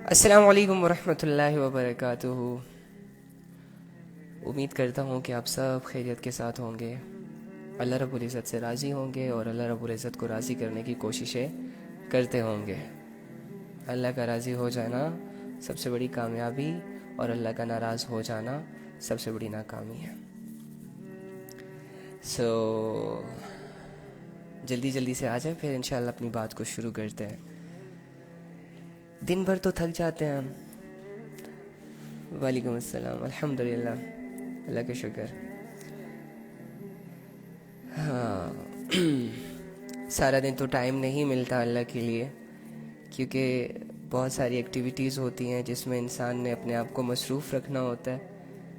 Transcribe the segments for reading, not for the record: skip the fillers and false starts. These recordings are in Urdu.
السلام علیکم ورحمۃ اللہ وبرکاتہ۔ امید کرتا ہوں کہ آپ سب خیریت کے ساتھ ہوں گے، اللہ رب العزت سے راضی ہوں گے اور اللہ رب العزت کو راضی کرنے کی کوششیں کرتے ہوں گے۔ اللہ کا راضی ہو جانا سب سے بڑی کامیابی اور اللہ کا ناراض ہو جانا سب سے بڑی ناکامی ہے۔ جلدی سے آ جائیں، پھر انشاءاللہ اپنی بات کو شروع کرتے ہیں۔ دن بھر تو تھک جاتے ہیں ہم۔ وعلیکم السلام، الحمدللہ، اللہ کا شکر۔ ہاں سارا دن تو ٹائم نہیں ملتا اللہ کے لیے، کیونکہ بہت ساری ایکٹیویٹیز ہوتی ہیں جس میں انسان نے اپنے آپ کو مصروف رکھنا ہوتا ہے۔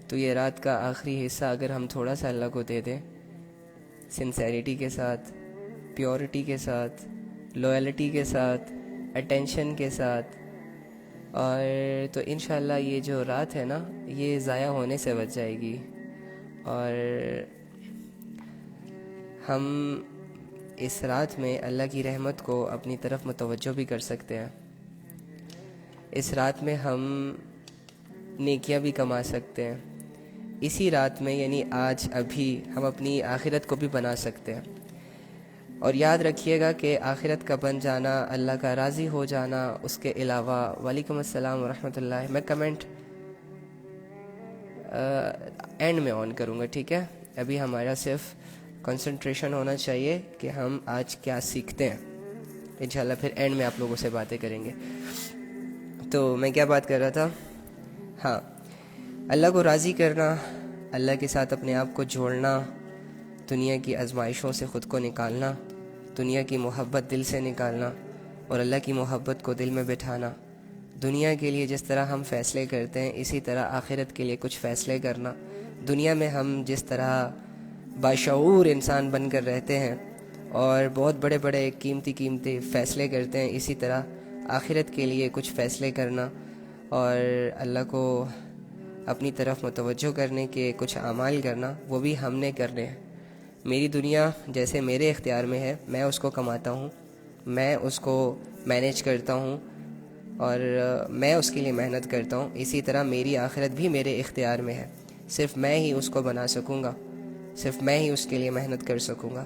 تو یہ رات کا آخری حصہ اگر ہم تھوڑا سا اللہ کو دے دیں، سنسیریٹی کے ساتھ، پیورٹی کے ساتھ، لویلٹی کے ساتھ، اٹینشن کے ساتھ، اور تو انشاءاللہ یہ جو رات ہے نا، یہ ضائع ہونے سے بچ جائے گی، اور ہم اس رات میں اللہ کی رحمت کو اپنی طرف متوجہ بھی کر سکتے ہیں۔ اس رات میں ہم نیکیاں بھی کما سکتے ہیں۔ اسی رات میں یعنی آج ابھی ہم اپنی آخرت کو بھی بنا سکتے ہیں۔ اور یاد رکھیے گا کہ آخرت کا بن جانا، اللہ کا راضی ہو جانا، اس کے علاوہ وعلیکم السلام ورحمۃ اللہ، میں کمنٹ اینڈ میں آن کروں گا، ٹھیک ہے؟ ابھی ہمارا صرف کنسنٹریشن ہونا چاہیے کہ ہم آج کیا سیکھتے ہیں۔ انشاءاللہ پھر اینڈ میں آپ لوگوں سے باتیں کریں گے۔ تو میں کیا بات کر رہا تھا؟ ہاں، اللہ کو راضی کرنا، اللہ کے ساتھ اپنے آپ کو جوڑنا، دنیا کی آزمائشوں سے خود کو نکالنا، دنیا کی محبت دل سے نکالنا اور اللہ کی محبت کو دل میں بٹھانا۔ دنیا کے لیے جس طرح ہم فیصلے کرتے ہیں، اسی طرح آخرت کے لیے کچھ فیصلے کرنا۔ دنیا میں ہم جس طرح باشعور انسان بن کر رہتے ہیں اور بہت بڑے بڑے قیمتی فیصلے کرتے ہیں، اسی طرح آخرت کے لیے کچھ فیصلے کرنا اور اللہ کو اپنی طرف متوجہ کرنے کے کچھ اعمال کرنا، وہ بھی ہم نے کرنے ہیں۔ میری دنیا جیسے میرے اختیار میں ہے، میں اس کو کماتا ہوں، میں اس کو مینیج کرتا ہوں اور میں اس کے لیے محنت کرتا ہوں، اسی طرح میری آخرت بھی میرے اختیار میں ہے۔ صرف میں ہی اس کو بنا سکوں گا، صرف میں ہی اس کے لیے محنت کر سکوں گا۔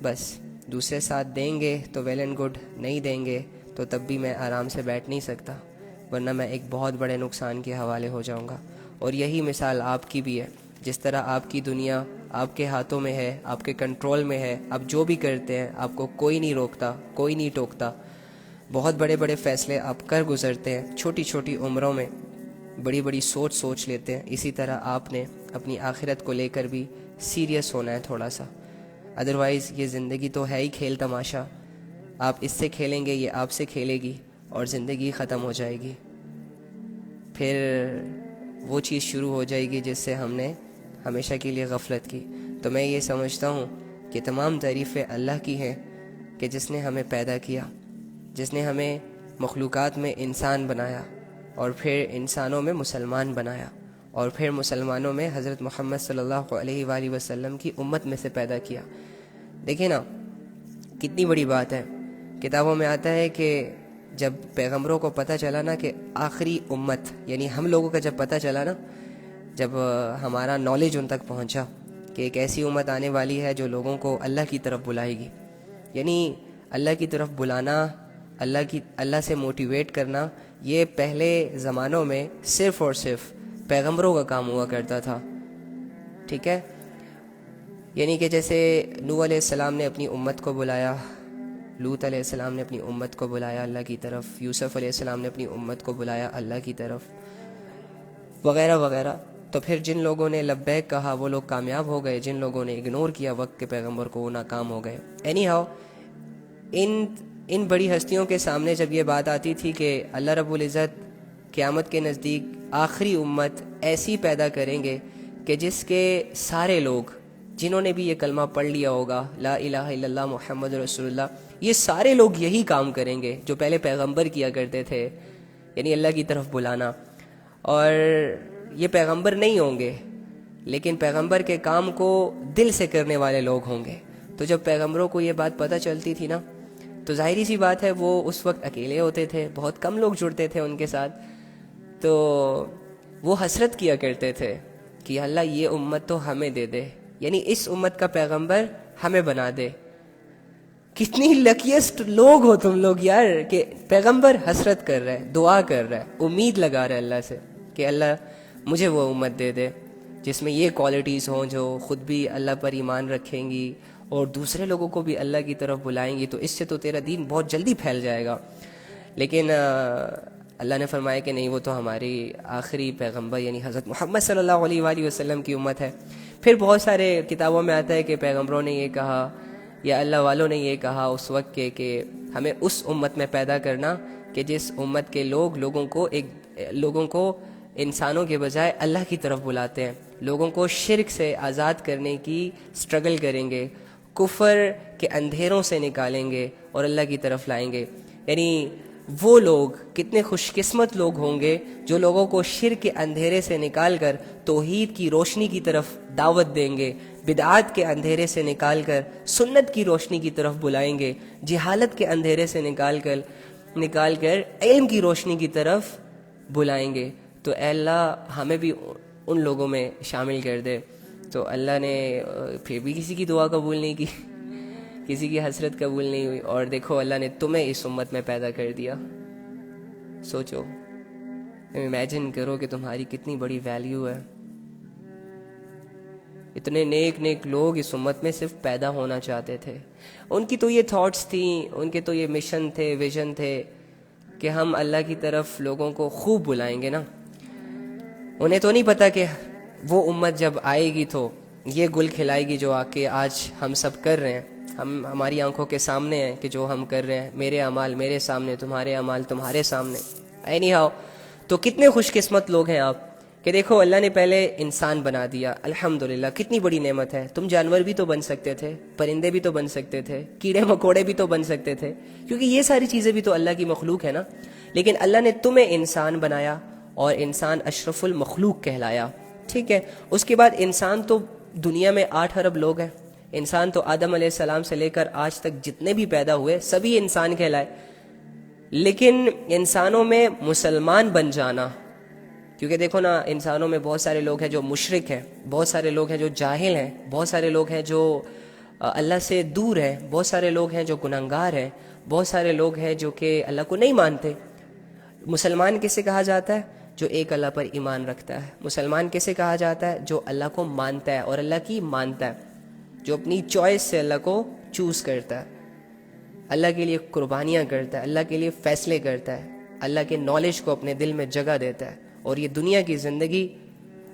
بس دوسرے ساتھ دیں گے تو ویل اینڈ گڈ، نہیں دیں گے تو تب بھی میں آرام سے بیٹھ نہیں سکتا، ورنہ میں ایک بہت بڑے نقصان کے حوالے ہو جاؤں گا۔ اور یہی مثال آپ کی بھی ہے۔ جس طرح آپ کی دنیا آپ کے ہاتھوں میں ہے، آپ کے کنٹرول میں ہے، آپ جو بھی کرتے ہیں آپ کو کوئی نہیں روکتا، کوئی نہیں ٹوکتا۔ بہت بڑے بڑے فیصلے آپ کر گزرتے ہیں، چھوٹی چھوٹی عمروں میں بڑی بڑی سوچ لیتے ہیں۔ اسی طرح آپ نے اپنی آخرت کو لے کر بھی سیریس ہونا ہے تھوڑا سا، ادروائز یہ زندگی تو ہے ہی کھیل تماشا۔ آپ اس سے کھیلیں گے، یہ آپ سے کھیلے گی اور زندگی ختم ہو جائے گی۔ پھر وہ چیز شروع ہو جائے گی جس سے ہم نے ہمیشہ کے لیے غفلت کی۔ تو میں یہ سمجھتا ہوں کہ تمام تعریفیں اللہ کی ہیں کہ جس نے ہمیں پیدا کیا، جس نے ہمیں مخلوقات میں انسان بنایا اور پھر انسانوں میں مسلمان بنایا اور پھر مسلمانوں میں حضرت محمد صلی اللہ علیہ وآلہ وسلم کی امت میں سے پیدا کیا۔ دیکھیں نا کتنی بڑی بات ہے۔ کتابوں میں آتا ہے کہ جب پیغمبروں کو پتہ چلا نا کہ آخری امت، یعنی ہم لوگوں کا جب پتہ چلا نا، جب ہمارا نالج ان تک پہنچا کہ ایک ایسی امت آنے والی ہے جو لوگوں کو اللہ کی طرف بلائے گی، یعنی اللہ کی طرف بلانا، اللہ سے موٹیویٹ کرنا، یہ پہلے زمانوں میں صرف اور صرف پیغمبروں کا کام ہوا کرتا تھا، ٹھیک ہے؟ یعنی کہ جیسے نوح علیہ السلام نے اپنی امت کو بلایا، لوط علیہ السلام نے اپنی امت کو بلایا اللہ کی طرف، یوسف علیہ السلام نے اپنی امت کو بلایا اللہ کی طرف، وغیرہ وغیرہ۔ تو پھر جن لوگوں نے لبیک کہا وہ لوگ کامیاب ہو گئے، جن لوگوں نے اگنور کیا وقت کے پیغمبر کو وہ ناکام ہو گئے۔ اینی ہاؤ، ان بڑی ہستیوں کے سامنے جب یہ بات آتی تھی کہ اللہ رب العزت قیامت کے نزدیک آخری امت ایسی پیدا کریں گے کہ جس کے سارے لوگ جنہوں نے بھی یہ کلمہ پڑھ لیا ہوگا، لا الہ الا اللہ محمد رسول اللہ، یہ سارے لوگ یہی کام کریں گے جو پہلے پیغمبر کیا کرتے تھے، یعنی اللہ کی طرف بلانا۔ اور یہ پیغمبر نہیں ہوں گے لیکن پیغمبر کے کام کو دل سے کرنے والے لوگ ہوں گے۔ تو جب پیغمبروں کو یہ بات پتہ چلتی تھی نا، تو ظاہری سی بات ہے وہ اس وقت اکیلے ہوتے تھے, بہت کم لوگ جڑتے تھے ان کے ساتھ. تو وہ حسرت کیا کرتے تھے کہ اللہ یہ امت تو ہمیں دے دے, یعنی اس امت کا پیغمبر ہمیں بنا دے. کتنی لکیسٹ لوگ ہو تم لوگ یار, کہ پیغمبر حسرت کر رہا ہے, دعا کر رہا ہے, امید لگا رہا ہے اللہ سے کہ اللہ مجھے وہ امت دے دے جس میں یہ کوالٹیز ہوں جو خود بھی اللہ پر ایمان رکھیں گی اور دوسرے لوگوں کو بھی اللہ کی طرف بلائیں گی, تو اس سے تو تیرا دین بہت جلدی پھیل جائے گا. لیکن اللہ نے فرمایا کہ نہیں, وہ تو ہماری آخری پیغمبر یعنی حضرت محمد صلی اللہ علیہ وآلہ وسلم کی امت ہے. پھر بہت سارے کتابوں میں آتا ہے کہ پیغمبروں نے یہ کہا یا اللہ والوں نے یہ کہا اس وقت کہ ہمیں اس امت میں پیدا کرنا کہ جس امت کے لوگوں کو انسانوں کے بجائے اللہ کی طرف بلاتے ہیں, لوگوں کو شرک سے آزاد کرنے کی سٹرگل کریں گے, کفر کے اندھیروں سے نکالیں گے اور اللہ کی طرف لائیں گے. یعنی وہ لوگ کتنے خوش قسمت لوگ ہوں گے جو لوگوں کو شرک کے اندھیرے سے نکال کر توحید کی روشنی کی طرف دعوت دیں گے, بدعات کے اندھیرے سے نکال کر سنت کی روشنی کی طرف بلائیں گے, جہالت کے اندھیرے سے نکال کر علم کی روشنی کی طرف بلائیں گے. تو اے اللہ ہمیں بھی ان لوگوں میں شامل کر دے. تو اللہ نے پھر بھی کسی کی دعا قبول نہیں کی, کسی کی حسرت قبول نہیں ہوئی, اور دیکھو اللہ نے تمہیں اس امت میں پیدا کر دیا. سوچو, امیجن کرو کہ تمہاری کتنی بڑی ویلیو ہے. اتنے نیک لوگ اس امت میں صرف پیدا ہونا چاہتے تھے. ان کی تو یہ تھاٹس تھیں, ان کے تو یہ مشن تھے, ویژن تھے کہ ہم اللہ کی طرف لوگوں کو خوب بلائیں گے نا. انہیں تو نہیں پتا کہ وہ امت جب آئے گی تو یہ گل کھلائے گی جو آ کے آج ہم سب کر رہے ہیں. ہماری آنکھوں کے سامنے ہے کہ جو ہم کر رہے ہیں, میرے اعمال میرے سامنے, تمہارے اعمال تمہارے سامنے. اینی ہاؤ, تو کتنے خوش قسمت لوگ ہیں آپ کہ دیکھو اللہ نے پہلے انسان بنا دیا, الحمدللہ کتنی بڑی نعمت ہے. تم جانور بھی تو بن سکتے تھے, پرندے بھی تو بن سکتے تھے, کیڑے مکوڑے بھی تو بن سکتے تھے, کیونکہ یہ ساری چیزیں بھی تو اللہ کی مخلوق ہے نا. لیکن اللہ نے تمہیں انسان بنایا اور انسان اشرف المخلوق کہلایا. ٹھیک ہے, اس کے بعد انسان تو دنیا میں 8 ارب لوگ ہیں. انسان تو آدم علیہ السلام سے لے کر آج تک جتنے بھی پیدا ہوئے سبھی انسان کہلائے. لیکن انسانوں میں مسلمان بن جانا, کیونکہ دیکھو نا انسانوں میں بہت سارے لوگ ہیں جو مشرک ہیں, بہت سارے لوگ ہیں جو جاہل ہیں, بہت سارے لوگ ہیں جو اللہ سے دور ہیں, بہت سارے لوگ ہیں جو گنہگار ہیں, بہت سارے لوگ ہیں جو کہ اللہ کو نہیں مانتے. مسلمان کسے کہا جاتا ہے؟ جو ایک اللہ پر ایمان رکھتا ہے. مسلمان کسے کہا جاتا ہے؟ جو اللہ کو مانتا ہے اور اللہ کی مانتا ہے, جو اپنی چوائس سے اللہ کو چوز کرتا ہے, اللہ کے لیے قربانیاں کرتا ہے, اللہ کے لیے فیصلے کرتا ہے, اللہ کے نالج کو اپنے دل میں جگہ دیتا ہے, اور یہ دنیا کی زندگی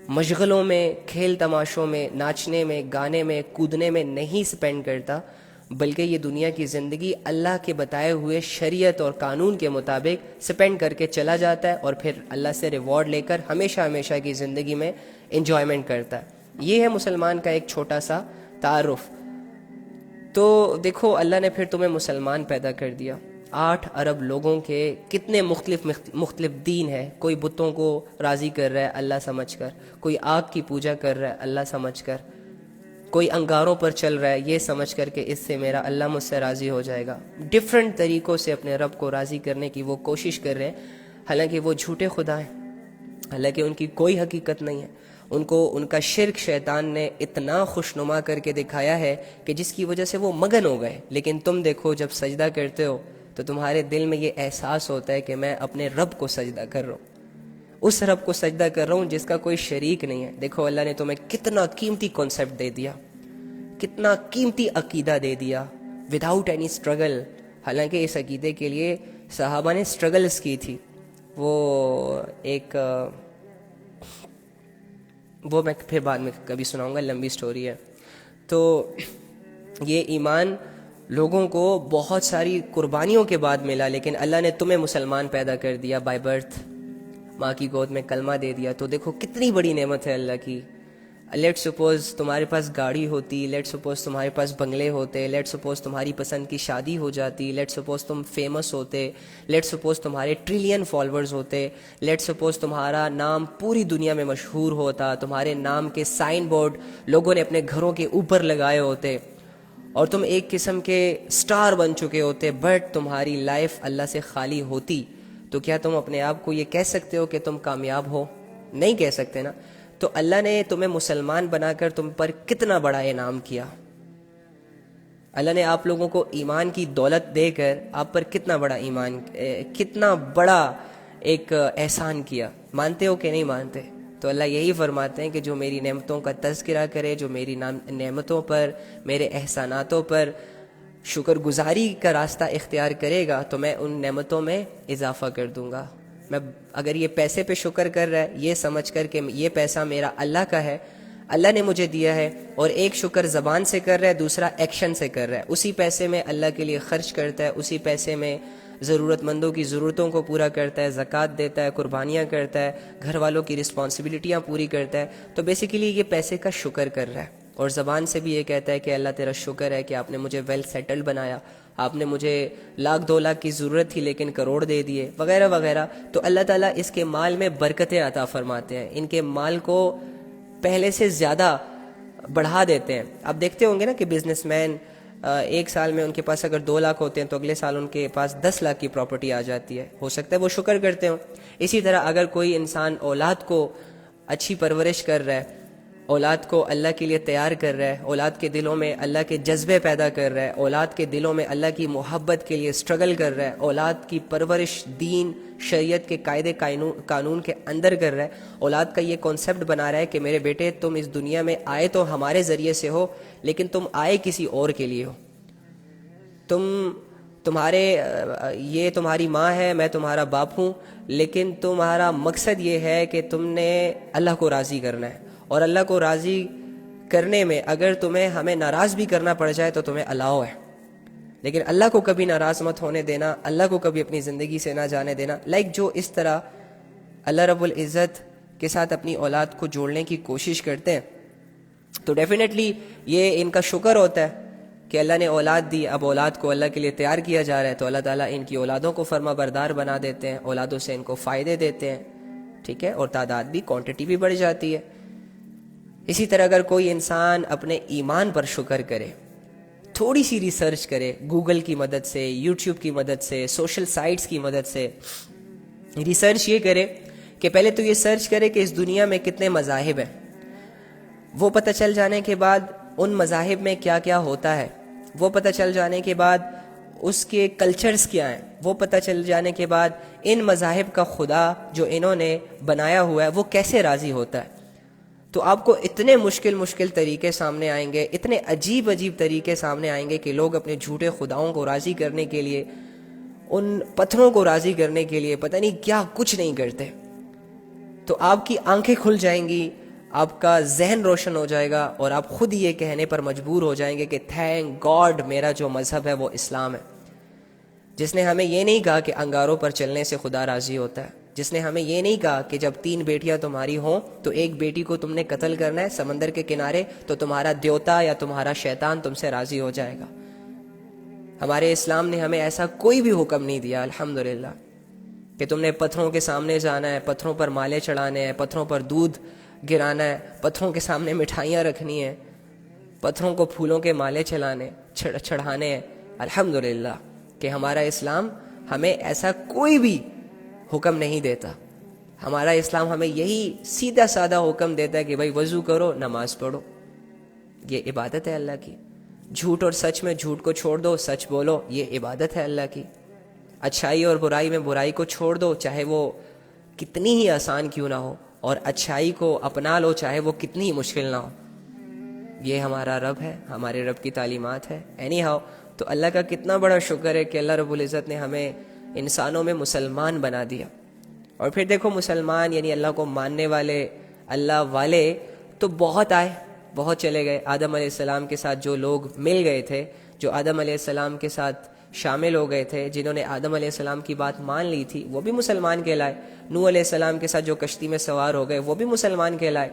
مشغلوں میں, کھیل تماشوں میں, ناچنے میں, گانے میں, کودنے میں نہیں سپینڈ کرتا, بلکہ یہ دنیا کی زندگی اللہ کے بتائے ہوئے شریعت اور قانون کے مطابق سپینڈ کر کے چلا جاتا ہے, اور پھر اللہ سے ریوارڈ لے کر ہمیشہ ہمیشہ کی زندگی میں انجوائمنٹ کرتا ہے. یہ ہے مسلمان کا ایک چھوٹا سا تعارف. تو دیکھو اللہ نے پھر تمہیں مسلمان پیدا کر دیا. 8 ارب لوگوں کے کتنے مختلف دین ہے. کوئی بتوں کو راضی کر رہا ہے اللہ سمجھ کر, کوئی آگ کی پوجا کر رہا ہے اللہ سمجھ کر, کوئی انگاروں پر چل رہا ہے یہ سمجھ کر کہ اس سے میرا اللہ مجھ سے راضی ہو جائے گا. ڈفرینٹ طریقوں سے اپنے رب کو راضی کرنے کی وہ کوشش کر رہے ہیں, حالانکہ وہ جھوٹے خدا ہیں, حالانکہ ان کی کوئی حقیقت نہیں ہے. ان کو ان کا شرک شیطان نے اتنا خوشنما کر کے دکھایا ہے کہ جس کی وجہ سے وہ مگن ہو گئے. لیکن تم دیکھو جب سجدہ کرتے ہو تو تمہارے دل میں یہ احساس ہوتا ہے کہ میں اپنے رب کو سجدہ کر رہا ہوں, اس رب کو سجدہ کر رہا ہوں جس کا کوئی شریک نہیں ہے. دیکھو اللہ نے تمہیں کتنا قیمتی کانسیپٹ دے دیا, کتنا قیمتی عقیدہ دے دیا, وداؤٹ اینی اسٹرگل. حالانکہ اس عقیدے کے لیے صحابہ نے اسٹرگلز کی تھی. وہ میں پھر بعد میں کبھی سناؤں گا, لمبی سٹوری ہے. تو یہ ایمان لوگوں کو بہت ساری قربانیوں کے بعد ملا, لیکن اللہ نے تمہیں مسلمان پیدا کر دیا بائی برتھ, ماں کی گود میں کلمہ دے دیا. تو دیکھو کتنی بڑی نعمت ہے اللہ کی. لیٹ سپوز تمہارے پاس گاڑی ہوتی, لیٹ سپوز تمہارے پاس بنگلے ہوتے, لیٹ سپوز تمہاری پسند کی شادی ہو جاتی, لیٹ سپوز تم فیمس ہوتے, لیٹ سپوز تمہارے ٹریلین فالوورز ہوتے, لیٹ سپوز تمہارا نام پوری دنیا میں مشہور ہوتا, تمہارے نام کے سائن بورڈ لوگوں نے اپنے گھروں کے اوپر لگائے ہوتے, اور تم ایک قسم کے سٹار بن چکے ہوتے، بٹ تمہاری لائف اللہ سے خالی ہوتی، تو کیا تم اپنے آپ کو یہ کہہ سکتے ہو کہ تم کامیاب ہو؟ نہیں کہہ سکتے نا. تو اللہ نے تمہیں مسلمان بنا کر تم پر کتنا بڑا انعام کیا. اللہ نے آپ لوگوں کو ایمان کی دولت دے کر آپ پر کتنا بڑا کتنا بڑا ایک احسان کیا. مانتے ہو کہ نہیں مانتے؟ تو اللہ یہی فرماتے ہیں کہ جو میری نعمتوں کا تذکرہ کرے، جو میری نعمتوں پر، میرے احساناتوں پر شکر گزاری کا راستہ اختیار کرے گا تو میں ان نعمتوں میں اضافہ کر دوں گا. میں اگر یہ پیسے پہ شکر کر رہا ہے، یہ سمجھ کر کہ یہ پیسہ میرا اللہ کا ہے، اللہ نے مجھے دیا ہے، اور ایک شکر زبان سے کر رہا ہے، دوسرا ایکشن سے کر رہا ہے، اسی پیسے میں اللہ کے لیے خرچ کرتا ہے، اسی پیسے میں ضرورت مندوں کی ضرورتوں کو پورا کرتا ہے، زکوٰۃ دیتا ہے، قربانیاں کرتا ہے، گھر والوں کی رسپانسبلٹیاں پوری کرتا ہے، تو بیسیکلی یہ پیسے کا شکر کر رہا ہے. اور زبان سے بھی یہ کہتا ہے کہ اللہ تیرا شکر ہے کہ آپ نے مجھے ویل سیٹلڈ بنایا، آپ نے مجھے 1,00,000-2,00,000 کی ضرورت تھی لیکن کروڑ دے دیے، وغیرہ وغیرہ. تو اللہ تعالیٰ اس کے مال میں برکتیں عطا فرماتے ہیں، ان کے مال کو پہلے سے زیادہ بڑھا دیتے ہیں. آپ دیکھتے ہوں گے نا کہ بزنس مین ایک سال میں ان کے پاس اگر 2 لاکھ ہوتے ہیں تو اگلے سال ان کے پاس 10 لاکھ کی پراپرٹی آ جاتی ہے. ہو سکتا ہے وہ شکر کرتے ہوں. اسی طرح اگر کوئی انسان اولاد کو اچھی پرورش کر رہا ہے، اولاد کو اللہ کے لیے تیار کر رہا ہے، اولاد کے دلوں میں اللہ کے جذبے پیدا کر رہا ہے، اولاد کے دلوں میں اللہ کی محبت کے لیے سٹرگل کر رہا ہے، اولاد کی پرورش دین شریعت کے قاعدے قانون کے اندر کر رہا ہے، اولاد کا یہ کانسیپٹ بنا رہا ہے کہ میرے بیٹے تم اس دنیا میں آئے تو ہمارے ذریعے سے ہو، لیکن تم آئے کسی اور کے لیے ہو. یہ تمہاری ماں ہے، میں تمہارا باپ ہوں، لیکن تمہارا مقصد یہ ہے کہ تم نے اللہ کو راضی کرنا ہے، اور اللہ کو راضی کرنے میں اگر تمہیں ہمیں ناراض بھی کرنا پڑ جائے تو تمہیں الاؤ ہے، لیکن اللہ کو کبھی ناراض مت ہونے دینا، اللہ کو کبھی اپنی زندگی سے نہ جانے دینا. جو اس طرح اللہ رب العزت کے ساتھ اپنی اولاد کو جوڑنے کی کوشش کرتے ہیں تو ڈیفینیٹلی یہ ان کا شکر ہوتا ہے کہ اللہ نے اولاد دی. اب اولاد کو اللہ کے لیے تیار کیا جا رہا ہے تو اللہ تعالیٰ ان کی اولادوں کو فرما بردار بنا دیتے ہیں، اولادوں سے ان کو فائدے دیتے ہیں، ٹھیک ہے، اور تعداد بھی، کوانٹٹی بھی بڑھ جاتی ہے. اسی طرح اگر کوئی انسان اپنے ایمان پر شکر کرے، تھوڑی سی ریسرچ کرے، گوگل کی مدد سے، یوٹیوب کی مدد سے، سوشل سائٹس کی مدد سے ریسرچ یہ کرے کہ پہلے تو یہ سرچ کرے کہ اس دنیا میں کتنے مذاہب ہیں. وہ پتہ چل جانے کے بعد ان مذاہب میں کیا کیا ہوتا ہے، وہ پتہ چل جانے کے بعد اس کے کلچرز کیا ہیں، وہ پتہ چل جانے کے بعد ان مذاہب کا خدا جو انہوں نے بنایا ہوا ہے وہ کیسے راضی ہوتا ہے. تو آپ کو اتنے مشکل طریقے سامنے آئیں گے، اتنے عجیب طریقے سامنے آئیں گے کہ لوگ اپنے جھوٹے خداؤں کو راضی کرنے کے لیے، ان پتھروں کو راضی کرنے کے لیے پتہ نہیں کیا کچھ نہیں کرتے. تو آپ کی آنکھیں کھل جائیں گی، آپ کا ذہن روشن ہو جائے گا، اور آپ خود یہ کہنے پر مجبور ہو جائیں گے کہ تھینک گاڈ میرا جو مذہب ہے وہ اسلام ہے، جس نے ہمیں یہ نہیں کہا کہ انگاروں پر چلنے سے خدا راضی ہوتا ہے، جس نے ہمیں یہ نہیں کہا کہ جب 3 بیٹیاں تمہاری ہوں تو ایک بیٹی کو تم نے قتل کرنا ہے سمندر کے کنارے تو تمہارا دیوتا یا تمہارا شیطان تم سے راضی ہو جائے گا. ہمارے اسلام نے ہمیں ایسا کوئی بھی حکم نہیں دیا الحمدللہ کہ تم نے پتھروں کے سامنے جانا ہے، پتھروں پر مالے چڑھانے ہیں، پتھروں پر دودھ گرانا ہے، پتھروں کے سامنے مٹھائیاں رکھنی ہیں، پتھروں کو پھولوں کے مالے چڑھانے ہیں. الحمدللہ کہ ہمارا اسلام ہمیں ایسا کوئی بھی حکم نہیں دیتا. ہمارا اسلام ہمیں یہی سیدھا سادہ حکم دیتا ہے کہ بھائی وضو کرو، نماز پڑھو، یہ عبادت ہے اللہ کی. جھوٹ اور سچ میں جھوٹ کو چھوڑ دو، سچ بولو، یہ عبادت ہے اللہ کی. اچھائی اور برائی میں برائی کو چھوڑ دو، چاہے وہ کتنی ہی آسان کیوں نہ ہو، اور اچھائی کو اپنا لو چاہے وہ کتنی ہی مشکل نہ ہو. یہ ہمارا رب ہے، ہمارے رب کی تعلیمات ہے. اینی ہاؤ تو اللہ کا کتنا بڑا شکر ہے کہ اللہ رب العزت نے ہمیں انسانوں میں مسلمان بنا دیا. اور پھر دیکھو مسلمان یعنی اللہ کو ماننے والے، اللہ والے تو بہت آئے، بہت چلے گئے. آدم علیہ السلام کے ساتھ جو لوگ مل گئے تھے، جو آدم علیہ السلام کے ساتھ شامل ہو گئے تھے، جنہوں نے آدم علیہ السلام کی بات مان لی تھی، وہ بھی مسلمان کہلائے. نوح علیہ السلام کے ساتھ جو کشتی میں سوار ہو گئے وہ بھی مسلمان کہلائے.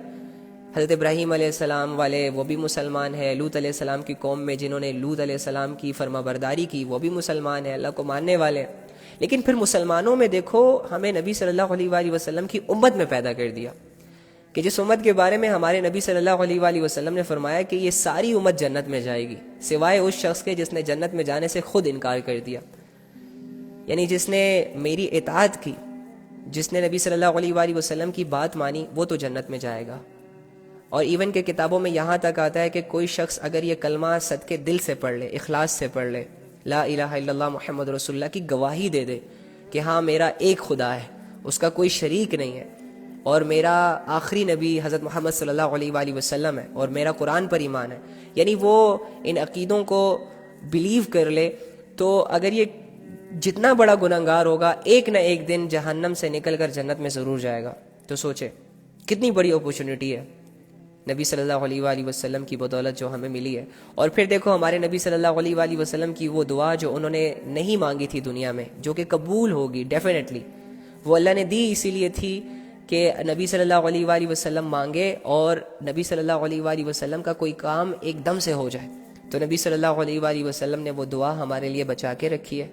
حضرت ابراہیم علیہ السلام والے وہ بھی مسلمان ہیں. لوط علیہ السلام کی قوم میں جنہوں نے لوط علیہ السلام کی فرما برداری کی وہ بھی مسلمان ہیں، اللہ کو ماننے والے. لیکن پھر مسلمانوں میں دیکھو ہمیں نبی صلی اللہ علیہ وآلہ وسلم کی امت میں پیدا کر دیا کہ جس امت کے بارے میں ہمارے نبی صلی اللہ علیہ وآلہ وسلم نے فرمایا کہ یہ ساری امت جنت میں جائے گی سوائے اس شخص کے جس نے جنت میں جانے سے خود انکار کر دیا. یعنی جس نے میری اطاعت کی، جس نے نبی صلی اللہ علیہ وآلہ وسلم کی بات مانی، وہ تو جنت میں جائے گا. اور ایون کہ کتابوں میں یہاں تک آتا ہے کہ کوئی شخص اگر یہ کلمہ صدقے دل سے پڑھ لے، اخلاص سے پڑھ لے، لا الہ الا اللہ محمد رسول اللہ کی گواہی دے دے کہ ہاں میرا ایک خدا ہے، اس کا کوئی شریک نہیں ہے، اور میرا آخری نبی حضرت محمد صلی اللہ علیہ وآلہ وسلم ہے، اور میرا قرآن پر ایمان ہے، یعنی وہ ان عقیدوں کو بلیو کر لے، تو اگر یہ جتنا بڑا گنہگار ہوگا ایک نہ ایک دن جہنم سے نکل کر جنت میں ضرور جائے گا. تو سوچے کتنی بڑی اپورچونٹی ہے نبی صلی اللہ علیہ وآلہ وسلم کی بدولت جو ہمیں ملی ہے. اور پھر دیکھو ہمارے نبی صلی اللہ علیہ وآلہ وسلم کی وہ دعا جو انہوں نے نہیں مانگی تھی دنیا میں، جو کہ قبول ہوگی ڈیفینیٹلی، وہ اللہ نے دی اسی لیے تھی کہ نبی صلی اللہ علیہ وآلہ وسلم مانگے اور نبی صلی اللہ علیہ وآلہ وسلم کا کوئی کام ایک دم سے ہو جائے. تو نبی صلی اللہ علیہ وآلہ وسلم نے وہ دعا ہمارے لیے بچا کے رکھی ہے.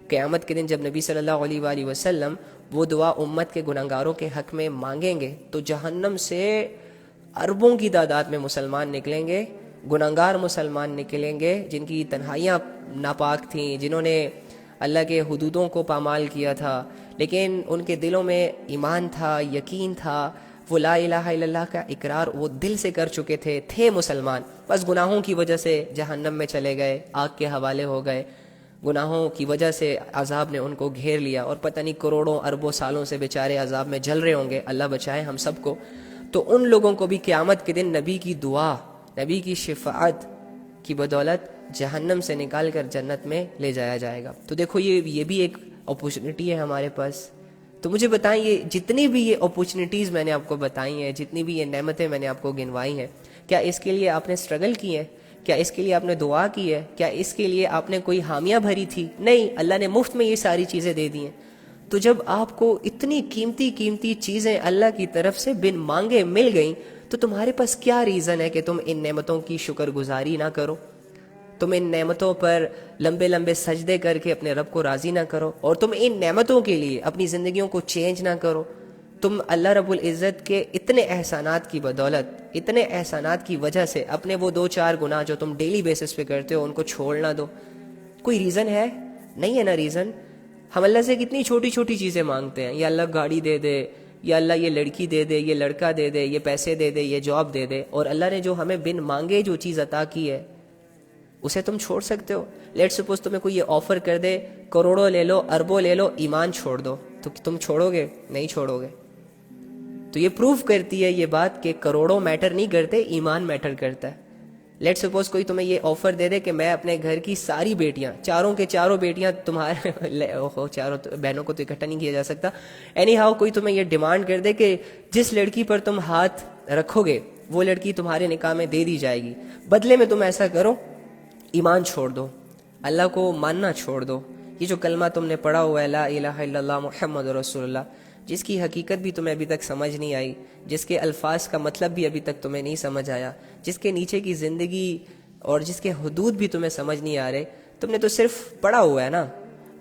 قیامت کے دن جب نبی صلی اللہ علیہ وآلہ وسلم وہ دعا امت کے گنہگاروں کے حق میں مانگیں گے تو جہنم سے اربوں کی تعداد میں مسلمان نکلیں گے، گنہگار مسلمان نکلیں گے جن کی تنہائیاں ناپاک تھیں، جنہوں نے اللہ کے حدودوں کو پامال کیا تھا، لیکن ان کے دلوں میں ایمان تھا، یقین تھا، وہ لا الہ الا اللہ کا اقرار وہ دل سے کر چکے تھے مسلمان، بس گناہوں کی وجہ سے جہنم میں چلے گئے، آگ کے حوالے ہو گئے، گناہوں کی وجہ سے عذاب نے ان کو گھیر لیا، اور پتہ نہیں کروڑوں اربوں سالوں سے بیچارے عذاب میں جل رہے ہوں گے، اللہ بچائے ہم سب کو. تو ان لوگوں کو بھی قیامت کے دن نبی کی دعا، نبی کی شفاعت کی بدولت جہنم سے نکال کر جنت میں لے جایا جائے گا. تو دیکھو یہ بھی ایک اپورچونٹی ہے ہمارے پاس. تو مجھے بتائیں یہ جتنی بھی یہ اپورچونٹیز میں نے آپ کو بتائی ہیں، جتنی بھی یہ نعمتیں میں نے آپ کو گنوائی ہیں، کیا اس کے لیے آپ نے اسٹرگل کی ہے؟ کیا اس کے لیے آپ نے دعا کی ہے؟ کیا اس کے لیے آپ نے کوئی حامیاں بھری تھی؟ نہیں، اللہ نے مفت میں یہ ساری چیزیں دے دی ہیں. تو جب آپ کو اتنی قیمتی چیزیں اللہ کی طرف سے بن مانگے مل گئیں تو تمہارے پاس کیا ریزن ہے کہ تم ان نعمتوں کی شکر گزاری نہ کرو، تم ان نعمتوں پر لمبے لمبے سجدے کر کے اپنے رب کو راضی نہ کرو، اور تم ان نعمتوں کے لیے اپنی زندگیوں کو چینج نہ کرو. تم اللہ رب العزت کے اتنے احسانات کی بدولت، اتنے احسانات کی وجہ سے اپنے وہ 2-4 گناہ جو تم ڈیلی بیسس پہ کرتے ہو ان کو چھوڑ نہ دو. کوئی ریزن ہے؟ نہیں ہے نا ریزن. ہم اللہ سے کتنی چھوٹی چھوٹی چیزیں مانگتے ہیں، یا اللہ گاڑی دے دے، یا اللہ یہ لڑکی دے دے، یہ لڑکا دے دے، یہ پیسے دے دے، یہ جاب دے دے، اور اللہ نے جو ہمیں بن مانگے جو چیز عطا کی ہے اسے تم چھوڑ سکتے ہو؟ لیٹ سپوز تمہیں کوئی یہ آفر کر دے کروڑوں لے لو، اربوں لے لو، ایمان چھوڑ دو، تو تم چھوڑو گے؟ نہیں چھوڑو گے. تو یہ پروف کرتی ہے یہ بات کہ کروڑوں میٹر نہیں کرتے، ایمان میٹر کرتا ہے. لیٹ سپوز کوئی تمہیں یہ آفر دے دے کہ میں اپنے گھر کی ساری بیٹیاں، چاروں کے چاروں بیٹیاں تمہارے چاروں بہنوں کو تو اکٹھا نہیں کیا جا سکتا، اینی ہاؤ کوئی تمہیں یہ ڈیمانڈ کر دے کہ جس لڑکی پر تم ہاتھ رکھو گے وہ لڑکی تمہارے نکاح میں دے دی جائے گی، بدلے میں تم ایسا کرو، ایمان چھوڑ دو، اللہ کو ماننا چھوڑ دو. یہ جو کلمہ تم نے پڑھا ہوا ہے لا الہ الا اللہ محمد رسول اللہ، جس کی حقیقت بھی تمہیں ابھی تک سمجھ نہیں آئی، جس کے الفاظ کا مطلب بھی ابھی تک تمہیں نہیں سمجھ آیا، جس کے نیچے کی زندگی اور جس کے حدود بھی تمہیں سمجھ نہیں آ رہے، تم نے تو صرف پڑھا ہوا ہے نا،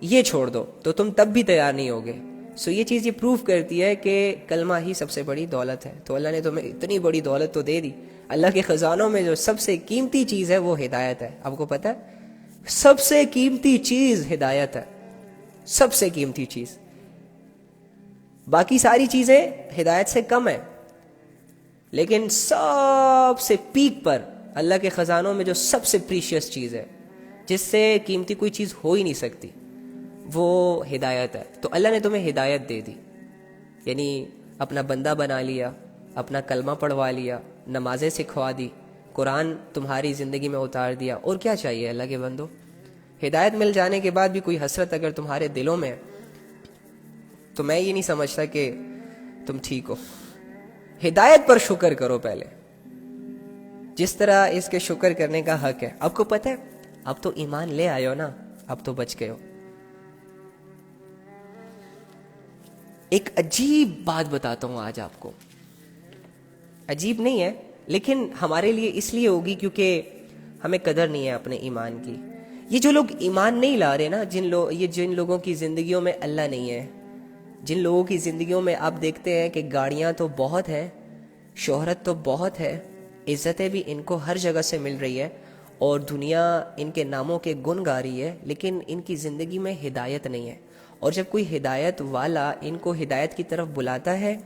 یہ چھوڑ دو تو تم تب بھی تیار نہیں ہوگے. سو یہ چیز یہ پروف کرتی ہے کہ کلمہ ہی سب سے بڑی دولت ہے. تو اللہ نے تمہیں اتنی بڑی دولت تو دے دی. اللہ کے خزانوں میں جو سب سے قیمتی چیز ہے وہ ہدایت ہے. آپ کو پتہ ہے سب سے قیمتی چیز ہدایت ہے، سب سے قیمتی چیز. باقی ساری چیزیں ہدایت سے کم ہیں، لیکن سب سے پیک پر اللہ کے خزانوں میں جو سب سے پریشیس چیز ہے، جس سے قیمتی کوئی چیز ہو ہی نہیں سکتی، وہ ہدایت ہے. تو اللہ نے تمہیں ہدایت دے دی، یعنی اپنا بندہ بنا لیا، اپنا کلمہ پڑھوا لیا، نمازیں سکھوا دی، قرآن تمہاری زندگی میں اتار دیا. اور کیا چاہیے اللہ کے بندو؟ ہدایت مل جانے کے بعد بھی کوئی حسرت اگر تمہارے دلوں میں ہے تو میں یہ نہیں سمجھتا کہ تم ٹھیک ہو. ہدایت پر شکر کرو پہلے، جس طرح اس کے شکر کرنے کا حق ہے. آپ کو پتہ ہے اب تو ایمان لے آئے ہو نا، اب تو بچ گئے ہو. ایک عجیب بات بتاتا ہوں آج آپ کو، عجیب نہیں ہے لیکن ہمارے لیے اس لیے ہوگی کیونکہ ہمیں قدر نہیں ہے اپنے ایمان کی. یہ جو لوگ ایمان نہیں لا رہے نا، جن لوگوں کی زندگیوں میں اللہ نہیں ہے، جن لوگوں کی زندگیوں میں آپ دیکھتے ہیں کہ گاڑیاں تو بہت ہیں شہرت تو بہت ہے, عزتیں بھی ان کو ہر جگہ سے مل رہی ہے, اور دنیا ان کے ناموں کے گن گا رہی ہے, لیکن ان کی زندگی میں ہدایت نہیں ہے. اور جب کوئی ہدایت والا ان کو ہدایت کی طرف بلاتا ہے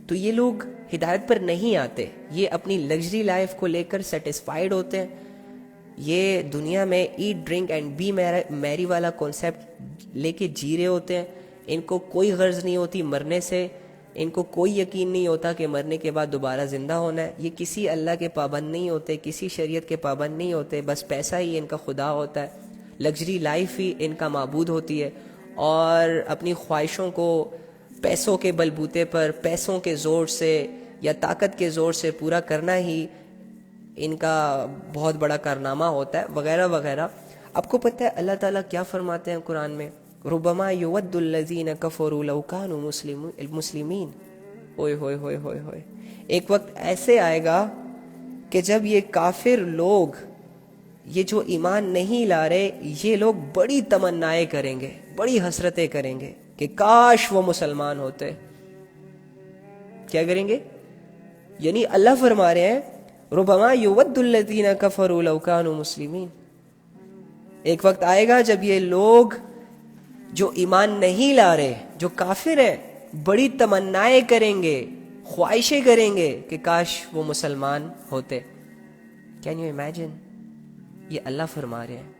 تو یہ لوگ ہدایت پر نہیں آتے, یہ اپنی لگژری لائف کو لے کر سیٹسفائیڈ ہوتے ہیں. یہ دنیا میں ایٹ ڈرنک اینڈ بی میری والا کانسیپٹ لے کے جی رہے ہوتے ہیں. ان کو کوئی غرض نہیں ہوتی مرنے سے, ان کو کوئی یقین نہیں ہوتا کہ مرنے کے بعد دوبارہ زندہ ہونا ہے. یہ کسی اللہ کے پابند نہیں ہوتے, کسی شریعت کے پابند نہیں ہوتے, بس پیسہ ہی ان کا خدا ہوتا ہے, لگژری لائف ہی ان کا معبود ہوتی ہے, اور اپنی خواہشوں کو پیسوں کے بلبوتے پر, پیسوں کے زور سے یا طاقت کے زور سے پورا کرنا ہی ان کا بہت بڑا کارنامہ ہوتا ہے, وغیرہ وغیرہ. آپ کو پتہ ہے اللہ تعالیٰ کیا فرماتے ہیں قرآن میں؟ ربما یود الذین کفروا لو کانوا مسلمین. اوئے ہوئے ہوئے ہوئے ہوئے, ایک وقت ایسے آئے گا کہ جب یہ کافر لوگ, یہ جو ایمان نہیں لا رہے, یہ لوگ بڑی تمنائیں کریں گے, بڑی حسرتیں کریں گے کہ کاش وہ مسلمان ہوتے. کیا کریں گے؟ یعنی اللہ فرما رہے ہیں ربما یود الذین کفروا لو کانوا مسلمین. ایک وقت آئے گا جب یہ لوگ جو ایمان نہیں لا رہے, جو کافر ہیں, بڑی تمنائیں کریں گے, خواہشیں کریں گے کہ کاش وہ مسلمان ہوتے. Can you imagine? یہ اللہ فرما رہے ہیں.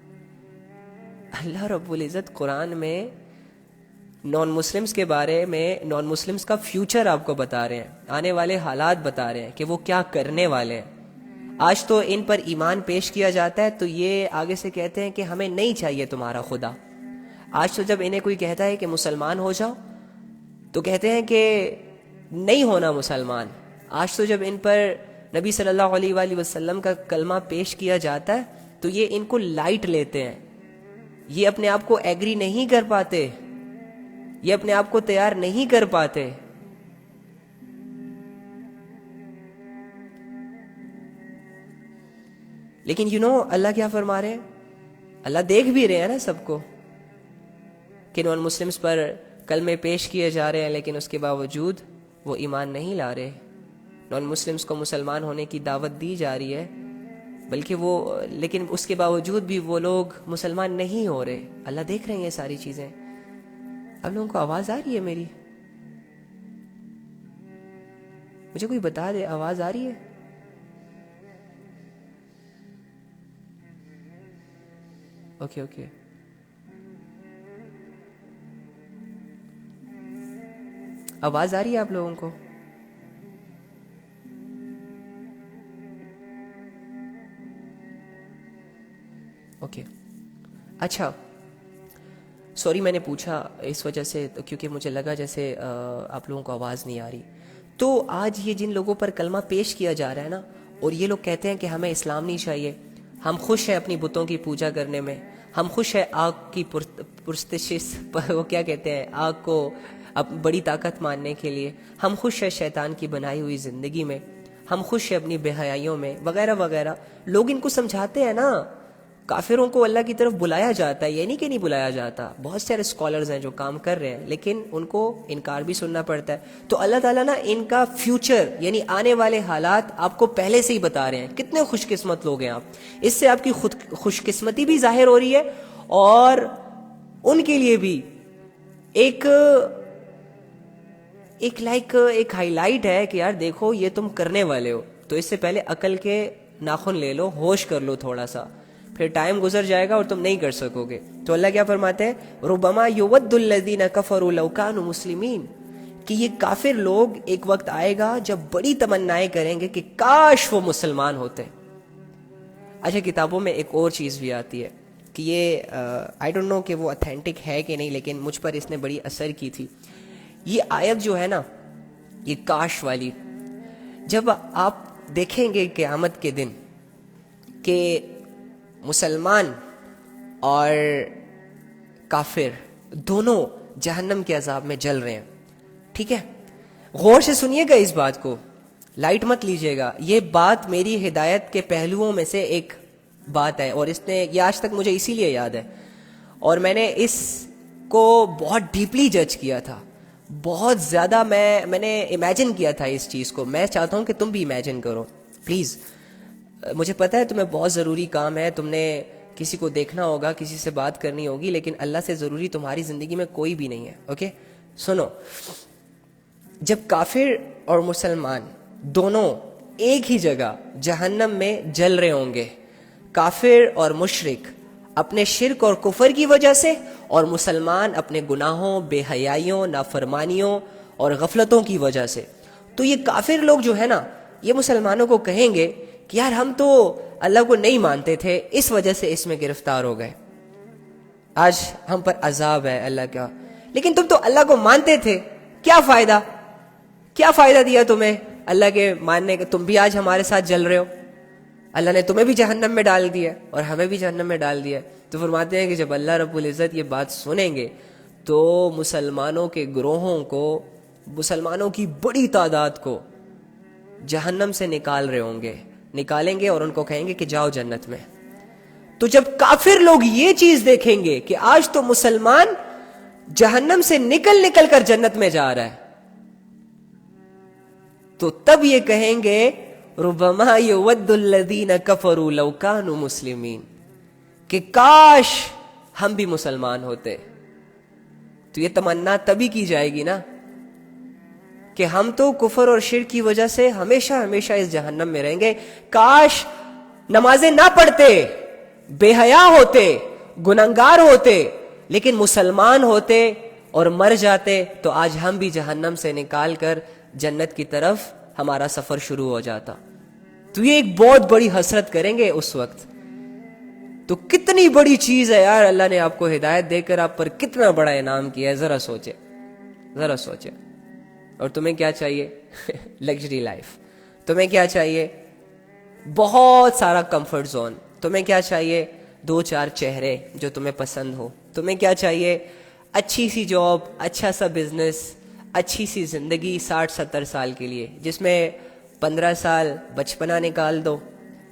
اللہ رب العزت قرآن میں نان مسلمز کے بارے میں, نان مسلمز کا فیوچر آپ کو بتا رہے ہیں, آنے والے حالات بتا رہے ہیں کہ وہ کیا کرنے والے ہیں. آج تو ان پر ایمان پیش کیا جاتا ہے تو یہ آگے سے کہتے ہیں کہ ہمیں نہیں چاہیے تمہارا خدا. آج تو جب انہیں کوئی کہتا ہے کہ مسلمان ہو جاؤ تو کہتے ہیں کہ نہیں ہونا مسلمان. آج تو جب ان پر نبی صلی اللہ علیہ وآلہ وسلم کا کلمہ پیش کیا جاتا ہے تو یہ ان کو لائٹ لیتے ہیں, یہ اپنے آپ کو ایگری نہیں کر پاتے, یہ اپنے آپ کو تیار نہیں کر پاتے. لیکن اللہ کیا فرما رہے ہیں؟ اللہ دیکھ بھی رہے ہیں نا سب کو کہ نان مسلمز پر کلمے پیش کیے جا رہے ہیں, لیکن اس کے باوجود وہ ایمان نہیں لا رہے. نان مسلمز کو مسلمان ہونے کی دعوت دی جا رہی ہے, بلکہ لیکن اس کے باوجود بھی وہ لوگ مسلمان نہیں ہو رہے. اللہ دیکھ رہے ہیں یہ ساری چیزیں. اب لوگوں کو آواز آ رہی ہے میری؟ مجھے کوئی بتا دے, آواز آ رہی ہے؟ اوکے. آواز آ رہی ہے آپ لوگوں کو؟ اوکے. اچھا, سوری میں نے پوچھا اس وجہ سے کیونکہ مجھے لگا جیسے آپ لوگوں کو آواز نہیں آ رہی. تو آج یہ جن لوگوں پر کلمہ پیش کیا جا رہا ہے نا, اور یہ لوگ کہتے ہیں کہ ہمیں اسلام نہیں چاہیے, ہم خوش ہیں اپنی بتوں کی پوجا کرنے میں, ہم خوش ہیں آگ کی پرستشس, وہ کیا کہتے ہیں, آگ کو اب بڑی طاقت ماننے کے لیے, ہم خوش ہیں شیطان کی بنائی ہوئی زندگی میں, ہم خوش ہیں اپنی بے حیائیوں میں, وغیرہ وغیرہ. لوگ ان کو سمجھاتے ہیں نا. کافروں کو اللہ کی طرف بلایا جاتا ہے, یہ نہیں کہ نہیں بلایا جاتا. بہت سارے اسکالرز ہیں جو کام کر رہے ہیں, لیکن ان کو انکار بھی سننا پڑتا ہے. تو اللہ تعالیٰ نا ان کا فیوچر یعنی آنے والے حالات آپ کو پہلے سے ہی بتا رہے ہیں. کتنے خوش قسمت لوگ ہیں آپ. اس سے آپ کی خوش قسمتی بھی ظاہر ہو رہی ہے, اور ان کے لیے بھی ایک ہائی لائٹ ہے کہ یار دیکھو یہ تم کرنے والے ہو, تو اس سے پہلے عقل کے ناخن لے لو, ہوش کر لو تھوڑا سا, پھر ٹائم گزر جائے گا اور تم نہیں کر سکو گے. تو اللہ کیا فرماتے ہیں؟ ربما یود الذین کفروا لو کانوا مسلمین, کہ یہ کافر لوگ ایک وقت آئے گا جب بڑی تمنائیں کریں گے کہ کاش وہ مسلمان ہوتے. اچھا, کتابوں میں ایک اور چیز بھی آتی ہے کہ یہ آئی ڈونٹ نو کہ وہ اتھینٹک ہے کہ نہیں, لیکن مجھ پر اس نے بڑی اثر کی تھی. یہ آیت جو ہے نا, یہ کاش والی, جب آپ دیکھیں گے قیامت کے دن کہ مسلمان اور کافر دونوں جہنم کے عذاب میں جل رہے ہیں, ٹھیک ہے, غور سے سنیے گا اس بات کو, لائٹ مت لیجیے گا. یہ بات میری ہدایت کے پہلوؤں میں سے ایک بات ہے, اور اس نے یہ آج تک مجھے اسی لیے یاد ہے, اور میں نے اس کو بہت ڈیپلی جج کیا تھا, بہت زیادہ میں نے امیجن کیا تھا اس چیز کو. میں چاہتا ہوں کہ تم بھی امیجن کرو پلیز. مجھے پتا ہے تمہیں بہت ضروری کام ہے, تم نے کسی کو دیکھنا ہوگا, کسی سے بات کرنی ہوگی, لیکن اللہ سے ضروری تمہاری زندگی میں کوئی بھی نہیں ہے. اوکے سنو, جب کافر اور مسلمان دونوں ایک ہی جگہ جہنم میں جل رہے ہوں گے, کافر اور مشرک اپنے شرک اور کفر کی وجہ سے, اور مسلمان اپنے گناہوں, بے حیائیوں, نافرمانیوں اور غفلتوں کی وجہ سے, تو یہ کافر لوگ جو ہے نا, یہ مسلمانوں کو کہیں گے کہ یار ہم تو اللہ کو نہیں مانتے تھے, اس وجہ سے اس میں گرفتار ہو گئے, آج ہم پر عذاب ہے اللہ کا, لیکن تم تو اللہ کو مانتے تھے, کیا فائدہ, کیا فائدہ دیا تمہیں اللہ کے ماننے کا, تم بھی آج ہمارے ساتھ جل رہے ہو, اللہ نے تمہیں بھی جہنم میں ڈال دیا اور ہمیں بھی جہنم میں ڈال دیا. تو فرماتے ہیں کہ جب اللہ رب العزت یہ بات سنیں گے تو مسلمانوں کے گروہوں کو, مسلمانوں کی بڑی تعداد کو جہنم سے نکال رہے ہوں گے, نکالیں گے اور ان کو کہیں گے کہ جاؤ جنت میں. تو جب کافر لوگ یہ چیز دیکھیں گے کہ آج تو مسلمان جہنم سے نکل نکل کر جنت میں جا رہا ہے, تو تب یہ کہیں گے ربما یود الذین کفروا لو کانوا مسلمین, کہ کاش ہم بھی مسلمان ہوتے. تو یہ تمنا تبھی کی جائے گی نا کہ ہم تو کفر اور شرک کی وجہ سے ہمیشہ ہمیشہ اس جہنم میں رہیں گے, کاش نمازیں نہ پڑھتے, بے حیا ہوتے, گنہگار ہوتے, لیکن مسلمان ہوتے اور مر جاتے تو آج ہم بھی جہنم سے نکال کر جنت کی طرف ہمارا سفر شروع ہو جاتا. تو یہ ایک بہت بڑی حسرت کریں گے اس وقت. تو کتنی بڑی چیز ہے یار, اللہ نے آپ کو ہدایت دے کر آپ پر کتنا بڑا انعام کیا ہے, ذرا سوچے, ذرا سوچے. اور تمہیں کیا چاہیے, لگژری لائف. تمہیں کیا چاہیے, بہت سارا کمفرٹ زون. تمہیں کیا چاہیے, 2-4 چہرے جو تمہیں پسند ہو. تمہیں کیا چاہیے, اچھی سی جاب, اچھا سا بزنس, اچھی سی زندگی 60-70 سال کے لیے, جس میں 15 سال بچپنا نکال دو,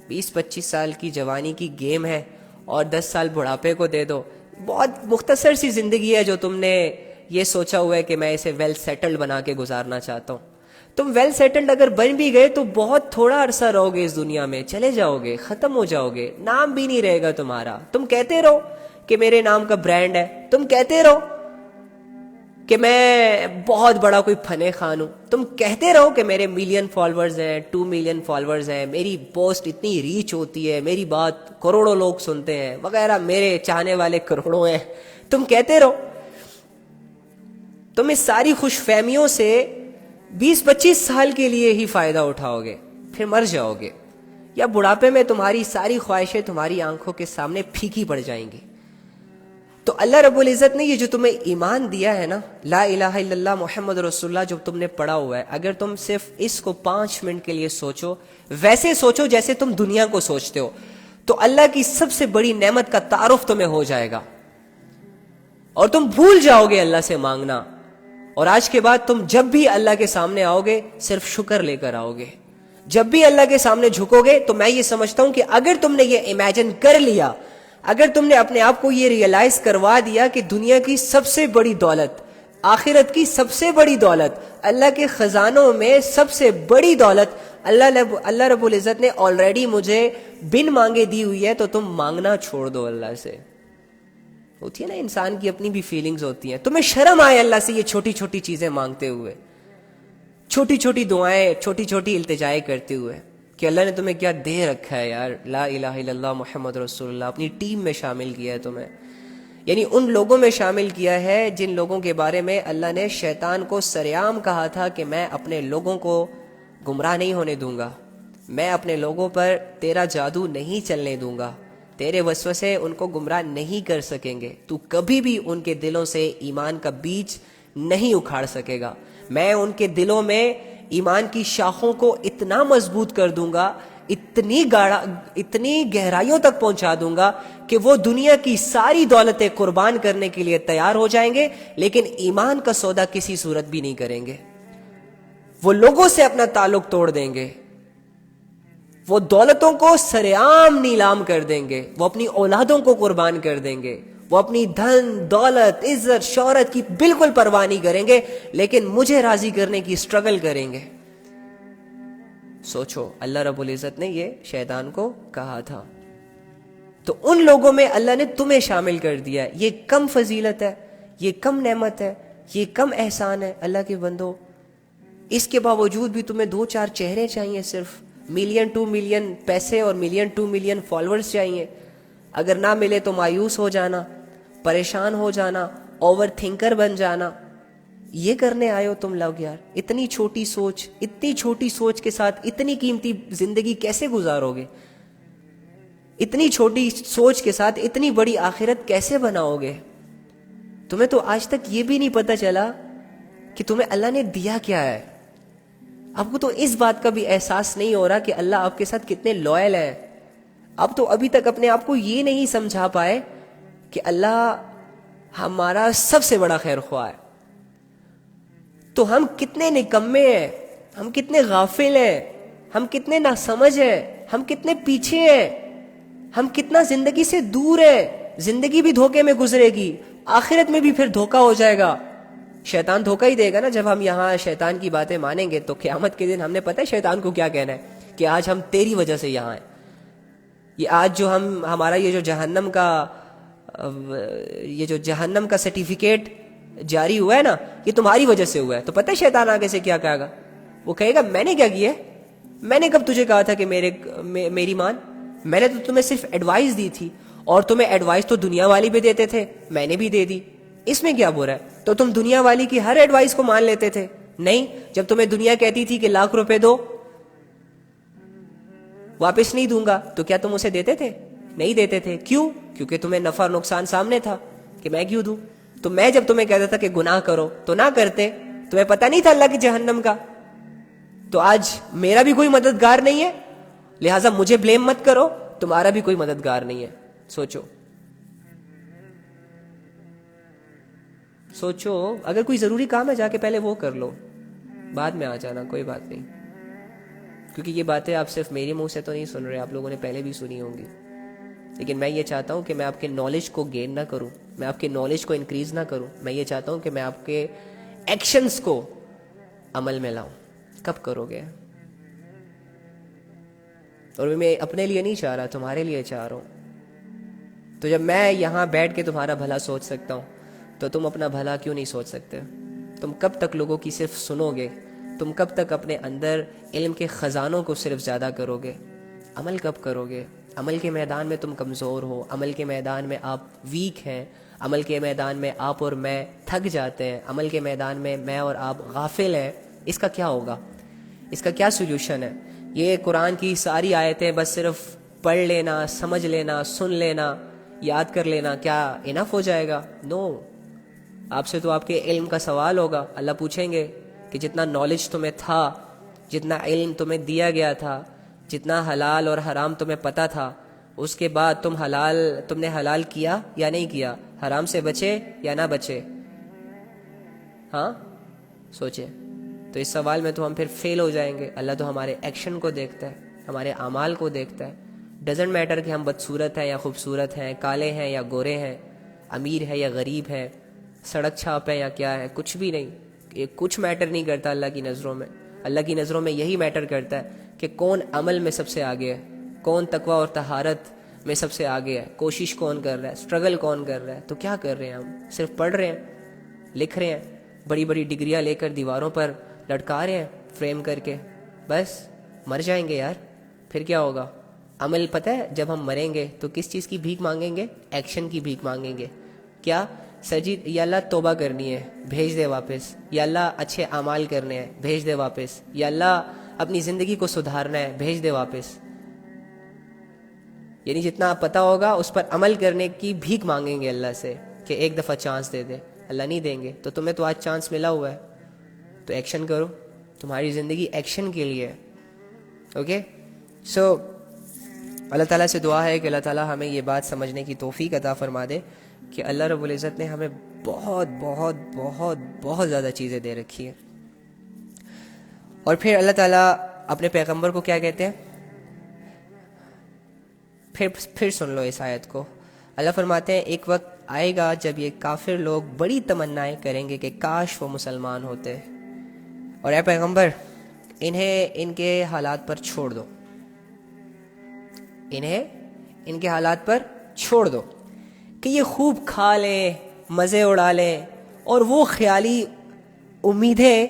20-25 سال کی جوانی کی گیم ہے, اور 10 سال بڑھاپے کو دے دو. بہت مختصر سی زندگی ہے جو تم نے یہ سوچا ہوا ہے کہ میں اسے ویل سیٹلڈ بنا کے گزارنا چاہتا ہوں. تم ویل سیٹلڈ اگر بن بھی گئے تو بہت تھوڑا عرصہ رہو گے اس دنیا میں, چلے جاؤ گے, ختم ہو جاؤ گے, نام بھی نہیں رہے گا تمہارا. تم کہتے رہو کہ میرے نام کا برانڈ ہے, تم کہتے رہو کہ میں بہت بڑا کوئی فنے خان ہوں, تم کہتے رہو کہ میرے 1 ملین فالوورز ہیں, 2 ملین فالوورز ہیں, میری پوسٹ اتنی ریچ ہوتی ہے, میری بات کروڑوں لوگ سنتے ہیں وغیرہ, میرے چاہنے والے کروڑوں ہیں. تم کہتے رہو. تم اس ساری خوش فہمیوں سے 20-25 سال کے لیے ہی فائدہ اٹھاؤ گے, پھر مر جاؤ گے, یا بڑھاپے میں تمہاری ساری خواہشیں تمہاری آنکھوں کے سامنے پھیکی پڑ جائیں گی. تو اللہ رب العزت نے یہ جو تمہیں ایمان دیا ہے نا, لا الہ الا اللہ محمد رسول اللہ, جو تم نے پڑھا ہوا ہے, اگر تم صرف اس کو 5 منٹ کے لیے سوچو, ویسے سوچو جیسے تم دنیا کو سوچتے ہو, تو اللہ کی سب سے بڑی نعمت کا تعارف تمہیں ہو جائے گا, اور تم بھول جاؤ گے اللہ سے مانگنا. اور آج کے بعد تم جب بھی اللہ کے سامنے آؤ گے صرف شکر لے کر آؤ گے. جب بھی اللہ کے سامنے جھکو گے تو میں یہ سمجھتا ہوں کہ اگر تم نے یہ امیجن کر لیا, اگر تم نے اپنے آپ کو یہ ریئلائز کروا دیا کہ دنیا کی سب سے بڑی دولت, آخرت کی سب سے بڑی دولت, اللہ کے خزانوں میں سب سے بڑی دولت اللہ رب العزت نے آلریڈی مجھے بن مانگے دی ہوئی ہے, تو تم مانگنا چھوڑ دو اللہ سے. ہوتی ہے نا انسان کی اپنی بھی فیلنگز ہوتی ہیں. تمہیں شرم آئے اللہ سے یہ چھوٹی چھوٹی چیزیں مانگتے ہوئے, چھوٹی چھوٹی دعائیں, چھوٹی چھوٹی التجائیں کرتے ہوئے, کہ اللہ نے تمہیں کیا دے رکھا ہے یار, لا الہ الا اللہ محمد رسول اللہ, اپنی ٹیم میں شامل کیا ہے تمہیں, یعنی ان لوگوں میں شامل کیا ہے جن لوگوں کے بارے میں اللہ نے شیطان کو سریعام کہا تھا کہ میں اپنے لوگوں کو گمراہ نہیں ہونے دوں گا, میں اپنے لوگوں پر تیرا جادو نہیں چلنے دوں گا, تیرے وسوسے ان کو گمراہ نہیں کر سکیں گے, تو کبھی بھی ان کے دلوں سے ایمان کا بیج نہیں اکھاڑ سکے گا. میں ان کے دلوں میں ایمان کی شاخوں کو اتنا مضبوط کر دوں گا, اتنی گہرائیوں تک پہنچا دوں گا کہ وہ دنیا کی ساری دولتیں قربان کرنے کے لیے تیار ہو جائیں گے, لیکن ایمان کا سودا کسی صورت بھی نہیں کریں گے. وہ لوگوں سے اپنا تعلق توڑ دیں گے, وہ دولتوں کو سرعام نیلام کر دیں گے, وہ اپنی اولادوں کو قربان کر دیں گے, وہ اپنی دھن دولت عزت شہرت کی بالکل پرواہ نہیں کریں گے، لیکن مجھے راضی کرنے کی اسٹرگل کریں گے۔ سوچو، اللہ رب العزت نے یہ شیطان کو کہا تھا، تو ان لوگوں میں اللہ نے تمہیں شامل کر دیا۔ یہ کم فضیلت ہے، یہ کم نعمت ہے، یہ کم احسان ہے اللہ کے بندو۔ اس کے باوجود بھی تمہیں 2-4 چہرے چاہیے، صرف 1-2 ملین پیسے اور 1-2 ملین فالوورز چاہیے۔ اگر نہ ملے تو مایوس ہو جانا، پریشان ہو جانا، اوور تھنکر بن جانا۔ یہ کرنے آئے ہو تم لوگ یار؟ اتنی چھوٹی سوچ کے ساتھ اتنی قیمتی زندگی کیسے گزارو گے؟ اتنی چھوٹی سوچ کے ساتھ اتنی بڑی آخرت کیسے بناؤ گے؟ تمہیں تو آج تک یہ بھی نہیں پتا چلا کہ تمہیں اللہ نے دیا کیا ہے۔ آپ کو تو اس بات کا بھی احساس نہیں ہو رہا کہ اللہ آپ کے ساتھ کتنے لوئل ہیں۔ آپ تو ابھی تک اپنے آپ کو یہ نہیں سمجھا پائے کہ اللہ ہمارا سب سے بڑا خیر خواہ ہے۔ تو ہم کتنے نکمے ہیں، ہم کتنے غافل ہیں، ہم کتنے ناسمجھ ہیں، ہم کتنے پیچھے ہیں، ہم کتنا زندگی سے دور ہیں۔ زندگی بھی دھوکے میں گزرے گی، آخرت میں بھی پھر دھوکا ہو جائے گا۔ شیطان دھوکا ہی دے گا نا۔ جب ہم یہاں شیطان کی باتیں مانیں گے تو قیامت کے دن ہم نے پتہ ہے شیطان کو کیا کہنا ہے کہ آج ہم تیری وجہ سے یہاں ہیں۔ یہ آج جو ہمارا یہ جو جہنم کا سرٹیفکیٹ جاری ہوا ہے نا، یہ تمہاری وجہ سے ہوا ہے۔ تو پتہ ہے شیطان آگے سے کیا کہے گا؟ وہ کہے گا میں نے کیا کیا ہے؟ میں نے کب تجھے کہا تھا کہ میری مان؟ میں نے تو تمہیں صرف ایڈوائز دی تھی، اور تمہیں ایڈوائز تو دنیا والی بھی دیتے تھے، میں نے بھی دے دی، اس میں کیا برا ہے؟ تو تم دنیا والی کی ہر ایڈوائز کو مان لیتے تھے؟ نہیں، جب تمہیں دنیا کہتی تھی کہ ₹1,00,000 دو واپس نہیں دوں گا، تو کیا تم اسے دیتے تھے؟ نہیں دیتے تھے۔ کیوں؟ کیونکہ تمہیں نفع اور نقصان سامنے تھا کہ میں کیوں دوں۔ تو میں جب تمہیں کہتا تھا کہ گناہ کرو تو نہ کرتے، تمہیں پتہ نہیں تھا اللہ کی جہنم کا؟ تو آج میرا بھی کوئی مددگار نہیں ہے، لہٰذا مجھے بلیم مت کرو، تمہارا بھی کوئی مددگار نہیں ہے۔ سوچو، اگر کوئی ضروری کام ہے جا کے پہلے وہ کر لو، بعد میں آ جانا، کوئی بات نہیں۔ کیونکہ یہ باتیں آپ صرف میرے منہ سے تو نہیں سن رہے، آپ لوگوں نے پہلے بھی سنی ہوں گی، لیکن میں یہ چاہتا ہوں کہ میں آپ کے نالج کو گین نہ کروں، میں آپ کے نالج کو انکریز نہ کروں، میں یہ چاہتا ہوں کہ میں آپ کے ایکشنز کو عمل میں لاؤں۔ کب کرو گے؟ اور میں اپنے لیے نہیں چاہ رہا، تمہارے لیے چاہ رہا ہوں۔ تو جب میں یہاں بیٹھ کے تمہارا بھلا سوچ سکتا ہوں تو تم اپنا بھلا کیوں نہیں سوچ سکتے؟ تم کب تک لوگوں کی صرف سنو گے؟ تم کب تک اپنے اندر علم کے خزانوں کو صرف زیادہ کرو گے؟ عمل کب کرو گے؟ عمل کے میدان میں تم کمزور ہو، عمل کے میدان میں آپ ویک ہیں، عمل کے میدان میں آپ اور میں تھک جاتے ہیں، عمل کے میدان میں اور آپ غافل ہیں۔ اس کا کیا ہوگا؟ اس کا کیا سولوشن ہے؟ یہ قرآن کی ساری آیتیں بس صرف پڑھ لینا، سمجھ لینا، سن لینا، یاد کر لینا کیا انف ہو جائے گا؟ نو۔ آپ سے تو آپ کے علم کا سوال ہوگا۔ اللہ پوچھیں گے کہ جتنا نالج تمہیں تھا، جتنا علم تمہیں دیا گیا تھا، جتنا حلال اور حرام تمہیں پتہ تھا، اس کے بعد تم نے حلال کیا یا نہیں کیا؟ حرام سے بچے یا نہ بچے؟ ہاں سوچے۔ تو اس سوال میں تو ہم پھر فیل ہو جائیں گے۔ اللہ تو ہمارے ایکشن کو دیکھتا ہے، ہمارے اعمال کو دیکھتا ہے۔ ڈزنٹ میٹر کہ ہم بدصورت ہیں یا خوبصورت ہیں، کالے ہیں یا گورے ہیں، امیر ہے یا غریب ہے، سڑک چھاپ ہے یا کیا ہے، کچھ بھی نہیں۔ یہ کچھ میٹر نہیں کرتا اللہ کی نظروں میں۔ اللہ کی نظروں میں یہی میٹر کرتا ہے کہ کون عمل میں سب سے آگے ہے، کون تقوی اور طہارت میں سب سے آگے ہے، کوشش کون کر رہا ہے، اسٹرگل کون کر رہا ہے۔ تو کیا کر رہے ہیں ہم؟ صرف پڑھ رہے ہیں، لکھ رہے ہیں، بڑی بڑی ڈگریاں لے کر دیواروں پر لٹکا رہے ہیں فریم کر کے، بس مر جائیں گے یار، پھر کیا ہوگا؟ عمل پتہ ہے جب ہم مریں گے تو کس چیز کی بھیک مانگیں گے؟ ایکشن کی بھیک مانگیں گے۔ کیا سجید؟ یا اللہ توبہ کرنی ہے، بھیج دے واپس۔ یا اللہ اچھے اعمال کرنے ہیں، بھیج دے واپس۔ یا اللہ اپنی زندگی کو سدھارنا ہے، بھیج دے واپس۔ یعنی جتنا پتہ ہوگا اس پر عمل کرنے کی بھیک مانگیں گے اللہ سے کہ ایک دفعہ چانس دے دے۔ اللہ نہیں دیں گے۔ تو تمہیں تو آج چانس ملا ہوا ہے، تو ایکشن کرو۔ تمہاری زندگی ایکشن کے لیے ہے۔ اوکے، سو اللہ تعالیٰ سے دعا ہے کہ اللہ تعالیٰ ہمیں یہ بات سمجھنے کی توفیق عطا فرما دے کہ اللہ رب العزت نے ہمیں بہت بہت بہت بہت زیادہ چیزیں دے رکھی ہیں۔ اور پھر اللہ تعالیٰ اپنے پیغمبر کو کیا کہتے ہیں؟ پھر سن لو اس آیت کو۔ اللہ فرماتے ہیں ایک وقت آئے گا جب یہ کافر لوگ بڑی تمنائیں کریں گے کہ کاش وہ مسلمان ہوتے، اور اے پیغمبر انہیں ان کے حالات پر چھوڑ دو، انہیں ان کے حالات پر چھوڑ دو کہ یہ خوب کھا لیں، مزے اڑا لیں، اور وہ خیالی امیدیں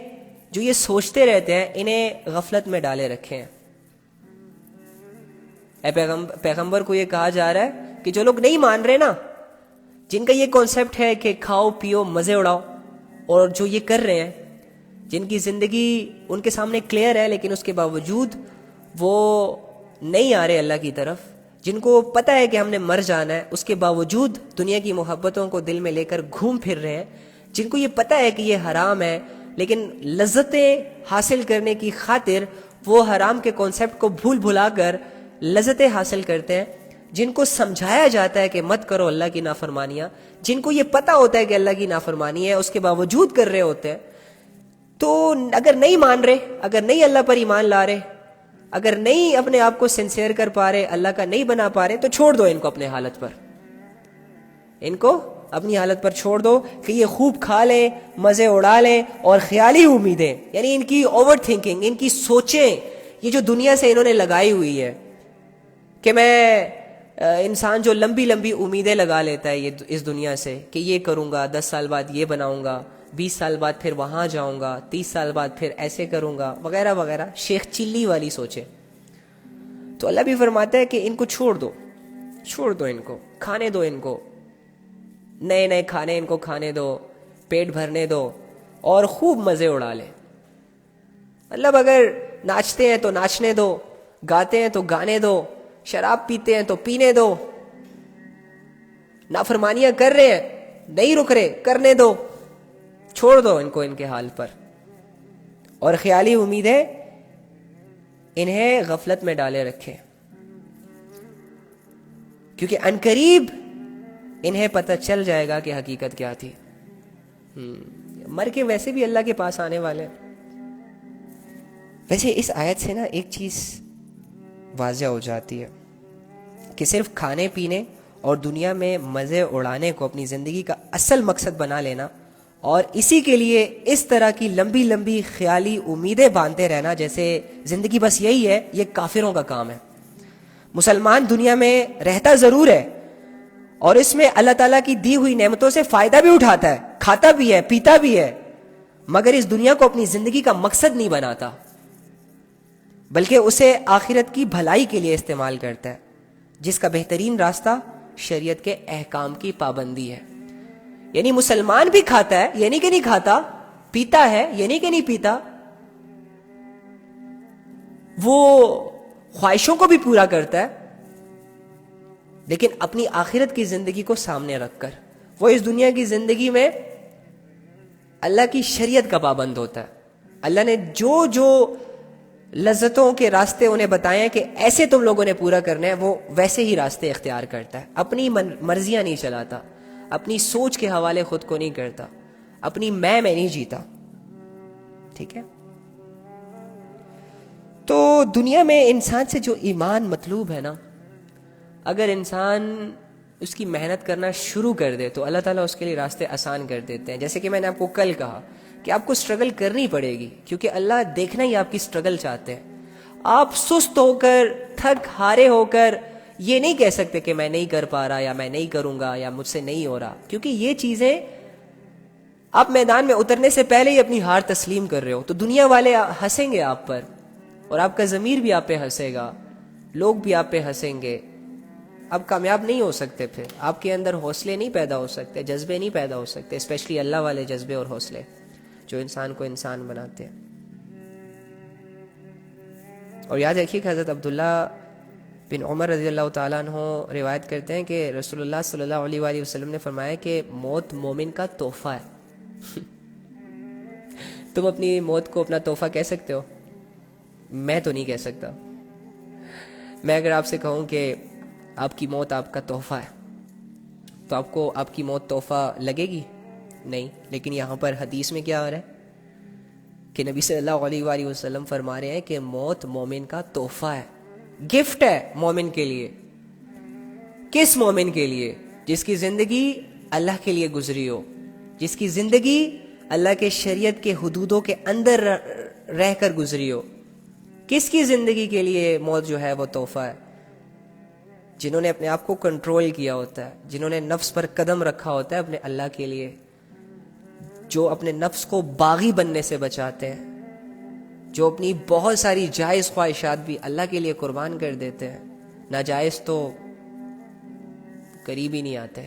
جو یہ سوچتے رہتے ہیں انہیں غفلت میں ڈالے رکھے ہیں۔ اے پیغمبر کو یہ کہا جا رہا ہے کہ جو لوگ نہیں مان رہے نا، جن کا یہ کانسیپٹ ہے کہ کھاؤ پیو مزے اڑاؤ، اور جو یہ کر رہے ہیں، جن کی زندگی ان کے سامنے کلیئر ہے لیکن اس کے باوجود وہ نہیں آ رہے اللہ کی طرف، جن کو پتہ ہے کہ ہم نے مر جانا ہے، اس کے باوجود دنیا کی محبتوں کو دل میں لے کر گھوم پھر رہے ہیں، جن کو یہ پتہ ہے کہ یہ حرام ہے لیکن لذتیں حاصل کرنے کی خاطر وہ حرام کے کانسیپٹ کو بھول بھلا کر لذتیں حاصل کرتے ہیں، جن کو سمجھایا جاتا ہے کہ مت کرو اللہ کی نافرمانیاں، جن کو یہ پتہ ہوتا ہے کہ اللہ کی نافرمانی ہے اس کے باوجود کر رہے ہوتے ہیں۔ تو اگر نہیں مان رہے، اگر نہیں اللہ پر ایمان لا رہے، اگر نہیں اپنے آپ کو سنسیئر کر پا رہے، اللہ کا نہیں بنا پا رہے، تو چھوڑ دو ان کو اپنے حالت پر، ان کو اپنی حالت پر چھوڑ دو کہ یہ خوب کھا لیں، مزے اڑا لیں، اور خیالی امیدیں، یعنی ان کی اوور تھنکنگ، ان کی سوچیں، یہ جو دنیا سے انہوں نے لگائی ہوئی ہے کہ میں انسان جو لمبی لمبی امیدیں لگا لیتا ہے یہ اس دنیا سے کہ یہ کروں گا، 10 سال بعد یہ بناؤں گا، 20 سال بعد پھر وہاں جاؤں گا، 30 سال بعد پھر ایسے کروں گا، وغیرہ وغیرہ، شیخ چلی والی سوچیں۔ تو اللہ بھی فرماتا ہے کہ ان کو چھوڑ دو، چھوڑ دو، ان کو کھانے دو، ان کو نئے نئے کھانے ان کو کھانے دو، پیٹ بھرنے دو، اور خوب مزے اڑا لیں۔ مطلب اگر ناچتے ہیں تو ناچنے دو، گاتے ہیں تو گانے دو، شراب پیتے ہیں تو پینے دو، نافرمانیاں کر رہے ہیں نہیں رک رہے، کرنے دو، چھوڑ دو ان کو ان کے حال پر، اور خیالی امیدیں انہیں غفلت میں ڈالے رکھے، کیونکہ عنقریب انہیں پتہ چل جائے گا کہ حقیقت کیا تھی۔ مر کے ویسے بھی اللہ کے پاس آنے والے۔ ویسے اس آیت سے نا ایک چیز واضح ہو جاتی ہے کہ صرف کھانے پینے اور دنیا میں مزے اڑانے کو اپنی زندگی کا اصل مقصد بنا لینا، اور اسی کے لیے اس طرح کی لمبی لمبی خیالی امیدیں باندھتے رہنا جیسے زندگی بس یہی ہے، یہ کافروں کا کام ہے۔ مسلمان دنیا میں رہتا ضرور ہے اور اس میں اللہ تعالیٰ کی دی ہوئی نعمتوں سے فائدہ بھی اٹھاتا ہے، کھاتا بھی ہے، پیتا بھی ہے، مگر اس دنیا کو اپنی زندگی کا مقصد نہیں بناتا، بلکہ اسے آخرت کی بھلائی کے لیے استعمال کرتا ہے، جس کا بہترین راستہ شریعت کے احکام کی پابندی ہے۔ یعنی مسلمان بھی کھاتا ہے، یہ نہیں کہ نہیں کھاتا، پیتا ہے، یہ نہیں کہ نہیں پیتا، وہ خواہشوں کو بھی پورا کرتا ہے، لیکن اپنی آخرت کی زندگی کو سامنے رکھ کر وہ اس دنیا کی زندگی میں اللہ کی شریعت کا پابند ہوتا ہے۔ اللہ نے جو جو لذتوں کے راستے انہیں بتائے ہیں کہ ایسے تم لوگوں نے پورا کرنا ہے، وہ ویسے ہی راستے اختیار کرتا ہے، اپنی مرضیاں نہیں چلاتا، اپنی سوچ کے حوالے خود کو نہیں کرتا، اپنی میں نہیں جیتا، ٹھیک ہے؟ تو دنیا میں انسان سے جو ایمان مطلوب ہے نا، اگر انسان اس کی محنت کرنا شروع کر دے تو اللہ تعالیٰ اس کے لیے راستے آسان کر دیتے ہیں۔ جیسے کہ میں نے آپ کو کل کہا کہ آپ کو سٹرگل کرنی پڑے گی، کیونکہ اللہ دیکھنا ہی آپ کی سٹرگل چاہتے ہیں۔ آپ سست ہو کر، تھک ہارے ہو کر یہ نہیں کہہ سکتے کہ میں نہیں کر پا رہا، یا میں نہیں کروں گا، یا مجھ سے نہیں ہو رہا، کیونکہ یہ چیزیں آپ میدان میں اترنے سے پہلے ہی اپنی ہار تسلیم کر رہے ہو، تو دنیا والے ہنسیں گے آپ پر، اور آپ کا ضمیر بھی آپ پہ ہنسے گا، لوگ بھی آپ پہ ہنسیں گے، آپ کامیاب نہیں ہو سکتے، پھر آپ کے اندر حوصلے نہیں پیدا ہو سکتے، جذبے نہیں پیدا ہو سکتے، اسپیشلی اللہ والے جذبے اور حوصلے جو انسان کو انسان بناتے ہیں۔ اور یاد رکھیے کہ حضرت عبداللہ بن عمر رضی اللہ تعالیٰ عنہ روایت کرتے ہیں کہ رسول اللہ صلی اللہ علیہ وآلہ وسلم نے فرمایا کہ موت مومن کا تحفہ ہے۔ تم اپنی موت کو اپنا تحفہ کہہ سکتے ہو؟ میں تو نہیں کہہ سکتا۔ میں اگر آپ سے کہوں کہ آپ کی موت آپ کا تحفہ ہے تو آپ کو آپ کی موت تحفہ لگے گی؟ نہیں۔ لیکن یہاں پر حدیث میں کیا ہو رہا ہے کہ نبی صلی اللہ علیہ وآلہ وسلم فرما رہے ہیں کہ موت مومن کا تحفہ ہے، گفٹ ہے مومن کے لیے۔ کس مومن کے لیے؟ جس کی زندگی اللہ کے لیے گزری ہو, جس کی زندگی اللہ کے شریعت کے حدودوں کے اندر رہ کر گزری ہو. کس کی زندگی کے لیے موت جو ہے وہ تحفہ ہے؟ جنہوں نے اپنے آپ کو کنٹرول کیا ہوتا ہے, جنہوں نے نفس پر قدم رکھا ہوتا ہے اپنے اللہ کے لیے, جو اپنے نفس کو باغی بننے سے بچاتے ہیں, جو اپنی بہت ساری جائز خواہشات بھی اللہ کے لیے قربان کر دیتے ہیں, ناجائز تو قریب ہی نہیں آتے,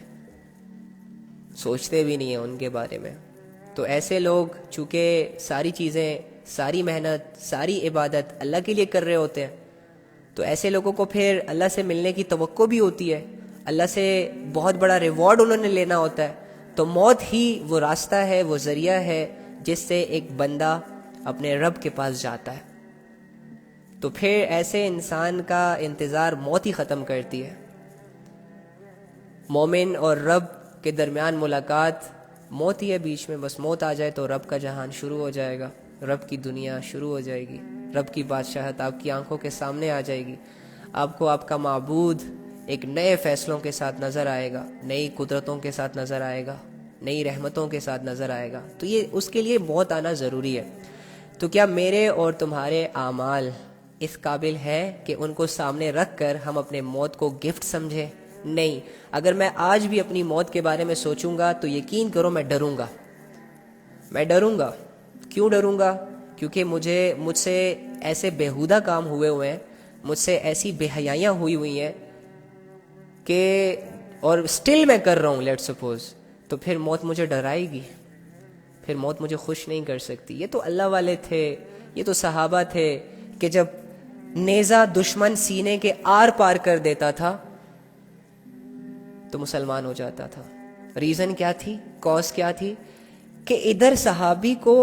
سوچتے بھی نہیں ہیں ان کے بارے میں. تو ایسے لوگ چونکہ ساری چیزیں, ساری محنت, ساری عبادت اللہ کے لیے کر رہے ہوتے ہیں, تو ایسے لوگوں کو پھر اللہ سے ملنے کی توقع بھی ہوتی ہے, اللہ سے بہت بڑا ریوارڈ انہوں نے لینا ہوتا ہے. تو موت ہی وہ راستہ ہے, وہ ذریعہ ہے جس سے ایک بندہ اپنے رب کے پاس جاتا ہے. تو پھر ایسے انسان کا انتظار موت ہی ختم کرتی ہے. مومن اور رب کے درمیان ملاقات موت ہی ہے بیچ میں, بس موت آ جائے تو رب کا جہان شروع ہو جائے گا, رب کی دنیا شروع ہو جائے گی, رب کی بادشاہت آپ کی آنکھوں کے سامنے آ جائے گی. آپ کو آپ کا معبود ایک نئے فیصلوں کے ساتھ نظر آئے گا, نئی قدرتوں کے ساتھ نظر آئے گا, نئی رحمتوں کے ساتھ نظر آئے گا. تو یہ اس کے لیے موت آنا ضروری ہے. تو کیا میرے اور تمہارے اعمال اس قابل ہے کہ ان کو سامنے رکھ کر ہم اپنے موت کو گفٹ سمجھیں؟ نہیں. اگر میں آج بھی اپنی موت کے بارے میں سوچوں گا تو یقین کرو میں ڈروں گا. میں ڈروں گا. کیوں ڈروں گا؟ کیونکہ مجھ سے ایسے بیہودہ کام ہوئے ہیں, مجھ سے ایسی بے حیائیاں ہوئی ہیں کہ, اور سٹل میں کر رہا ہوں لیٹ سپوز, تو پھر موت مجھے ڈرائے گی, پھر موت مجھے خوش نہیں کر سکتی. یہ تو اللہ والے تھے, یہ تو صحابہ تھے کہ جب نیزہ دشمن سینے کے آر پار کر دیتا تھا تو مسلمان ہو جاتا تھا. ریزن کیا تھی؟ کاز کیا تھی؟ کہ ادھر صحابی کو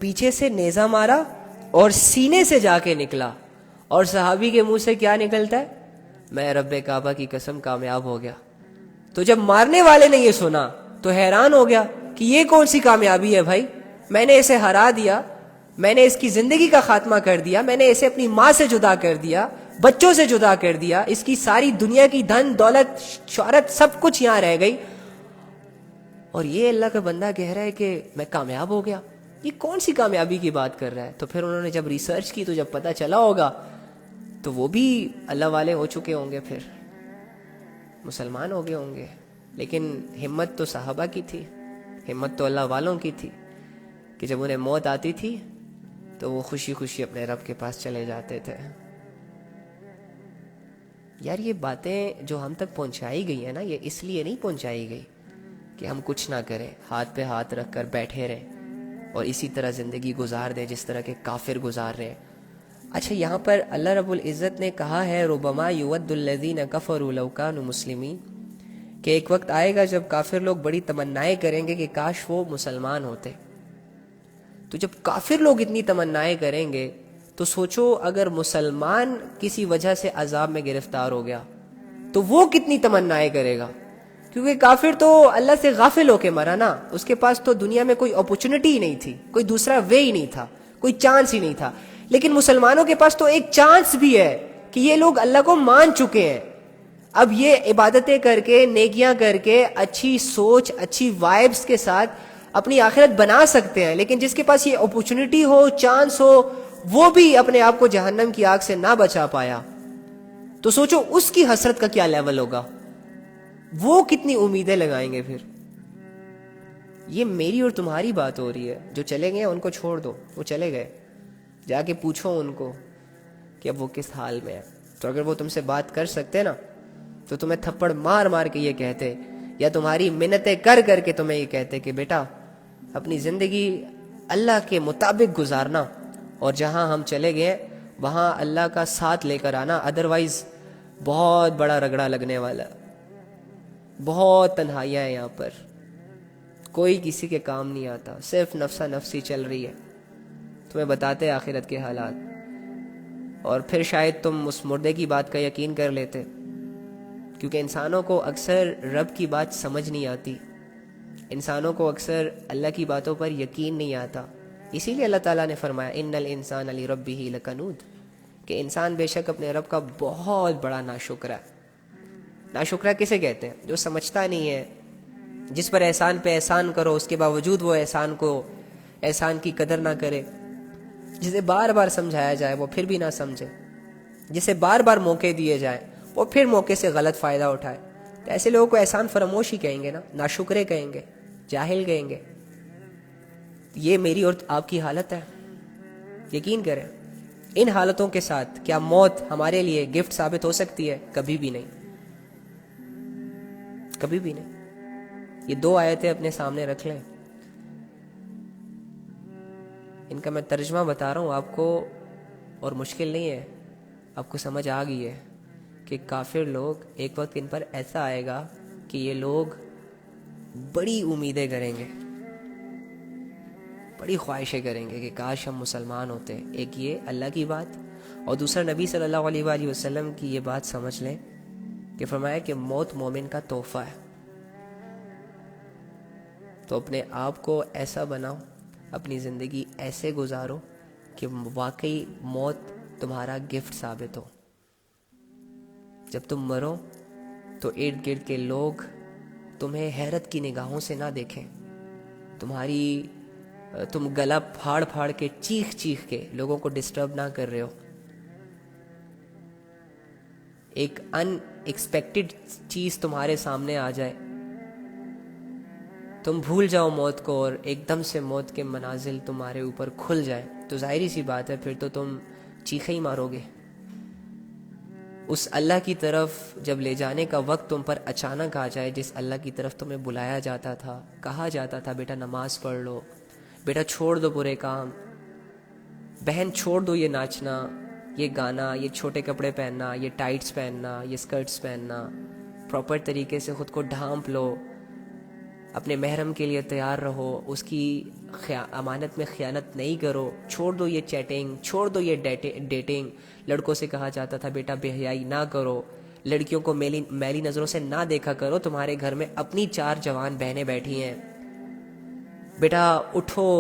پیچھے سے نیزہ مارا اور سینے سے جا کے نکلا, اور صحابی کے منہ سے کیا نکلتا ہے؟ میں رب کعبہ کی قسم کامیاب ہو گیا. تو جب مارنے والے نے یہ سنا تو حیران ہو گیا کہ یہ کون سی کامیابی ہے بھائی, میں نے اسے ہرا دیا, میں نے اس کی زندگی کا خاتمہ کر دیا, میں نے اسے اپنی ماں سے جدا کر دیا, بچوں سے جدا کر دیا, اس کی ساری دنیا کی دھن دولت شہرت سب کچھ یہاں رہ گئی, اور یہ اللہ کا بندہ کہہ رہا ہے کہ میں کامیاب ہو گیا. یہ کون سی کامیابی کی بات کر رہا ہے؟ تو پھر انہوں نے جب ریسرچ کی تو جب پتہ چلا ہوگا تو وہ بھی اللہ والے ہو چکے ہوں گے, پھر مسلمان ہو گئے ہوں گے. لیکن ہمت تو صحابہ کی تھی, ہمت تو اللہ والوں کی تھی کہ جب انہیں موت آتی تھی تو وہ خوشی خوشی اپنے رب کے پاس چلے جاتے تھے. یار یہ باتیں جو ہم تک پہنچائی گئی ہیں نا, یہ اس لیے نہیں پہنچائی گئی کہ ہم کچھ نہ کریں, ہاتھ پہ ہاتھ رکھ کر بیٹھے رہیں اور اسی طرح زندگی گزار دیں جس طرح کے کافر گزار رہے ہیں. اچھا, یہاں پر اللہ رب العزت نے کہا ہے ربما یود الذین کفروا لو کانوا مسلمین, کہ ایک وقت آئے گا جب کافر لوگ بڑی تمنائیں کریں گے کہ کاش وہ مسلمان ہوتے. تو جب کافر لوگ اتنی تمنائیں کریں گے تو سوچو اگر مسلمان کسی وجہ سے عذاب میں گرفتار ہو گیا تو وہ کتنی تمنائیں کرے گا, کیونکہ کافر تو اللہ سے غافل ہو کے مرا نا, اس کے پاس تو دنیا میں کوئی اپرچونٹی ہی نہیں تھی, کوئی دوسرا وے ہی نہیں تھا, کوئی چانس ہی نہیں تھا. لیکن مسلمانوں کے پاس تو ایک چانس بھی ہے کہ یہ لوگ اللہ کو مان چکے ہیں, اب یہ عبادتیں کر کے, نیکیاں کر کے, اچھی سوچ, اچھی وائبس کے ساتھ اپنی آخرت بنا سکتے ہیں. لیکن جس کے پاس یہ اپرچونٹی ہو, چانس ہو, وہ بھی اپنے آپ کو جہنم کی آگ سے نہ بچا پایا, تو سوچو اس کی حسرت کا کیا لیول ہوگا, وہ کتنی امیدیں لگائیں گے پھر. یہ میری اور تمہاری بات ہو رہی ہے, جو چلے گئے ان کو چھوڑ دو, وہ چلے گئے, جا کے پوچھو ان کو کہ اب وہ کس حال میں ہے. تو اگر وہ تم سے بات کر سکتے نا تو تمہیں تھپڑ مار مار کے یہ کہتے, یا تمہاری منتیں کر کر کے تمہیں یہ کہتے کہ بیٹا اپنی زندگی اللہ کے مطابق گزارنا, اور جہاں ہم چلے گئے وہاں اللہ کا ساتھ لے کر آنا, ادروائز بہت بڑا رگڑا لگنے والا, بہت تنہائیاں ہیں یہاں پر, کوئی کسی کے کام نہیں آتا, صرف نفسا نفسی چل رہی ہے. تمہیں بتاتے آخرت کے حالات, اور پھر شاید تم اس مردے کی بات کا یقین کر لیتے, کیونکہ انسانوں کو اکثر رب کی بات سمجھ نہیں آتی, انسانوں کو اکثر اللہ کی باتوں پر یقین نہیں آتا. اسی لیے اللہ تعالیٰ نے فرمایا ان الانسان لربہ لکنود, کہ انسان بے شک اپنے رب کا بہت بڑا ناشکرا ہے. ناشکرا کسے کہتے ہیں؟ جو سمجھتا نہیں ہے, جس پر احسان پہ احسان کرو اس کے باوجود وہ احسان کی قدر نہ کرے، جسے بار بار سمجھایا جائے وہ پھر بھی نہ سمجھے، جسے بار بار موقع دیے جائے وہ پھر موقع سے غلط فائدہ اٹھائے، تو ایسے لوگوں کو احسان فراموش ہی کہیں گے نا، ناشکرے کہیں گے، جاہل کہیں گے۔ یہ میری اور آپ کی حالت ہے۔ یقین کریں ان حالتوں کے ساتھ کیا موت ہمارے لیے گفٹ ثابت ہو سکتی ہے؟ کبھی بھی نہیں، کبھی بھی نہیں۔ یہ دو آیتیں اپنے سامنے رکھ لیں، ان کا میں ترجمہ بتا رہا ہوں آپ کو، اور مشکل نہیں ہے، آپ کو سمجھ آ گئی ہے کہ کافر لوگ ایک وقت ان پر ایسا آئے گا کہ یہ لوگ بڑی امیدیں کریں گے، بڑی خواہشیں کریں گے کہ کاش ہم مسلمان ہوتے۔ ایک یہ اللہ کی بات، اور دوسرا نبی صلی اللہ علیہ وآلہ وسلم کی یہ بات سمجھ لیں کہ فرمایا کہ موت مومن کا تحفہ ہے۔ تو اپنے آپ کو ایسا بناؤ، اپنی زندگی ایسے گزارو کہ واقعی موت تمہارا گفٹ ثابت ہو۔ جب تم مرو تو ارد گرد کے لوگ تمہیں حیرت کی نگاہوں سے نہ دیکھیں، تم گلا پھاڑ پھاڑ کے چیخ چیخ کے لوگوں کو ڈسٹرب نہ کر رہے ہو۔ ایک ان ایکسپیکٹڈ چیز تمہارے سامنے آ جائے، تم بھول جاؤ موت کو، اور ایک دم سے موت کے منازل تمہارے اوپر کھل جائیں، تو ظاہری سی بات ہے پھر تو تم چیخیں ہی مارو گے۔ اس اللہ کی طرف جب لے جانے کا وقت تم پر اچانک آ جائے، جس اللہ کی طرف تمہیں بلایا جاتا تھا، کہا جاتا تھا بیٹا نماز پڑھ لو، بیٹا چھوڑ دو برے کام، بہن چھوڑ دو یہ ناچنا، یہ گانا، یہ چھوٹے کپڑے پہننا، یہ ٹائٹس پہننا، یہ سکرٹس پہننا، پراپر طریقے سے خود کو ڈھانپ لو، اپنے محرم کے لیے تیار رہو، اس کی امانت میں خیانت نہیں کرو، چھوڑ دو یہ چیٹنگ، چھوڑ دو یہ ڈیٹنگ۔ لڑکوں سے کہا جاتا تھا بیٹا بے حیائی نہ کرو، لڑکیوں کو میلی نظروں سے نہ دیکھا کرو، تمہارے گھر میں اپنی 4 جوان بہنیں بیٹھی ہیں، بیٹا اٹھو،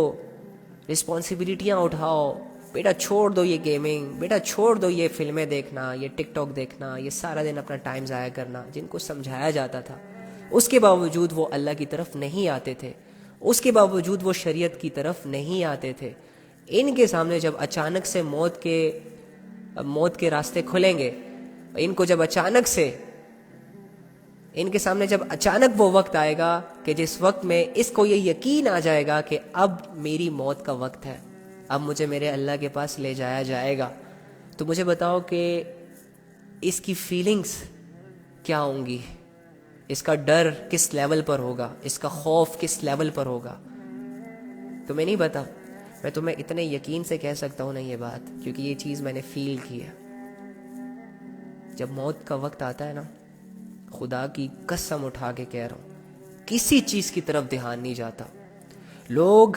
رسپانسبلٹیاں اٹھاؤ، بیٹا چھوڑ دو یہ گیمنگ، بیٹا چھوڑ دو یہ فلمیں دیکھنا، یہ ٹک ٹاک دیکھنا، یہ سارا دن اپنا ٹائم ضائع کرنا۔ جن کو سمجھایا جاتا تھا اس کے باوجود وہ اللہ کی طرف نہیں آتے تھے، اس کے باوجود وہ شریعت کی طرف نہیں آتے تھے۔ ان کے سامنے جب اچانک سے موت کے راستے کھلیں گے، ان کو جب اچانک سے ان کے سامنے جب اچانک وہ وقت آئے گا کہ جس وقت میں اس کو یہ یقین آ جائے گا کہ اب میری موت کا وقت ہے، اب مجھے میرے اللہ کے پاس لے جایا جائے گا، تو مجھے بتاؤ کہ اس کی فیلنگز کیا ہوں گی، اس کا ڈر کس لیول پر ہوگا، اس کا خوف کس لیول پر ہوگا۔ تمہیں نہیں پتا، میں تمہیں اتنے یقین سے کہہ سکتا ہوں نا یہ بات، کیونکہ یہ چیز میں نے فیل کی ہے۔ جب موت کا وقت آتا ہے نا، خدا کی قسم اٹھا کے کہہ رہا ہوں، کسی چیز کی طرف دھیان نہیں جاتا۔ لوگ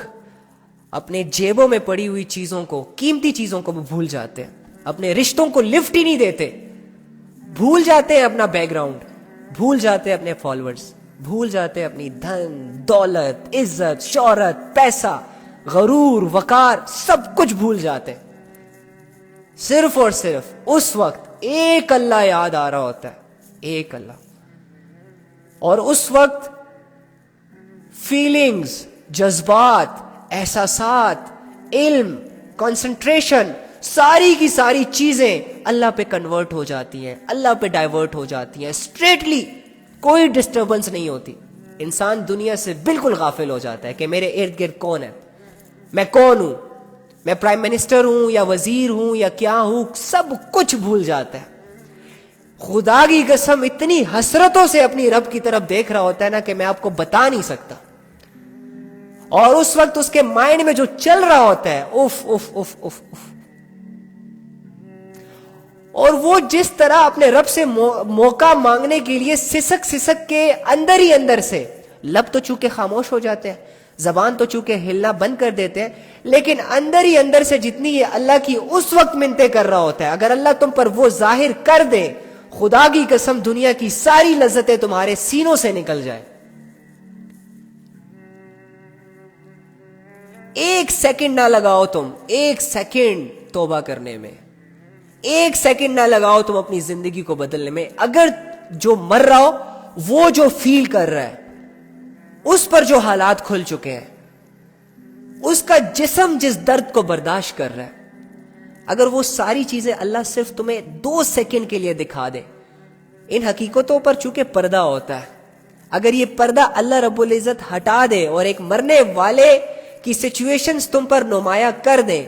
اپنے جیبوں میں پڑی ہوئی چیزوں کو، قیمتی چیزوں کو بھول جاتے ہیں، اپنے رشتوں کو لفٹ ہی نہیں دیتے، بھول جاتے ہیں اپنا بیک گراؤنڈ، بھول جاتے ہیں اپنے فالوورز، بھول جاتے ہیں اپنی دھن دولت عزت شہرت پیسہ غرور وقار، سب کچھ بھول جاتے ہیں۔ صرف اور صرف اس وقت ایک اللہ یاد آ رہا ہوتا ہے، ایک اللہ، اور اس وقت فیلنگز، جذبات، احساسات، علم، کنسنٹریشن، ساری کی ساری چیزیں اللہ پہ کنورٹ ہو جاتی ہیں، اللہ پہ ڈائیورٹ ہو جاتی ہیں، اسٹریٹلی کوئی ڈسٹربنس نہیں ہوتی۔ انسان دنیا سے بالکل غافل ہو جاتا ہے کہ میرے ارد گرد کون ہے، میں کون ہوں، میں پرائم منسٹر ہوں یا وزیر ہوں یا کیا ہوں، سب کچھ بھول جاتا ہے۔ خدا کی قسم اتنی حسرتوں سے اپنی رب کی طرف دیکھ رہا ہوتا ہے نا کہ میں آپ کو بتا نہیں سکتا، اور اس وقت اس کے مائنڈ میں جو چل رہا ہوتا ہے، if if if if if, اور وہ جس طرح اپنے رب سے موقع مانگنے کے لیے سسک سسک کے اندر ہی اندر سے، لب تو چونکہ خاموش ہو جاتے ہیں، زبان تو چونکہ ہلنا بند کر دیتے ہیں، لیکن اندر ہی اندر سے جتنی یہ اللہ کی اس وقت منتیں کر رہا ہوتا ہے، اگر اللہ تم پر وہ ظاہر کر دے، خدا کی قسم دنیا کی ساری لذتیں تمہارے سینوں سے نکل جائیں۔ ایک سیکنڈ نہ لگاؤ تم، ایک سیکنڈ توبہ کرنے میں، ایک سیکنڈ نہ لگاؤ تم اپنی زندگی کو بدلنے میں۔ اگر جو مر رہا ہو وہ جو فیل کر رہا ہے، اس پر جو حالات کھل چکے ہیں، اس کا جسم جس درد کو برداشت کر رہا ہے، اگر وہ ساری چیزیں اللہ صرف تمہیں 2 سیکنڈ کے لیے دکھا دے، ان حقیقتوں پر چونکہ پردہ ہوتا ہے، اگر یہ پردہ اللہ رب العزت ہٹا دے اور ایک مرنے والے کی سچویشنز تم پر نمایاں کر دے،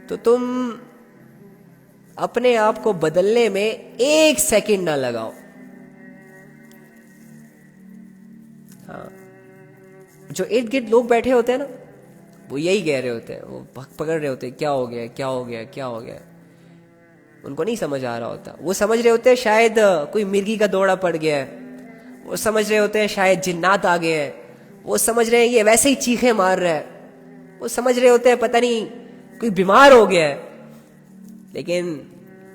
تو تم اپنے آپ کو بدلنے میں 1 سیکنڈ نہ لگاؤ. ہاں، جو ارد گرد لوگ بیٹھے ہوتے ہیں نا، وہ یہی کہہ رہے ہوتے ہیں، وہ پکڑ رہے ہوتے ہیں کیا ہو گیا کیا ہو گیا کیا ہو گیا. ان کو نہیں سمجھ آ رہا ہوتا، وہ سمجھ رہے ہوتے ہیں شاید کوئی مرغی کا دوڑا پڑ گیا ہے، وہ سمجھ رہے ہوتے ہیں شاید جنات آ گئے ہیں، وہ سمجھ رہے ہیں یہ ویسے ہی چیخیں مار رہا ہے، وہ سمجھ رہے ہوتے ہیں پتہ نہیں کوئی بیمار ہو گیا ہے. لیکن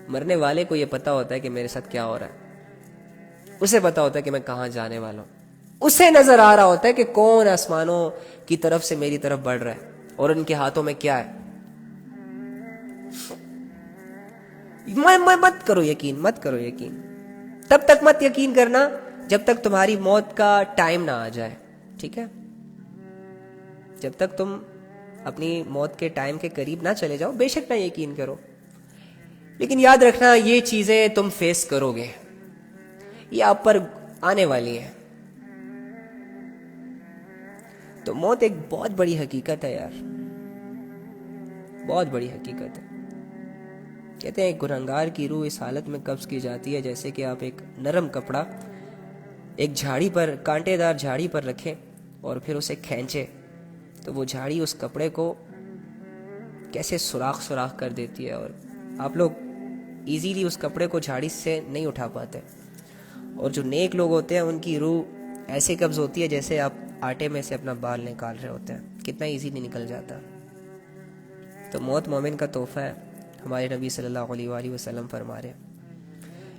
مرنے والے کو یہ پتا ہوتا ہے کہ میرے ساتھ کیا ہو رہا ہے، اسے پتا ہوتا ہے کہ میں کہاں جانے والا ہوں، اسے نظر آ رہا ہوتا ہے کہ کون آسمانوں کی طرف سے میری طرف بڑھ رہا ہے اور ان کے ہاتھوں میں کیا ہے. مت کرو یقین، مت کرو یقین، تب تک مت یقین کرنا جب تک تمہاری موت کا ٹائم نہ آ جائے. ٹھیک ہے، جب تک تم اپنی موت کے ٹائم کے قریب نہ چلے جاؤ بے شک نہ یقین کرو. لیکن یاد رکھنا یہ چیزیں تم فیس کرو گے، یہ آپ پر آنے والی ہیں. تو موت ایک بہت بڑی حقیقت ہے یار، بہت بڑی حقیقت ہے. کہتے ہیں ایک گنہگار کی روح اس حالت میں قبض کی جاتی ہے جیسے کہ آپ ایک نرم کپڑا ایک جھاڑی پر، کانٹے دار جھاڑی پر رکھیں اور پھر اسے کھینچے تو وہ جھاڑی اس کپڑے کو کیسے سوراخ سوراخ کر دیتی ہے، اور آپ لوگ ایزیلی اس کپڑے کو جھاڑی سے نہیں اٹھا پاتے. اور جو نیک لوگ ہوتے ہیں ان کی روح ایسے قبض ہوتی ہے جیسے آپ آٹے میں سے اپنا بال نکال رہے ہوتے ہیں، کتنا ایزیلی نکل جاتا. تو موت مومن کا تحفہ ہے، ہمارے نبی صلی اللہ علیہ وآلہ وسلم فرما رہے ہیں.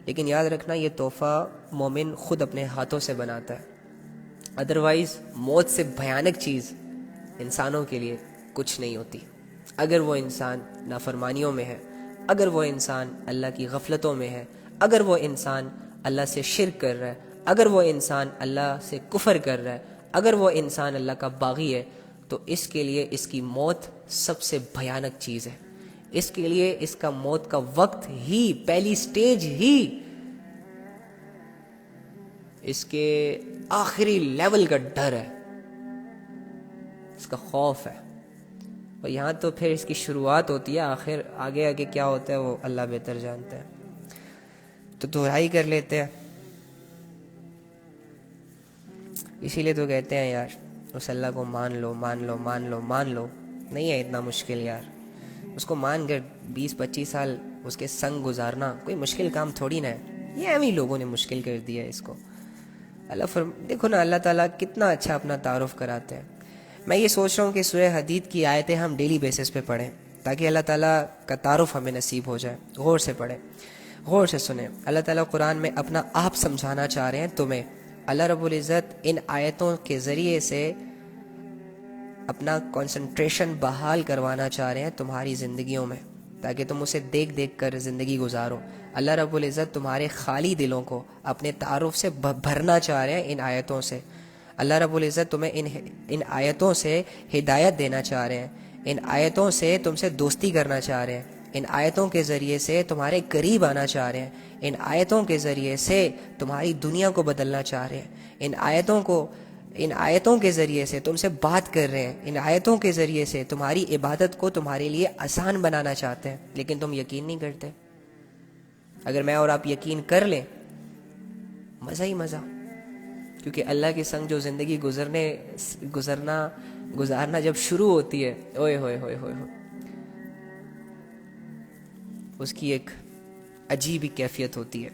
لیکن یاد رکھنا یہ تحفہ مومن خود اپنے ہاتھوں سے بناتا ہے. ادروائز موت سے بھیانک چیز انسانوں کے لیے کچھ نہیں ہوتی. اگر وہ انسان نافرمانیوں میں ہے، اگر وہ انسان اللہ کی غفلتوں میں ہے، اگر وہ انسان اللہ سے شرک کر رہا ہے، اگر وہ انسان اللہ سے کفر کر رہا ہے، اگر وہ انسان اللہ کا باغی ہے، تو اس کے لیے اس کی موت سب سے بھیانک چیز ہے. اس کے لیے اس کا موت کا وقت ہی، پہلی سٹیج ہی اس کے آخری لیول کا ڈر ہے، اس کا خوف ہے. اور یہاں تو پھر اس کی شروعات ہوتی ہے، آخر آگے آگے کیا ہوتا ہے وہ اللہ بہتر جانتا ہے. تو دہرائی کر لیتے ہیں. اسی لیے تو کہتے ہیں یار اس اللہ کو مان لو مان لو مان لو مان لو. نہیں ہے اتنا مشکل یار، اس کو مان کر 20-25 سال اس کے سنگ گزارنا کوئی مشکل کام تھوڑی نہ ہے. یہ اہم ہی لوگوں نے مشکل کر دیا ہے اس کو. دیکھو نا اللہ تعالیٰ کتنا اچھا اپنا تعارف کراتے ہیں. میں یہ سوچ رہا ہوں کہ سورہ حدید کی آیتیں ہم ڈیلی بیسس پہ پڑھیں تاکہ اللہ تعالیٰ کا تعارف ہمیں نصیب ہو جائے. غور سے پڑھیں، غور سے سنیں. اللہ تعالیٰ قرآن میں اپنا آپ سمجھانا چاہ رہے ہیں تمہیں. اللہ رب العزت ان آیتوں کے ذریعے سے اپنا کنسنٹریشن بحال کروانا چاہ رہے ہیں تمہاری زندگیوں میں تاکہ تم اسے دیکھ دیکھ کر زندگی گزارو. اللہ رب العزت تمہارے خالی دلوں کو اپنے تعارف سے بھرنا چاہ رہے ہیں ان آیتوں سے. اللہ رب العزت تمہیں ان آیتوں سے ہدایت دینا چاہ رہے ہیں، ان آیتوں سے تم سے دوستی کرنا چاہ رہے ہیں، ان آیتوں کے ذریعے سے تمہارے قریب آنا چاہ رہے ہیں، ان آیتوں کے ذریعے سے تمہاری دنیا کو بدلنا چاہ رہے ہیں، ان آیتوں کے ذریعے سے تم سے بات کر رہے ہیں، ان آیتوں کے ذریعے سے تمہاری عبادت کو تمہارے لیے آسان بنانا چاہتے ہیں. لیکن تم یقین نہیں کرتے. اگر میں اور آپ یقین کر لیں مزہ ہی مزہ، کیونکہ اللہ کے سنگ جو زندگی گزارنا جب شروع ہوتی ہے، اوئے ہوئے ہوئے ہوئے ہوئے، اس کی ایک عجیب ہی کیفیت ہوتی ہے.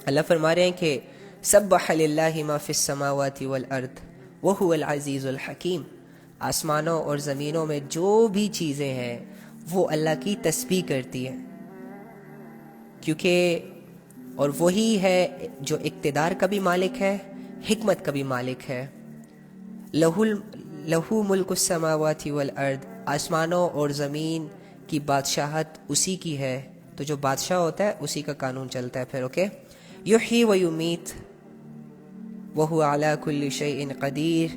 اللہ فرما رہے ہیں کہ سبح للہ ما فی السماوات والارض وہو العزیز الحکیم. آسمانوں اور زمینوں میں جو بھی چیزیں ہیں وہ اللہ کی تسبیح کرتی ہیں، کیونکہ اور وہی ہے جو اقتدار کا بھی مالک ہے، حکمت کا بھی مالک ہے. لہو ملک السماوات والارض، آسمانوں اور زمین کی بادشاہت اسی کی ہے. تو جو بادشاہ ہوتا ہے اسی کا قانون چلتا ہے. پھر اوکے، یحیی و یمیت، وَهُوَ عَلَى كُلِّ شَيْءٍ قَدِيرٌ،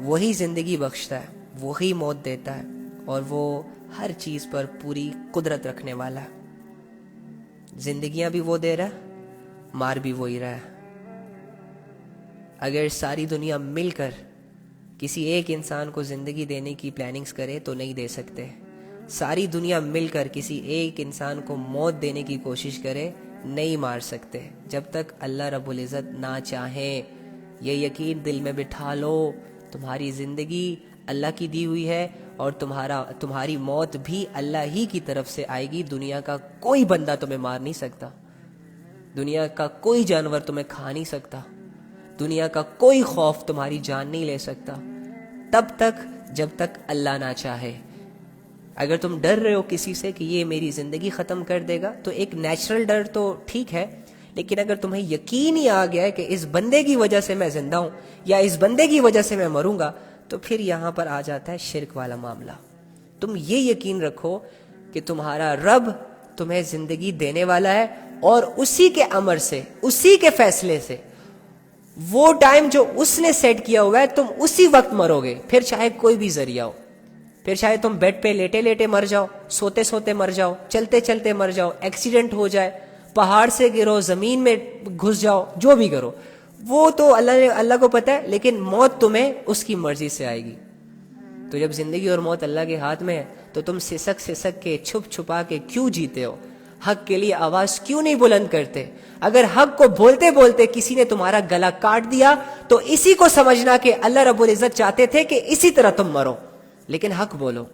وہی زندگی بخشتا ہے، وہی موت دیتا ہے، اور وہ ہر چیز پر پوری قدرت رکھنے والا ہے۔ زندگیاں بھی وہ دے رہا ہے، مار بھی وہی رہا ہے۔ اگر ساری دنیا مل کر کسی ایک انسان کو زندگی دینے کی پلاننگز کرے تو نہیں دے سکتے۔ ساری دنیا مل کر کسی ایک انسان کو موت دینے کی کوشش کرے نہیں مار سکتے جب تک اللہ رب العزت نہ چاہیں۔ یہ یقین دل میں بٹھا لو، تمہاری زندگی اللہ کی دی ہوئی ہے، اور تمہاری موت بھی اللہ ہی کی طرف سے آئے گی۔ دنیا کا کوئی بندہ تمہیں مار نہیں سکتا، دنیا کا کوئی جانور تمہیں کھا نہیں سکتا، دنیا کا کوئی خوف تمہاری جان نہیں لے سکتا تب تک جب تک اللہ نہ چاہے۔ اگر تم ڈر رہے ہو کسی سے کہ یہ میری زندگی ختم کر دے گا، تو ایک نیچرل ڈر تو ٹھیک ہے، لیکن اگر تمہیں یقین ہی آ گیا ہے کہ اس بندے کی وجہ سے میں زندہ ہوں یا اس بندے کی وجہ سے میں مروں گا، تو پھر یہاں پر آ جاتا ہے شرک والا معاملہ۔ تم یہ یقین رکھو کہ تمہارا رب تمہیں زندگی دینے والا ہے، اور اسی کے امر سے، اسی کے فیصلے سے، وہ ٹائم جو اس نے سیٹ کیا ہوا ہے تم اسی وقت مرو گے، پھر چاہے کوئی بھی ذریعہ ہو، پھر چاہے تم بیڈ پہ لیٹے لیٹے مر جاؤ، سوتے سوتے مر جاؤ، چلتے چلتے مر جاؤ، ایکسیڈنٹ ہو جائے، پہاڑ سے گرو، زمین میں گھس جاؤ، جو بھی کرو، وہ تو اللہ کو پتہ ہے، لیکن موت تمہیں اس کی مرضی سے آئے گی۔ تو جب زندگی اور موت اللہ کے ہاتھ میں ہے تو تم سسک سسک کے، چھپ چھپا کے کیوں جیتے ہو؟ حق کے لیے آواز کیوں نہیں بلند کرتے؟ اگر حق کو بولتے بولتے کسی نے تمہارا گلا کاٹ دیا تو اسی کو سمجھنا کہ اللہ رب العزت چاہتے تھے کہ اسی طرح تم مرو، لیکن حق بولو۔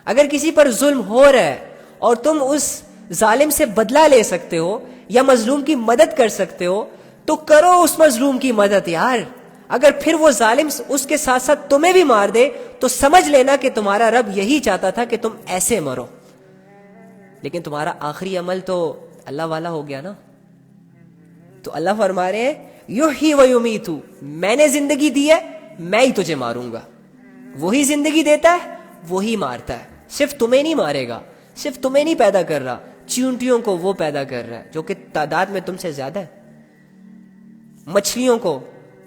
اگر کسی پر ظلم ہو رہا ہے اور تم اس ظالم سے بدلہ لے سکتے ہو یا مظلوم کی مدد کر سکتے ہو تو کرو اس مظلوم کی مدد یار۔ اگر پھر وہ ظالم اس کے ساتھ ساتھ تمہیں بھی مار دے تو سمجھ لینا کہ تمہارا رب یہی چاہتا تھا کہ تم ایسے مرو، لیکن تمہارا آخری عمل تو اللہ والا ہو گیا نا۔ تو اللہ فرما رہے ہیں یحیی و یمیت، میں نے زندگی دی ہے، میں ہی تجھے ماروں گا۔ وہی زندگی دیتا ہے، وہی مارتا ہے، صرف تمہیں نہیں مارے گا، صرف تمہیں نہیں پیدا کر رہا، چیونٹیوں کو وہ پیدا کر رہا ہے جو کہ تعداد میں تم سے زیادہ ہے، مچھلیوں کو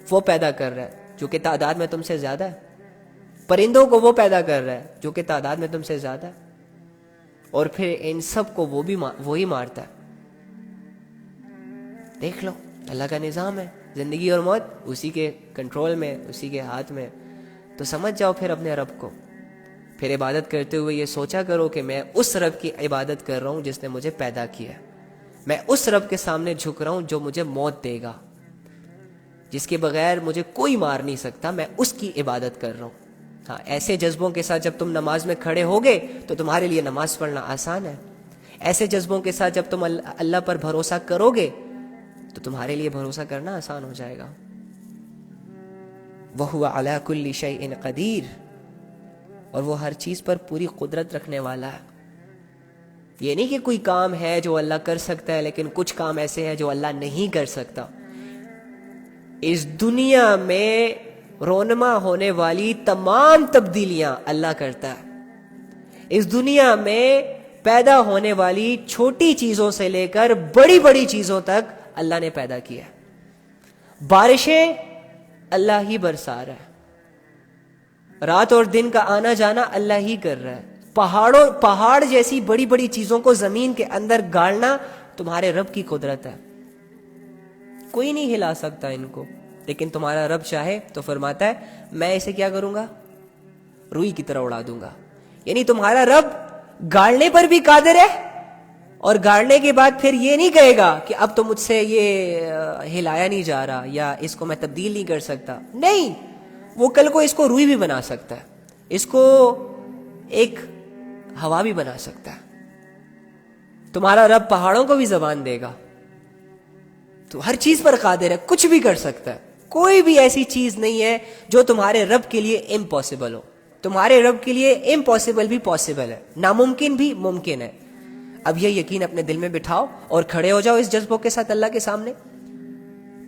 وہ پیدا کر رہا ہے جو کہ تعداد میں تم سے زیادہ ہے، پرندوں کو وہ پیدا کر رہا ہے جو کہ تعداد میں تم سے زیادہ ہے، اور پھر ان سب کو وہی مارتا ہے۔ دیکھ لو اللہ کا نظام ہے، زندگی اور موت اسی کے کنٹرول میں، اسی کے ہاتھ میں۔ تو سمجھ جاؤ پھر اپنے رب کو، پھر عبادت کرتے ہوئے یہ سوچا کرو کہ میں اس رب کی عبادت کر رہا ہوں جس نے مجھے پیدا کیا ہے، میں اس رب کے سامنے جھک رہا ہوں جو مجھے موت دے گا، جس کے بغیر مجھے کوئی مار نہیں سکتا، میں اس کی عبادت کر رہا ہوں۔ ہاں، ایسے جذبوں کے ساتھ جب تم نماز میں کھڑے ہوگے تو تمہارے لیے نماز پڑھنا آسان ہے۔ ایسے جذبوں کے ساتھ جب تم اللہ پر بھروسہ کرو گے تو تمہارے لیے بھروسہ کرنا آسان ہو جائے گا۔ وَهُوَ عَلَى كُلِّ شَيْءٍ قَدِيرٌ، اور وہ ہر چیز پر پوری قدرت رکھنے والا ہے۔ یہ نہیں کہ کوئی کام ہے جو اللہ کر سکتا ہے، لیکن کچھ کام ایسے ہیں جو اللہ نہیں کر سکتا۔ اس دنیا میں رونما ہونے والی تمام تبدیلیاں اللہ کرتا ہے۔ اس دنیا میں پیدا ہونے والی چھوٹی چیزوں سے لے کر بڑی بڑی چیزوں تک اللہ نے پیدا کیا ہے۔ بارشیں اللہ ہی برسا رہا ہے، رات اور دن کا آنا جانا اللہ ہی کر رہا ہے، پہاڑ جیسی بڑی بڑی چیزوں کو زمین کے اندر گاڑنا تمہارے رب کی قدرت ہے، کوئی نہیں ہلا سکتا ان کو۔ لیکن تمہارا رب چاہے تو فرماتا ہے میں اسے کیا کروں گا، روئی کی طرح اڑا دوں گا۔ یعنی تمہارا رب گاڑنے پر بھی قادر ہے، اور گاڑنے کے بعد پھر یہ نہیں کہے گا کہ اب تو مجھ سے یہ ہلایا نہیں جا رہا یا اس کو میں تبدیل نہیں کر سکتا، نہیں، وہ کل کو اس کو روئی بھی بنا سکتا ہے، اس کو ایک ہوا بھی بنا سکتا ہے۔ تمہارا رب پہاڑوں کو بھی زبان دے گا، تو ہر چیز پر قادر ہے، کچھ بھی کر سکتا ہے۔ کوئی بھی ایسی چیز نہیں ہے جو تمہارے رب کے لیے امپاسبل ہو، تمہارے رب کے لیے امپاسبل بھی پاسبل ہے، ناممکن بھی ممکن ہے۔ اب یہ یقین اپنے دل میں بٹھاؤ اور کھڑے ہو جاؤ اس جذبوں کے ساتھ اللہ کے سامنے،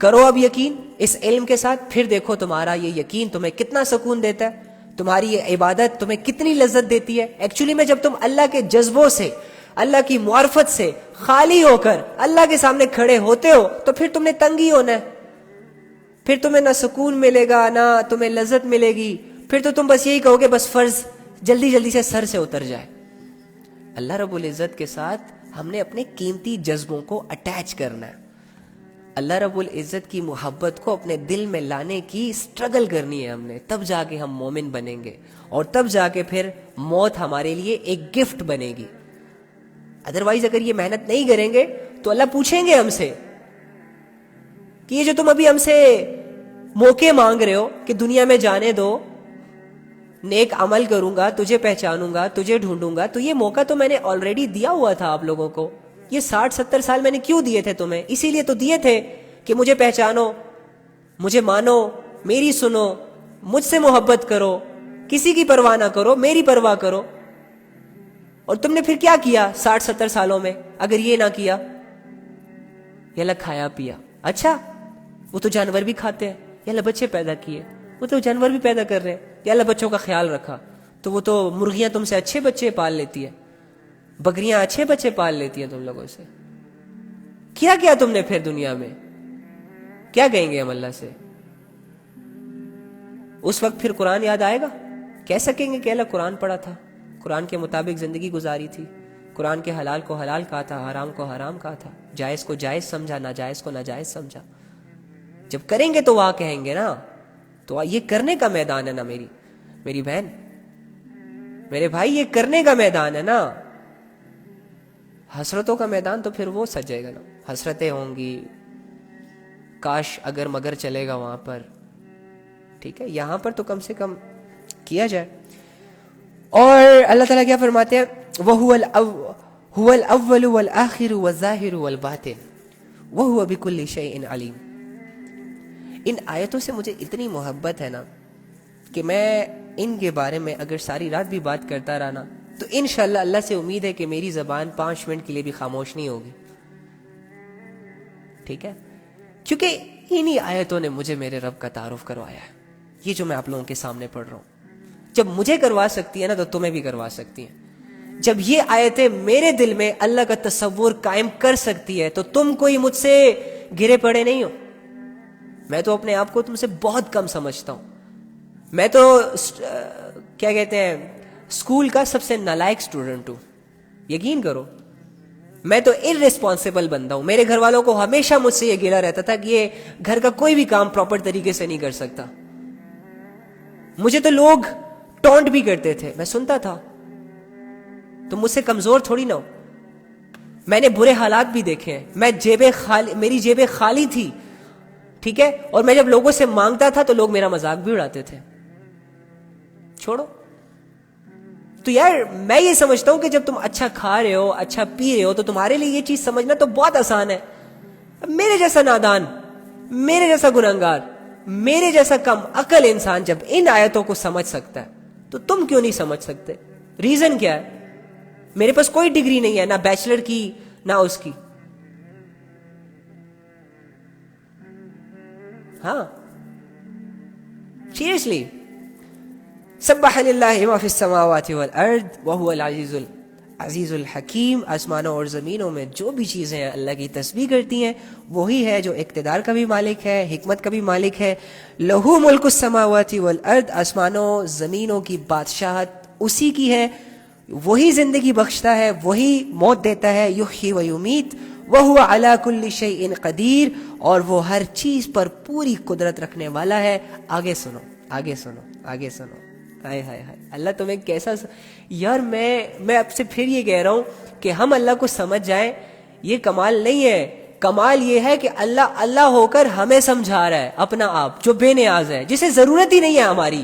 کرو اب یقین اس علم کے ساتھ، پھر دیکھو تمہارا یہ یقین تمہیں کتنا سکون دیتا ہے، تمہاری یہ عبادت تمہیں کتنی لذت دیتی ہے۔ ایکچولی میں جب تم اللہ کے جذبوں سے اللہ کی معرفت سے خالی ہو کر اللہ کے سامنے کھڑے ہوتے ہو تو پھر تم نے تنگ ہی ہونا ہے. پھر تمہیں نہ سکون ملے گا نہ تمہیں لذت ملے گی. پھر تو تم بس یہی کہو گے بس فرض جلدی جلدی سے سر سے اتر جائے. اللہ رب العزت کے ساتھ ہم نے اپنے قیمتی جذبوں کو اٹیچ کرنا ہے. اللہ رب العزت کی محبت کو اپنے دل میں لانے کی سٹرگل کرنی ہے ہم نے, تب جا کے ہم مومن بنیں گے, اور تب جا کے پھر موت ہمارے لیے ایک گفٹ بنے گی. ادروائز اگر یہ محنت نہیں کریں گے تو اللہ پوچھیں گے ہم سے کہ یہ جو تم ابھی ہم سے موقع مانگ رہے ہو کہ دنیا میں جانے دو, نیک عمل کروں گا, تجھے پہچانوں گا, تجھے ڈھونڈوں گا, تو یہ موقع تو میں نے آلریڈی دیا ہوا تھا آپ لوگوں کو. یہ 60-70 سال میں نے کیوں دیے تھے تمہیں؟ اسی لیے تو دیے تھے کہ مجھے پہچانو, مجھے مانو, میری سنو, مجھ سے محبت کرو, کسی کی پرواہ نہ کرو, میری پرواہ کرو. اور تم نے پھر کیا کیا 60-70 سالوں میں اگر یہ نہ کیا؟ یہ اللہ کھایا پیا. اچھا وہ تو جانور بھی کھاتے ہیں. یہ اللہ بچے پیدا کیے, وہ تو جانور بھی پیدا کر رہے ہیں. یا اللہ بچوں کا خیال رکھا تو وہ تو مرغیاں تم سے اچھے بچے پال لیتی ہیں, بکریاں اچھے بچے پال لیتی ہیں تم لوگوں سے. کیا تم نے پھر دنیا میں؟ کیا کہیں گے ہم اللہ سے؟ اس وقت پھر قرآن یاد آئے گا؟ کہہ سکیں گے کہ اللہ قرآن پڑھا تھا, قرآن کے مطابق زندگی گزاری تھی, قرآن کے حلال کو حلال کہا تھا, حرام کو حرام کہا تھا, جائز کو جائز سمجھا, ناجائز کو ناجائز سمجھا. جب کریں گے تو وہاں کہیں گے نا. تو یہ کرنے کا میدان ہے نا میری بہن, میرے بھائی, یہ کرنے کا میدان ہے نا. حسرتوں کا میدان تو پھر وہ سجے گا نا, حسرتیں ہوں گی, کاش اگر مگر چلے گا وہاں پر. ٹھیک ہے, یہاں پر تو کم سے کم کیا جائے. اور اللہ تعالیٰ کیا فرماتے ہیں؟ وَهُوَ الْأَوَّلُ وَالْآخِرُ وَالظَّاهِرُ وَالْبَاطِنُ وَهُوَ بِكُلِّ شَيْءٍ عَلِيمٌ. ان آیتوں سے مجھے اتنی محبت ہے نا کہ میں ان کے بارے میں اگر ساری رات بھی بات کرتا رہا نا تو انشاءاللہ اللہ سے امید ہے کہ میری زبان 5 منٹ کے لیے بھی خاموش نہیں ہوگی. ٹھیک ہے, کیونکہ انہی آیتوں نے مجھے میرے رب کا تعارف کروایا ہے. یہ جو میں آپ لوگوں کے سامنے پڑھ رہا ہوں, جب مجھے کروا سکتی ہے نا تو تمہیں بھی کروا سکتی ہیں. جب یہ آیتیں میرے دل میں اللہ کا تصور قائم کر سکتی ہے تو تم کوئی مجھ سے گرے پڑے نہیں ہو. میں تو اپنے آپ کو تم سے بہت کم سمجھتا ہوں. میں تو کیا کہتے ہیں, اسکول کا سب سے نالائق اسٹوڈنٹ ہوں. یقین کرو, میں تو ارریسپانسبل بندہ ہوں. میرے گھر والوں کو ہمیشہ مجھ سے یہ گلا رہتا تھا کہ یہ گھر کا کوئی بھی کام پراپر طریقے سے نہیں کر سکتا. مجھے تو لوگ ٹونٹ بھی کرتے تھے, میں سنتا تھا. تو مجھ سے کمزور تھوڑی نہ ہو. میں نے برے حالات بھی دیکھے ہیں. میری جیبیں خالی تھی, ٹھیک ہے, اور میں جب لوگوں سے مانگتا تھا تو لوگ میرا مذاق بھی اڑاتے تھے. چھوڑو. تو یار میں یہ سمجھتا ہوں کہ جب تم اچھا کھا رہے ہو, اچھا پی رہے ہو, تو تمہارے لیے یہ چیز سمجھنا تو بہت آسان ہے. میرے جیسا نادان, میرے جیسا گنہگار, میرے جیسا کم عقل انسان جب ان آیتوں کو سمجھ سکتا ہے تو تم کیوں نہیں سمجھ سکتے؟ ریزن کیا ہے؟ میرے پاس کوئی ڈگری نہیں ہے, نہ بیچلر کی نہ اس کی. ہاں سیریسلی, سبح للہ ما فی السماوات والارض وهو العزیز الحکیم. آسمانوں اور زمینوں میں جو بھی چیزیں ہیں اللہ کی تسبیح کرتی ہیں. وہی ہے جو اقتدار کا بھی مالک ہے, حکمت کا بھی مالک ہے. لہو ملک السماوات والارض, آسمانوں زمینوں کی بادشاہت اسی کی ہے. وہی زندگی بخشتا ہے, وہی موت دیتا ہے. یحیی و یمیت وہو علی کل شیء قدیر, اور وہ ہر چیز پر پوری قدرت رکھنے والا ہے. آگے سنو, آگے سنو, آگے سنو. ہائے ہائے ہائے, اللہ تمہیں کیسا یار. میں اب سے پھر یہ کہہ رہا ہوں کہ ہم اللہ کو سمجھ جائیں, یہ کمال نہیں ہے. کمال یہ ہے کہ اللہ اللہ ہو کر ہمیں سمجھا رہا ہے اپنا آپ, جو بے نیاز ہے, جسے ضرورت ہی نہیں ہے ہماری.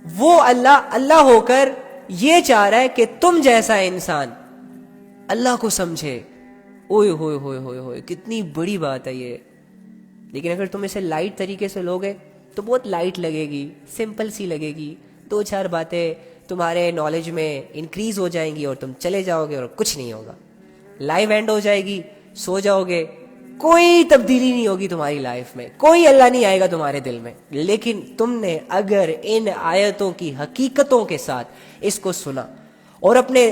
وہ اللہ اللہ ہو کر یہ چاہ رہا ہے کہ تم جیسا انسان اللہ کو سمجھے. اوئے ہوئے ہوئے ہوئے ہوئے, کتنی بڑی بات ہے یہ. لیکن اگر تم اسے لائٹ طریقے سے لوگے تو بہت لائٹ لگے گی, سمپل سی لگے گی. 2-4 باتیں تمہارے نالج میں انکریز ہو جائیں گی اور تم چلے جاؤ گے اور کچھ نہیں ہوگا. لائف اینڈ ہو جائے گی, سو جاؤ گے, کوئی تبدیلی نہیں ہوگی تمہاری لائف میں, کوئی اللہ نہیں آئے گا تمہارے دل میں. لیکن تم نے اگر ان آیتوں کی حقیقتوں کے ساتھ اس کو سنا اور اپنے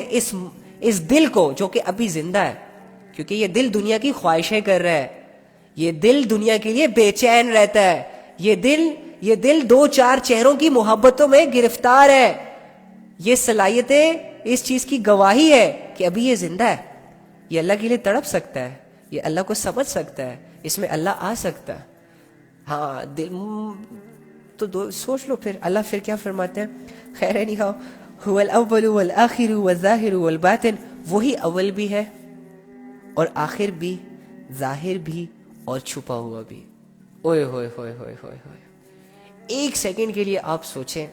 اس دل کو جو کہ ابھی زندہ ہے، کیونکہ یہ دل دنیا کی خواہشیں کر رہا ہے، یہ دل دنیا کے لیے بے چین رہتا ہے، یہ دل دو چار چہروں کی محبتوں میں گرفتار ہے، یہ صلاحیتیں اس چیز کی گواہی ہے کہ ابھی یہ زندہ ہے، یہ اللہ کے لیے تڑپ سکتا ہے، یہ اللہ کو سمجھ سکتا ہے، اس میں اللہ آ سکتا ہے. ہاں تو سوچ لو پھر اللہ پھر کیا فرماتے ہیں. خیر نہیں ہو هو الاول والآخر والظاہر والباطن، وہی اول بھی ہے اور آخر بھی، ظاہر بھی اور چھپا ہوا بھی. اوئے ہوئے ہوئے ہوئے ہوئے ہوئے. ایک سیکنڈ کے لیے آپ سوچیں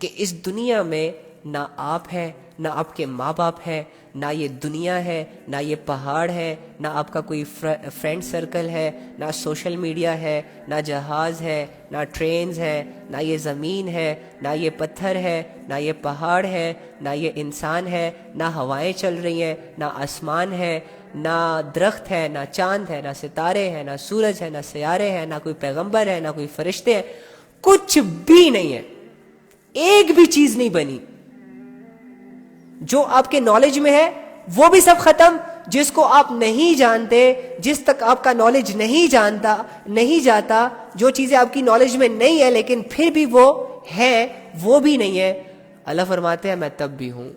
کہ اس دنیا میں نہ آپ ہے، نہ آپ کے ماں باپ ہے، نہ یہ دنیا ہے، نہ یہ پہاڑ ہے، نہ آپ کا کوئی فرینڈ سرکل ہے، نہ سوشل میڈیا ہے، نہ جہاز ہے، نہ ٹرینز ہے، نہ یہ زمین ہے، نہ یہ پتھر ہے، نہ یہ پہاڑ ہے، نہ یہ انسان ہے، نہ ہوائیں چل رہی ہیں، نہ آسمان ہے، نہ درخت ہے، نہ چاند ہے، نہ ستارے ہیں، نہ سورج ہے، نہ سیارے ہیں، نہ کوئی پیغمبر ہے، نہ کوئی فرشتے ہیں، کچھ بھی نہیں ہے، ایک بھی چیز نہیں بنی. جو آپ کے نالج میں ہے وہ بھی سب ختم، جس کو آپ نہیں جانتے، جس تک آپ کا نالج نہیں جاتا، جو چیزیں آپ کی نالج میں نہیں ہے لیکن پھر بھی وہ ہے، وہ بھی نہیں ہے. اللہ فرماتے ہیں میں تب بھی ہوں،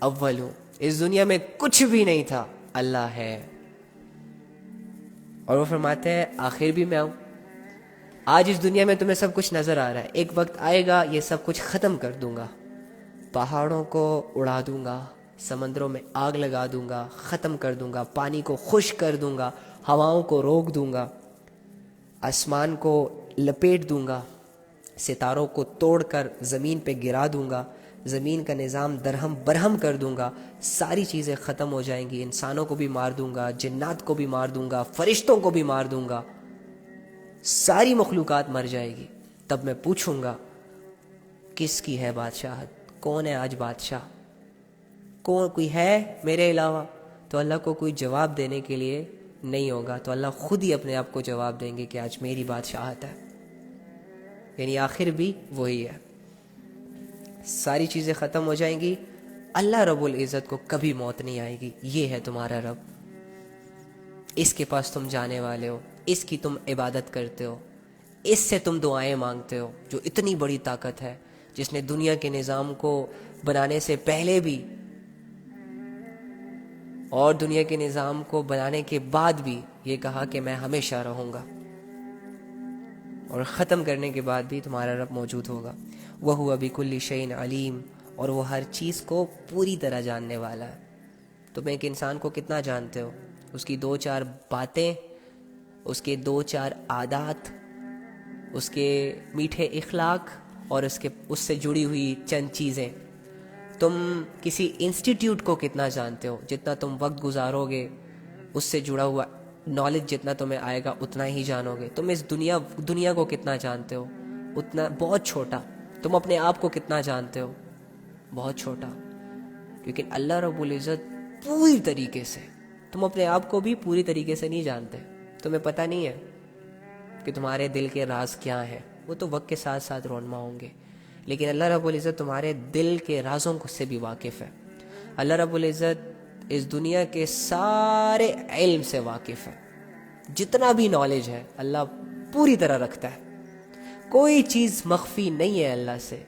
اول ہوں، اس دنیا میں کچھ بھی نہیں تھا، اللہ ہے. اور وہ فرماتے ہیں آخر بھی میں ہوں. آج اس دنیا میں تمہیں سب کچھ نظر آ رہا ہے، ایک وقت آئے گا یہ سب کچھ ختم کر دوں گا، پہاڑوں کو اڑا دوں گا، سمندروں میں آگ لگا دوں گا، ختم کر دوں گا، پانی کو خشک کر دوں گا، ہواؤں کو روک دوں گا، آسمان کو لپیٹ دوں گا، ستاروں کو توڑ کر زمین پہ گرا دوں گا، زمین کا نظام درہم برہم کر دوں گا، ساری چیزیں ختم ہو جائیں گی، انسانوں کو بھی مار دوں گا، جنات کو بھی مار دوں گا، فرشتوں کو بھی مار دوں گا، ساری مخلوقات مر جائے گی. تب میں پوچھوں گا کس کی ہے بادشاہت، کون ہے آج بادشاہ، کوئی ہے میرے علاوہ؟ تو اللہ کو کوئی جواب دینے کے لیے نہیں ہوگا، تو اللہ خود ہی اپنے آپ کو جواب دیں گے کہ آج میری بادشاہت ہے. یعنی آخر بھی وہی ہے، ساری چیزیں ختم ہو جائیں گی، اللہ رب العزت کو کبھی موت نہیں آئے گی. یہ ہے تمہارا رب، اس کے پاس تم جانے والے ہو، اس کی تم عبادت کرتے ہو، اس سے تم دعائیں مانگتے ہو، جو اتنی بڑی طاقت ہے، جس نے دنیا کے نظام کو بنانے سے پہلے بھی اور دنیا کے نظام کو بنانے کے بعد بھی یہ کہا کہ میں ہمیشہ رہوں گا، اور ختم کرنے کے بعد بھی تمہارا رب موجود ہوگا. وَهُوَ بِكُلِّ شَيْءٍ عَلِيمٌ، اور وہ ہر چیز کو پوری طرح جاننے والا ہے. تم ایک انسان کو کتنا جانتے ہو؟ اس کی دو چار باتیں، اس کے دو چار عادات، اس کے میٹھے اخلاق اور اس سے جڑی ہوئی چند چیزیں. تم کسی انسٹیٹیوٹ کو کتنا جانتے ہو؟ جتنا تم وقت گزارو گے اس سے جڑا ہوا نالج جتنا تمہیں آئے گا اتنا ہی جانو گے. تم اس دنیا کو کتنا جانتے ہو؟ اتنا، بہت چھوٹا. تم اپنے آپ کو کتنا جانتے ہو؟ بہت چھوٹا. کیونکہ اللہ رب العزت پوری طریقے سے، تم اپنے آپ کو بھی پوری طریقے سے نہیں جانتے. تمہیں پتہ نہیں ہے کہ تمہارے دل کے راز کیا ہیں، وہ تو وقت کے ساتھ ساتھ رونما ہوں گے. لیکن اللہ رب العزت تمہارے دل کے رازوں سے بھی واقف ہے. اللہ رب العزت اس دنیا کے سارے علم سے واقف ہے. جتنا بھی نالج ہے اللہ پوری طرح رکھتا ہے. کوئی چیز مخفی نہیں ہے اللہ سے،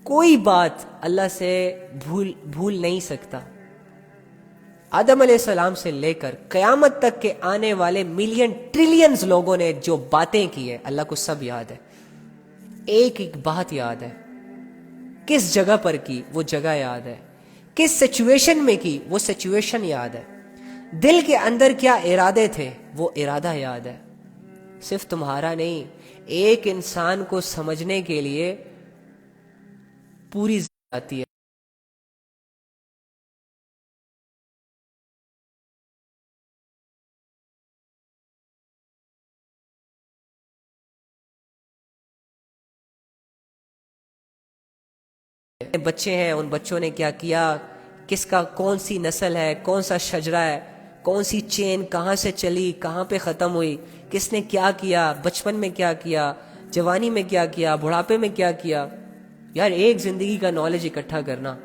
کوئی بات اللہ سے بھول نہیں سکتا. آدم علیہ السلام سے لے کر قیامت تک کے آنے والے ملین ٹریلینز لوگوں نے جو باتیں کی ہے اللہ کو سب یاد ہے. ایک ایک بات یاد ہے. کس جگہ پر کی وہ جگہ یاد ہے، کس سچویشن میں کی وہ سچویشن یاد ہے، دل کے اندر کیا ارادے تھے وہ ارادہ یاد ہے. صرف تمہارا نہیں، ایک انسان کو سمجھنے کے لیے پوری آتی ہے. بچے ہیں، ان بچوں نے کیا کیا، کس کا کون سی نسل ہے، کون سا شجرہ ہے، کون سی چین کہاں سے چلی، کہاں پہ ختم ہوئی، کس نے کیا کیا، بچپن میں کیا کیا، جوانی میں کیا کیا، بڑھاپے میں کیا کیا. یار ایک زندگی کا نالج اکٹھا کرنا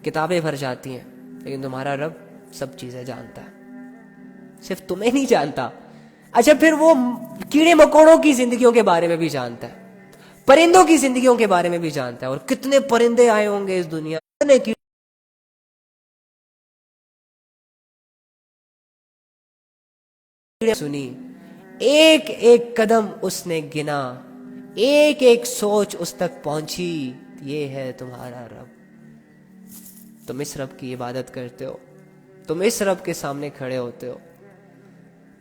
کتابیں بھر جاتی ہیں، لیکن تمہارا رب سب چیزیں جانتا ہے، صرف تمہیں نہیں جانتا. اچھا پھر وہ کیڑے مکوڑوں کی زندگیوں کے بارے میں بھی جانتا ہے، پرندوں کی زندگیوں کے بارے میں بھی جانتا ہے. اور کتنے پرندے آئے ہوں گے اس دنیا میں، سنی، ایک ایک قدم اس نے گنا، ایک ایک سوچ اس تک پہنچی. یہ ہے تمہارا رب. تم اس رب کی عبادت کرتے ہو، تم اس رب کے سامنے کھڑے ہوتے ہو،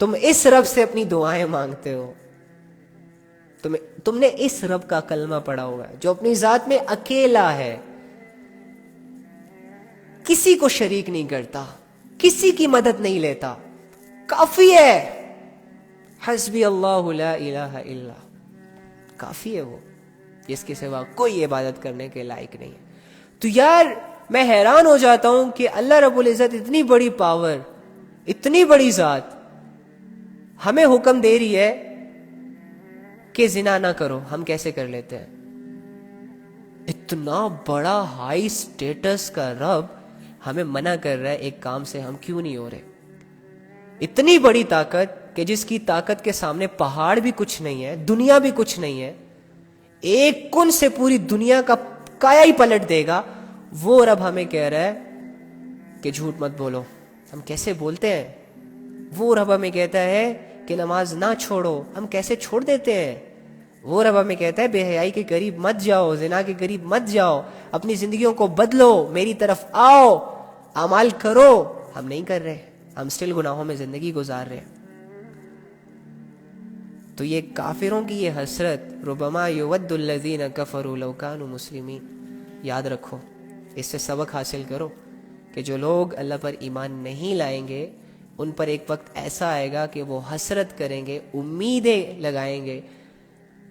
تم اس رب سے اپنی دعائیں مانگتے ہو. تم نے اس رب کا کلمہ پڑھا ہوا ہے جو اپنی ذات میں اکیلا ہے، کسی کو شریک نہیں کرتا، کسی کی مدد نہیں لیتا، کافی ہے. حسبی اللہ لا الہ الا، کافی ہے وہ، جس کے سوا کوئی عبادت کرنے کے لائق نہیں ہے. تو یار میں حیران ہو جاتا ہوں کہ اللہ رب العزت اتنی بڑی پاور، اتنی بڑی ذات ہمیں حکم دے رہی ہے کہ زنا نہ کرو، ہم کیسے کر لیتے ہیں؟ اتنا بڑا ہائی سٹیٹس کا رب ہمیں منع کر رہا ہے ایک کام سے، ہم کیوں نہیں ہو رہے؟ اتنی بڑی طاقت کہ جس کی طاقت کے سامنے پہاڑ بھی کچھ نہیں ہے، دنیا بھی کچھ نہیں ہے، ایک کن سے پوری دنیا کا کایا ہی پلٹ دے گا، وہ رب ہمیں کہہ رہا ہے کہ جھوٹ مت بولو. ہم کیسے بولتے ہیں؟ وہ رب ہمیں کہتا ہے کہ نماز نہ چھوڑو، ہم کیسے چھوڑ دیتے ہیں؟ وہ رب ہمیں کہتا ہے بے حیائی کے قریب مت جاؤ، زنا کے قریب مت جاؤ، اپنی زندگیوں کو بدلو، میری طرف آؤ، اعمال کرو. ہم نہیں کر رہے، ہم سٹل گناہوں میں زندگی گزار رہے ہیں. تو یہ کافروں کی یہ حسرت، ربما یود الذین کفروا لو کانوا مسلمین، یاد رکھو، اس سے سبق حاصل کرو کہ جو لوگ اللہ پر ایمان نہیں لائیں گے ان پر ایک وقت ایسا آئے گا کہ وہ حسرت کریں گے، امیدیں لگائیں گے،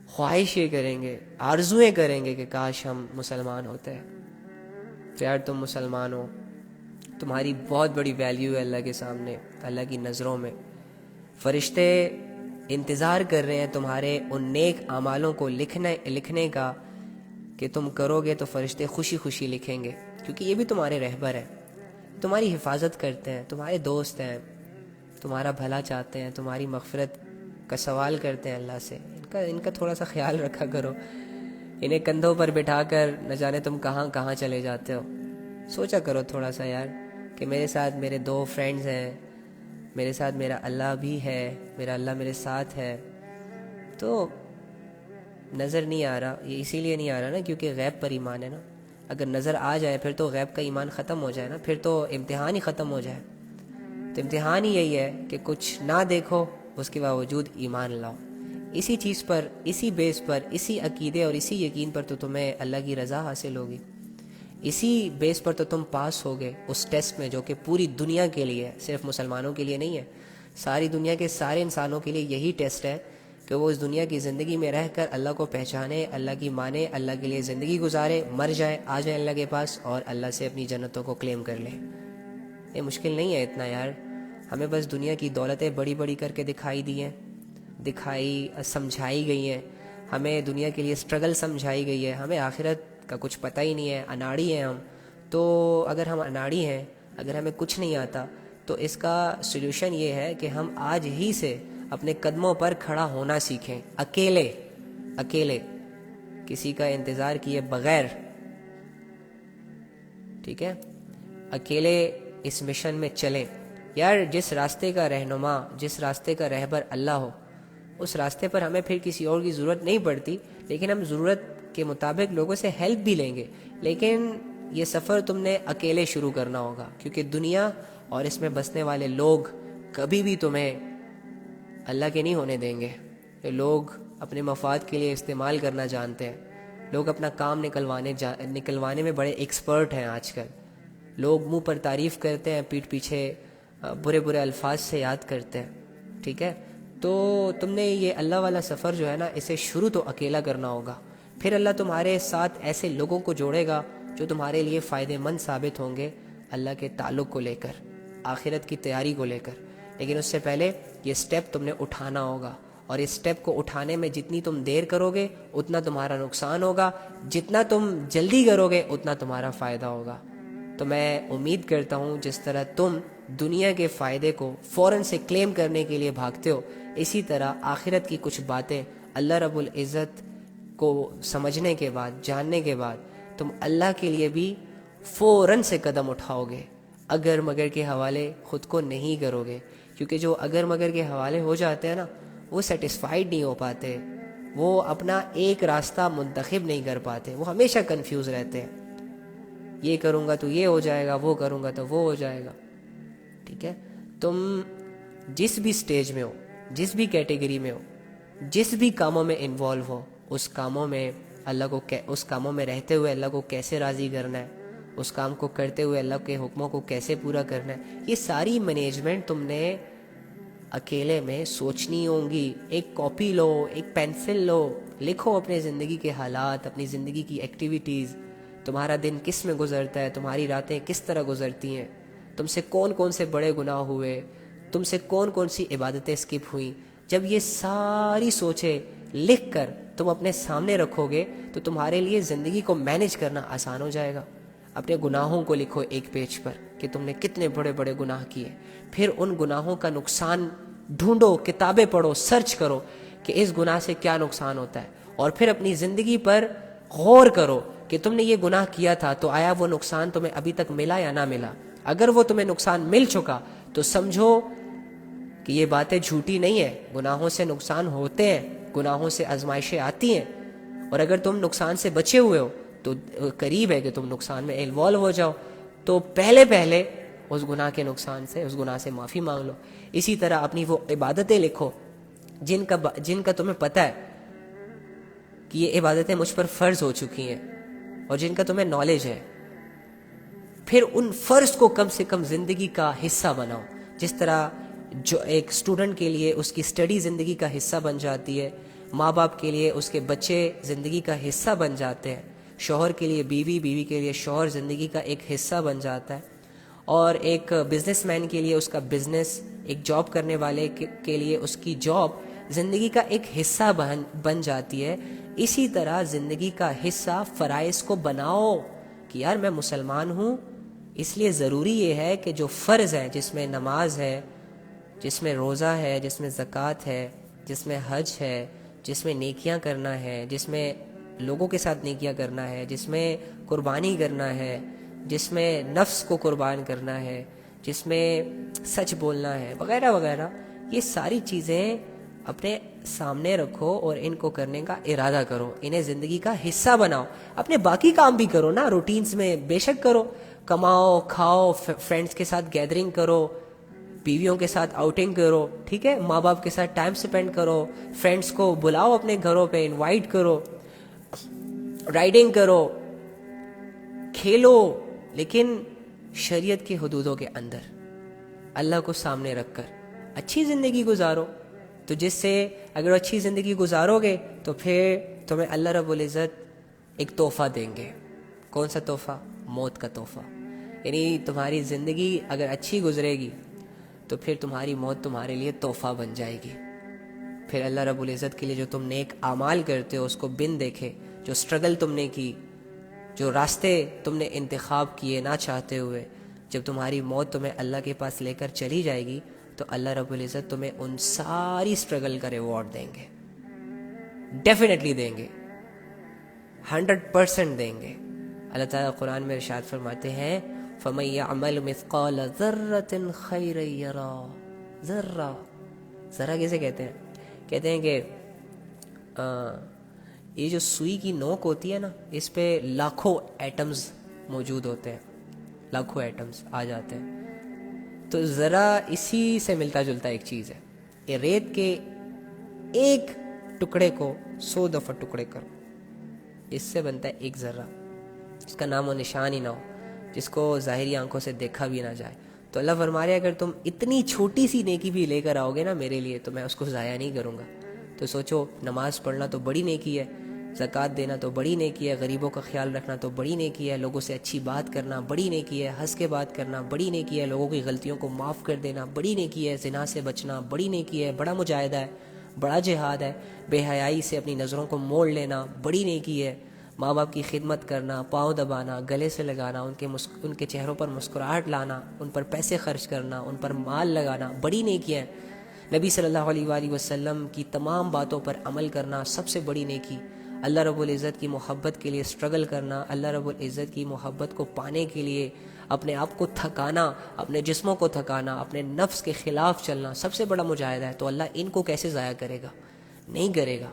خواہشیں کریں گے، آرزویں کریں گے کہ کاش ہم مسلمان ہوتے ہیں. تو یار تم مسلمان ہو، تمہاری بہت بڑی ویلیو ہے اللہ کے سامنے، اللہ کی نظروں میں. فرشتے انتظار کر رہے ہیں تمہارے ان نیک اعمالوں کو لکھنے کا کہ تم کرو گے تو فرشتے خوشی خوشی لکھیں گے، کیونکہ یہ بھی تمہارے رہبر ہیں، تمہاری حفاظت کرتے ہیں، تمہارے دوست ہیں، تمہارا بھلا چاہتے ہیں، تمہاری مغفرت کا سوال کرتے ہیں اللہ سے. ان کا تھوڑا سا خیال رکھا کرو، انہیں کندھوں پر بٹھا کر نہ جانے تم کہاں کہاں چلے جاتے ہو. سوچا کرو تھوڑا سا یار کہ میرے ساتھ میرے 2 فرینڈز ہیں، میرے ساتھ میرا اللہ بھی ہے، میرا اللہ میرے ساتھ ہے. تو نظر نہیں آ رہا، یہ اسی لیے نہیں آ رہا نا کیونکہ غیب پر ایمان ہے نا. اگر نظر آ جائے پھر تو غیب کا ایمان ختم ہو جائے نا، پھر تو امتحان ہی ختم ہو جائے. تو امتحان ہی یہی ہے کہ کچھ نہ دیکھو اس کے باوجود ایمان لاؤ. اسی چیز پر، اسی بیس پر، اسی عقیدے اور اسی یقین پر تو تمہیں اللہ کی رضا حاصل ہوگی. اسی بیس پر تو تم پاس ہوگے اس ٹیسٹ میں جو کہ پوری دنیا کے لیے ہے، صرف مسلمانوں کے لیے نہیں ہے. ساری دنیا کے سارے انسانوں کے لیے یہی ٹیسٹ ہے کہ وہ اس دنیا کی زندگی میں رہ کر اللہ کو پہچانے، اللہ کی مانے، اللہ کے لیے زندگی گزارے، مر جائے، آ جائیں اللہ کے پاس اور اللہ سے اپنی جنتوں کو کلیم کر لیں. یہ مشکل نہیں ہے اتنا یار. ہمیں بس دنیا کی دولتیں بڑی بڑی کر کے دکھائی دی ہیں، سمجھائی گئی ہیں، ہمیں دنیا کے لیے سٹرگل سمجھائی گئی ہے، ہمیں آخرت کا کچھ پتہ ہی نہیں ہے. اناڑی ہیں ہم. تو اگر ہم اناڑی ہیں، اگر ہمیں کچھ نہیں آتا تو اس کا سلوشن یہ ہے کہ ہم آج ہی سے اپنے قدموں پر کھڑا ہونا سیکھیں، اکیلے کسی کا انتظار کیے بغیر. ٹھیک ہے، اکیلے اس مشن میں چلیں. یار جس راستے کا رہنما، جس راستے کا رہبر اللہ ہو، اس راستے پر ہمیں پھر کسی اور کی ضرورت نہیں پڑتی، لیکن ہم ضرورت کے مطابق لوگوں سے ہیلپ بھی لیں گے. لیکن یہ سفر تم نے اکیلے شروع کرنا ہوگا، کیونکہ دنیا اور اس میں بسنے والے لوگ کبھی بھی تمہیں اللہ کے نہیں ہونے دیں گے. یہ لوگ اپنے مفاد کے لیے استعمال کرنا جانتے ہیں. لوگ اپنا کام نکلوانے میں بڑے ایکسپرٹ ہیں آج کل. لوگ منہ پر تعریف کرتے ہیں، پیٹھ پیچھے برے برے الفاظ سے یاد کرتے ہیں. ٹھیک ہے، تو تم نے یہ اللہ والا سفر جو ہے نا، اسے شروع تو اکیلا کرنا ہوگا. پھر اللہ تمہارے ساتھ ایسے لوگوں کو جوڑے گا جو تمہارے لیے فائدہ مند ثابت ہوں گے اللہ کے تعلق کو لے کر، آخرت کی تیاری کو لے کر. لیکن اس سے پہلے یہ سٹیپ تم نے اٹھانا ہوگا، اور اس سٹیپ کو اٹھانے میں جتنی تم دیر کرو گے اتنا تمہارا نقصان ہوگا، جتنا تم جلدی کرو گے اتنا تمہارا فائدہ ہوگا. تو میں امید کرتا ہوں جس طرح تم دنیا کے فائدے کو فوراً سے کلیم کرنے کے لیے بھاگتے ہو، اسی طرح آخرت کی کچھ باتیں اللہ رب العزت کو سمجھنے کے بعد، جاننے کے بعد تم اللہ کے لیے بھی فوراً سے قدم اٹھاؤ گے، اگر مگر کے حوالے خود کو نہیں کرو گے، کیونکہ جو اگر مگر کے حوالے ہو جاتے ہیں نا، وہ سیٹسفائیڈ نہیں ہو پاتے، وہ اپنا ایک راستہ منتخب نہیں کر پاتے، وہ ہمیشہ کنفیوز رہتے ہیں، یہ کروں گا تو یہ ہو جائے گا، وہ کروں گا تو وہ ہو جائے گا. ٹھیک ہے، تم جس بھی سٹیج میں ہو، جس بھی کیٹیگری میں ہو، جس بھی کاموں میں انوالو ہو، اس کاموں میں اللہ کو اس کاموں میں رہتے ہوئے اللہ کو کیسے راضی کرنا ہے، اس کام کو کرتے ہوئے اللہ کے حکموں کو کیسے پورا کرنا ہے، یہ ساری مینجمنٹ تم نے اکیلے میں سوچنی ہوں گی. ایک کاپی لو، ایک پینسل لو، لکھو اپنے زندگی کے حالات، اپنی زندگی کی ایکٹیویٹیز، تمہارا دن کس میں گزرتا ہے، تمہاری راتیں کس طرح گزرتی ہیں، تم سے کون کون سے بڑے گناہ ہوئے، تم سے کون کون سی عبادتیں اسکپ ہوئیں. جب یہ ساری سوچیں لکھ کر تم اپنے سامنے رکھو گے تو تمہارے لیے زندگی کو مینج کرنا آسان ہو جائے گا. اپنے گناہوں کو لکھو ایک پیج پر کہ تم نے کتنے بڑے بڑے گناہ کیے، پھر ان گناہوں کا نقصان ڈھونڈو، کتابیں پڑھو، سرچ کرو کہ اس گناہ سے کیا نقصان ہوتا ہے، اور پھر اپنی زندگی پر غور کرو کہ تم نے یہ گناہ کیا تھا تو آیا وہ نقصان تمہیں ابھی تک ملا یا نہ ملا. اگر وہ تمہیں نقصان مل چکا تو سمجھو کہ یہ باتیں جھوٹی نہیں ہیں، گناہوں سے نقصان ہوتے ہیں، گناہوں سے آزمائشیں آتی ہیں، اور اگر تم نقصان سے بچے ہوئے ہو تو قریب ہے کہ تم نقصان میں انوالو ہو جاؤ، تو پہلے اس گناہ کے نقصان سے، اس گناہ سے معافی مانگ لو. اسی طرح اپنی وہ عبادتیں لکھو جن کا تمہیں پتہ ہے کہ یہ عبادتیں مجھ پر فرض ہو چکی ہیں اور جن کا تمہیں نالج ہے. پھر ان فرض کو کم سے کم زندگی کا حصہ بناؤ. جس طرح جو ایک اسٹوڈنٹ کے لیے اس کی اسٹڈی زندگی کا حصہ بن جاتی ہے، ماں باپ کے لیے اس کے بچے زندگی کا حصہ بن جاتے ہیں، شوہر کے لیے بیوی، بیوی کے لیے شوہر زندگی کا ایک حصہ بن جاتا ہے، اور ایک بزنس مین کے لیے اس کا بزنس، ایک جاب کرنے والے کے لیے اس کی جاب زندگی کا ایک حصہ بن جاتی ہے. اسی طرح زندگی کا حصہ فرائض کو بناؤ کہ یار میں مسلمان ہوں، اس لیے ضروری یہ ہے کہ جو فرض ہے، جس میں نماز ہے، جس میں روزہ ہے، جس میں زکوٰۃ ہے، جس میں حج ہے، جس میں نیکیاں کرنا ہے، جس میں لوگوں کے ساتھ نیکیاں کرنا ہے، جس میں قربانی کرنا ہے، جس میں نفس کو قربان کرنا ہے، جس میں سچ بولنا ہے، وغیرہ وغیرہ، یہ ساری چیزیں اپنے سامنے رکھو اور ان کو کرنے کا ارادہ کرو، انہیں زندگی کا حصہ بناؤ. اپنے باقی کام بھی کرو نا، روٹینز میں بے شک کرو، کماؤ، کھاؤ، فرینڈز کے ساتھ گیدرنگ کرو، بیویوں کے ساتھ آؤٹنگ کرو، ٹھیک ہے، ماں باپ کے ساتھ ٹائم سپینڈ کرو، فرینڈز کو بلاؤ اپنے گھروں پہ، انوائٹ کرو، رائڈنگ کرو، کھیلو، لیکن شریعت کی حدودوں کے اندر، اللہ کو سامنے رکھ کر اچھی زندگی گزارو. تو جس سے اگر اچھی زندگی گزارو گے تو پھر تمہیں اللہ رب العزت ایک تحفہ دیں گے. کون سا تحفہ؟ موت کا تحفہ. یعنی تمہاری زندگی اگر اچھی گزرے گی تو پھر تمہاری موت تمہارے لیے تحفہ بن جائے گی. پھر اللہ رب العزت کے لیے جو تم نیک اعمال کرتے ہو اس کو بن دیکھے، جو سٹرگل تم نے کی، جو راستے تم نے انتخاب کیے نہ چاہتے ہوئے، جب تمہاری موت تمہیں اللہ کے پاس لے کر چلی جائے گی تو اللہ رب العزت تمہیں ان ساری سٹرگل کا ریوارڈ دیں گے، ڈیفینیٹلی دیں گے، 100% دیں گے. اللہ تعالیٰ قرآن میں ارشاد فرماتے ہیں فَمَن يَعْمَلْ مِثْقَالَ ذَرَّةٍ خَيْرًا يَرَهُ. ذرہ کیسے کہتے ہیں؟ کہتے ہیں کہ یہ جو سوئی کی نوک ہوتی ہے نا، اس پہ لاکھوں ایٹمز موجود ہوتے ہیں، لاکھوں ایٹمز آ جاتے ہیں. تو ذرا اسی سے ملتا جلتا ایک چیز ہے. یہ ریت کے ایک ٹکڑے کو 100 دفعہ ٹکڑے کرو، اس سے بنتا ہے ایک ذرہ، اس کا نام و نشان ہی نہ ہو، جس کو ظاہری آنکھوں سے دیکھا بھی نہ جائے. تو اللہ فرما رہے اگر تم اتنی چھوٹی سی نیکی بھی لے کر آؤ گے نا میرے لیے تو میں اس کو ضائع نہیں کروں گا. تو سوچو، نماز پڑھنا تو بڑی نیکی ہے، زکوٰۃ دینا تو بڑی نیکی ہے، غریبوں کا خیال رکھنا تو بڑی نیکی ہے، لوگوں سے اچھی بات کرنا بڑی نیکی ہے، ہنس کے بات کرنا بڑی نیکی ہے، لوگوں کی غلطیوں کو معاف کر دینا بڑی نیکی ہے، زنا سے بچنا بڑی نیکی ہے، بڑا مجاہدہ ہے، بڑا جہاد ہے، بے حیائی سے اپنی نظروں کو موڑ لینا بڑی نیکی ہے، ماں باپ کی خدمت کرنا، پاؤں دبانا، گلے سے لگانا، ان کے چہروں پر مسکراہٹ لانا، ان پر پیسے خرچ کرنا، ان پر مال لگانا بڑی نیکیاں ہیں۔ نبی صلی اللہ علیہ وآلہ وسلم کی تمام باتوں پر عمل کرنا سب سے بڑی نیکی۔ اللہ رب العزت کی محبت کے لیے سٹرگل کرنا، اللہ رب العزت کی محبت کو پانے کے لیے اپنے آپ کو تھکانا، اپنے جسموں کو تھکانا، اپنے نفس کے خلاف چلنا سب سے بڑا مجاہدہ ہے۔ تو اللہ ان کو کیسے ضائع کرے گا؟ نہیں کرے گا۔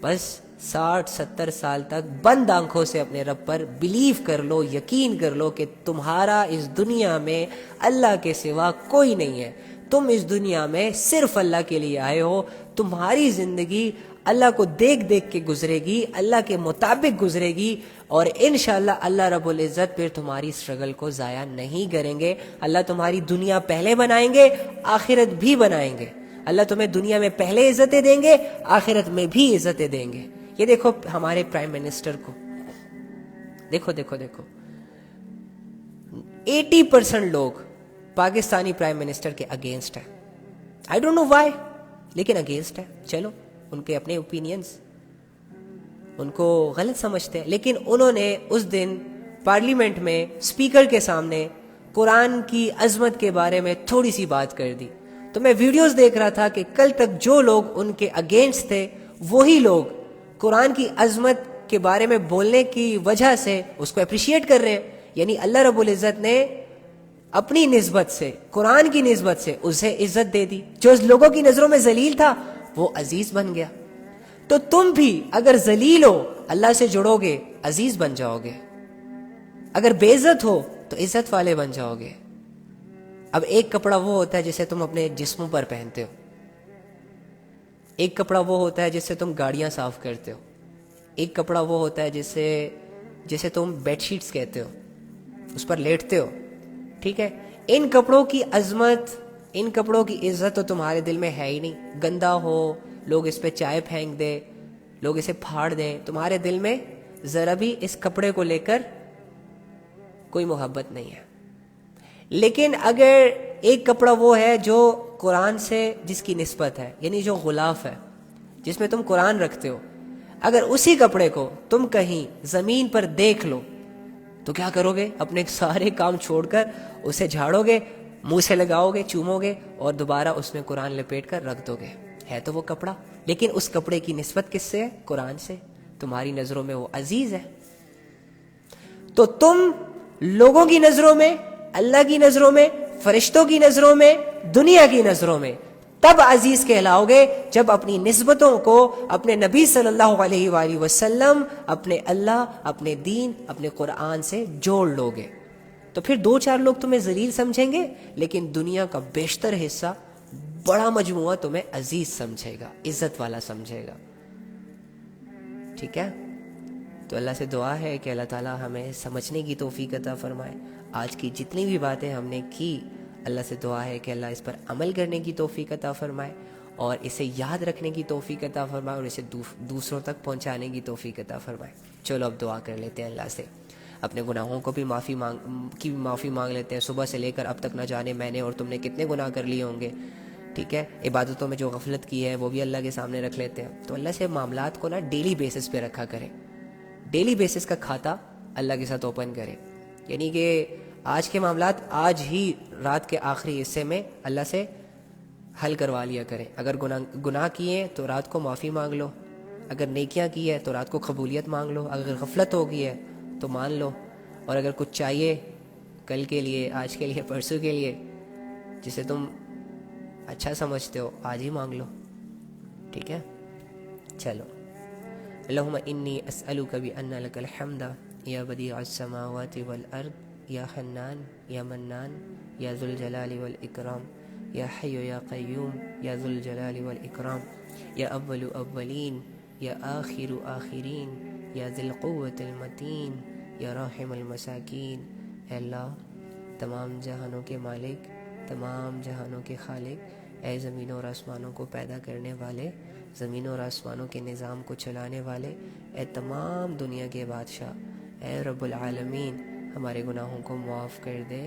بس 60-70 سال تک بند آنکھوں سے اپنے رب پر بلیو کر لو، یقین کر لو کہ تمہارا اس دنیا میں اللہ کے سوا کوئی نہیں ہے، تم اس دنیا میں صرف اللہ کے لیے آئے ہو، تمہاری زندگی اللہ کو دیکھ دیکھ کے گزرے گی، اللہ کے مطابق گزرے گی، اور انشاءاللہ اللہ رب العزت پھر تمہاری سٹرگل کو ضائع نہیں کریں گے۔ اللہ تمہاری دنیا پہلے بنائیں گے، آخرت بھی بنائیں گے۔ اللہ تمہیں دنیا میں پہلے عزتیں دیں گے، آخرت میں بھی عزتیں دیں گے۔ یہ دیکھو ہمارے پرائم منسٹر کو، دیکھو 80% لوگ پاکستانی پرائم منسٹر کے اگینسٹ ہیں۔ آئی ڈونٹ نو وائی، لیکن اگینسٹ ہے۔ چلو ان کے اپنے اوپینینز، ان کو غلط سمجھتے ہیں، لیکن انہوں نے اس دن پارلیمنٹ میں اسپیکر کے سامنے قرآن کی عظمت کے بارے میں تھوڑی سی بات کر دی۔ تو میں ویڈیوز دیکھ رہا تھا کہ کل تک جو لوگ ان کے اگینسٹ تھے وہی لوگ قرآن کی عظمت کے بارے میں بولنے کی وجہ سے اس کو اپریشیٹ کر رہے ہیں۔ یعنی اللہ رب العزت نے اپنی نسبت سے، قرآن کی نسبت سے اسے عزت دے دی۔ جو اس لوگوں کی نظروں میں ذلیل تھا وہ عزیز بن گیا۔ تو تم بھی اگر ذلیل ہو، اللہ سے جڑو گے، عزیز بن جاؤ گے۔ اگر بے عزت ہو تو عزت والے بن جاؤ گے۔ اب ایک کپڑا وہ ہوتا ہے جسے تم اپنے جسموں پر پہنتے ہو، ایک کپڑا وہ ہوتا ہے جس سے تم گاڑیاں صاف کرتے ہو، ایک کپڑا وہ ہوتا ہے جسے تم بیڈ شیٹس کہتے ہو، اس پر لیٹتے ہو، ٹھیک ہے؟ ان کپڑوں کی عظمت، ان کپڑوں کی عزت تو تمہارے دل میں ہے ہی نہیں۔ گندا ہو، لوگ اس پہ چائے پھینک دے، لوگ اسے پھاڑ دیں، تمہارے دل میں ذرا بھی اس کپڑے کو لے کر کوئی محبت نہیں ہے۔ لیکن اگر ایک کپڑا وہ ہے جو قرآن سے جس کی نسبت ہے، یعنی جو غلاف ہے، جس میں تم قرآن رکھتے ہو، اگر اسی کپڑے کو تم کہیں زمین پر دیکھ لو تو کیا کرو گے؟ اپنے سارے کام چھوڑ کر اسے جھاڑو گے، منہ سے لگاؤ گے، چومو گے، اور دوبارہ اس میں قرآن لپیٹ کر رکھ دو گے۔ ہے تو وہ کپڑا، لیکن اس کپڑے کی نسبت کس سے ہے؟ قرآن سے۔ تمہاری نظروں میں وہ عزیز ہے۔ تو تم لوگوں کی نظروں میں، اللہ کی نظروں میں، فرشتوں کی نظروں میں، دنیا کی نظروں میں تب عزیز کہلاؤ گے جب اپنی نسبتوں کو اپنے نبی صلی اللہ علیہ وآلہ وسلم، اپنے اللہ، اپنے دین، اپنے قرآن سے جوڑ لو گے۔ تو پھر 2-4 لوگ تمہیں ذلیل سمجھیں گے، لیکن دنیا کا بیشتر حصہ، بڑا مجموعہ تمہیں عزیز سمجھے گا، عزت والا سمجھے گا، ٹھیک ہے؟ تو اللہ سے دعا ہے کہ اللہ تعالیٰ ہمیں سمجھنے کی توفیق عطا فرمائے۔ آج کی جتنی بھی باتیں ہم نے کی، اللہ سے دعا ہے کہ اللہ اس پر عمل کرنے کی توفیق عطا فرمائے، اور اسے یاد رکھنے کی توفیق عطا فرمائے، اور اسے دوسروں تک پہنچانے کی توفیق عطا فرمائے۔ چلو اب دعا کر لیتے ہیں اللہ سے، اپنے گناہوں کو بھی معافی مانگ لیتے ہیں۔ صبح سے لے کر اب تک نہ جانے میں نے اور تم نے کتنے گناہ کر لیے ہوں گے، ٹھیک ہے؟ عبادتوں میں جو غفلت کی ہے وہ بھی اللہ کے سامنے رکھ لیتے ہیں۔ تو اللہ سے معاملات کو ڈیلی بیسس پہ رکھا کریں، ڈیلی بیسس کا کھاتا اللہ کے ساتھ اوپن کریں، یعنی کہ آج کے معاملات آج ہی رات کے آخری حصے میں اللہ سے حل کروا لیا کریں۔ اگر گناہ کیے تو رات کو معافی مانگ لو، اگر نیکیاں کی ہے تو رات کو قبولیت مانگ لو، اگر غفلت ہو گئی ہے تو مان لو، اور اگر کچھ چاہیے کل کے لیے، آج کے لیے، پرسوں کے لیے، جسے تم اچھا سمجھتے ہو، آج ہی مانگ لو، ٹھیک ہے؟ چلو، اللہم انی اسألک بأن لک الحمد یا بدیع السماوات والارض یا حنان یا منان یا ذو الجلال والاکرام یا حی یا قیوم یا ذو الجلال والاکرام یا اول اولین یا آخر آخرین یا ذی القوة المتین یا راحم المساکین۔ اے اللہ، تمام جہانوں کے مالک، تمام جہانوں کے خالق، اے زمینوں اور آسمانوں کو پیدا کرنے والے، زمینوں اور آسمانوں کے نظام کو چلانے والے، اے تمام دنیا کے بادشاہ، اے رب العالمین، ہمارے گناہوں کو معاف کر دے،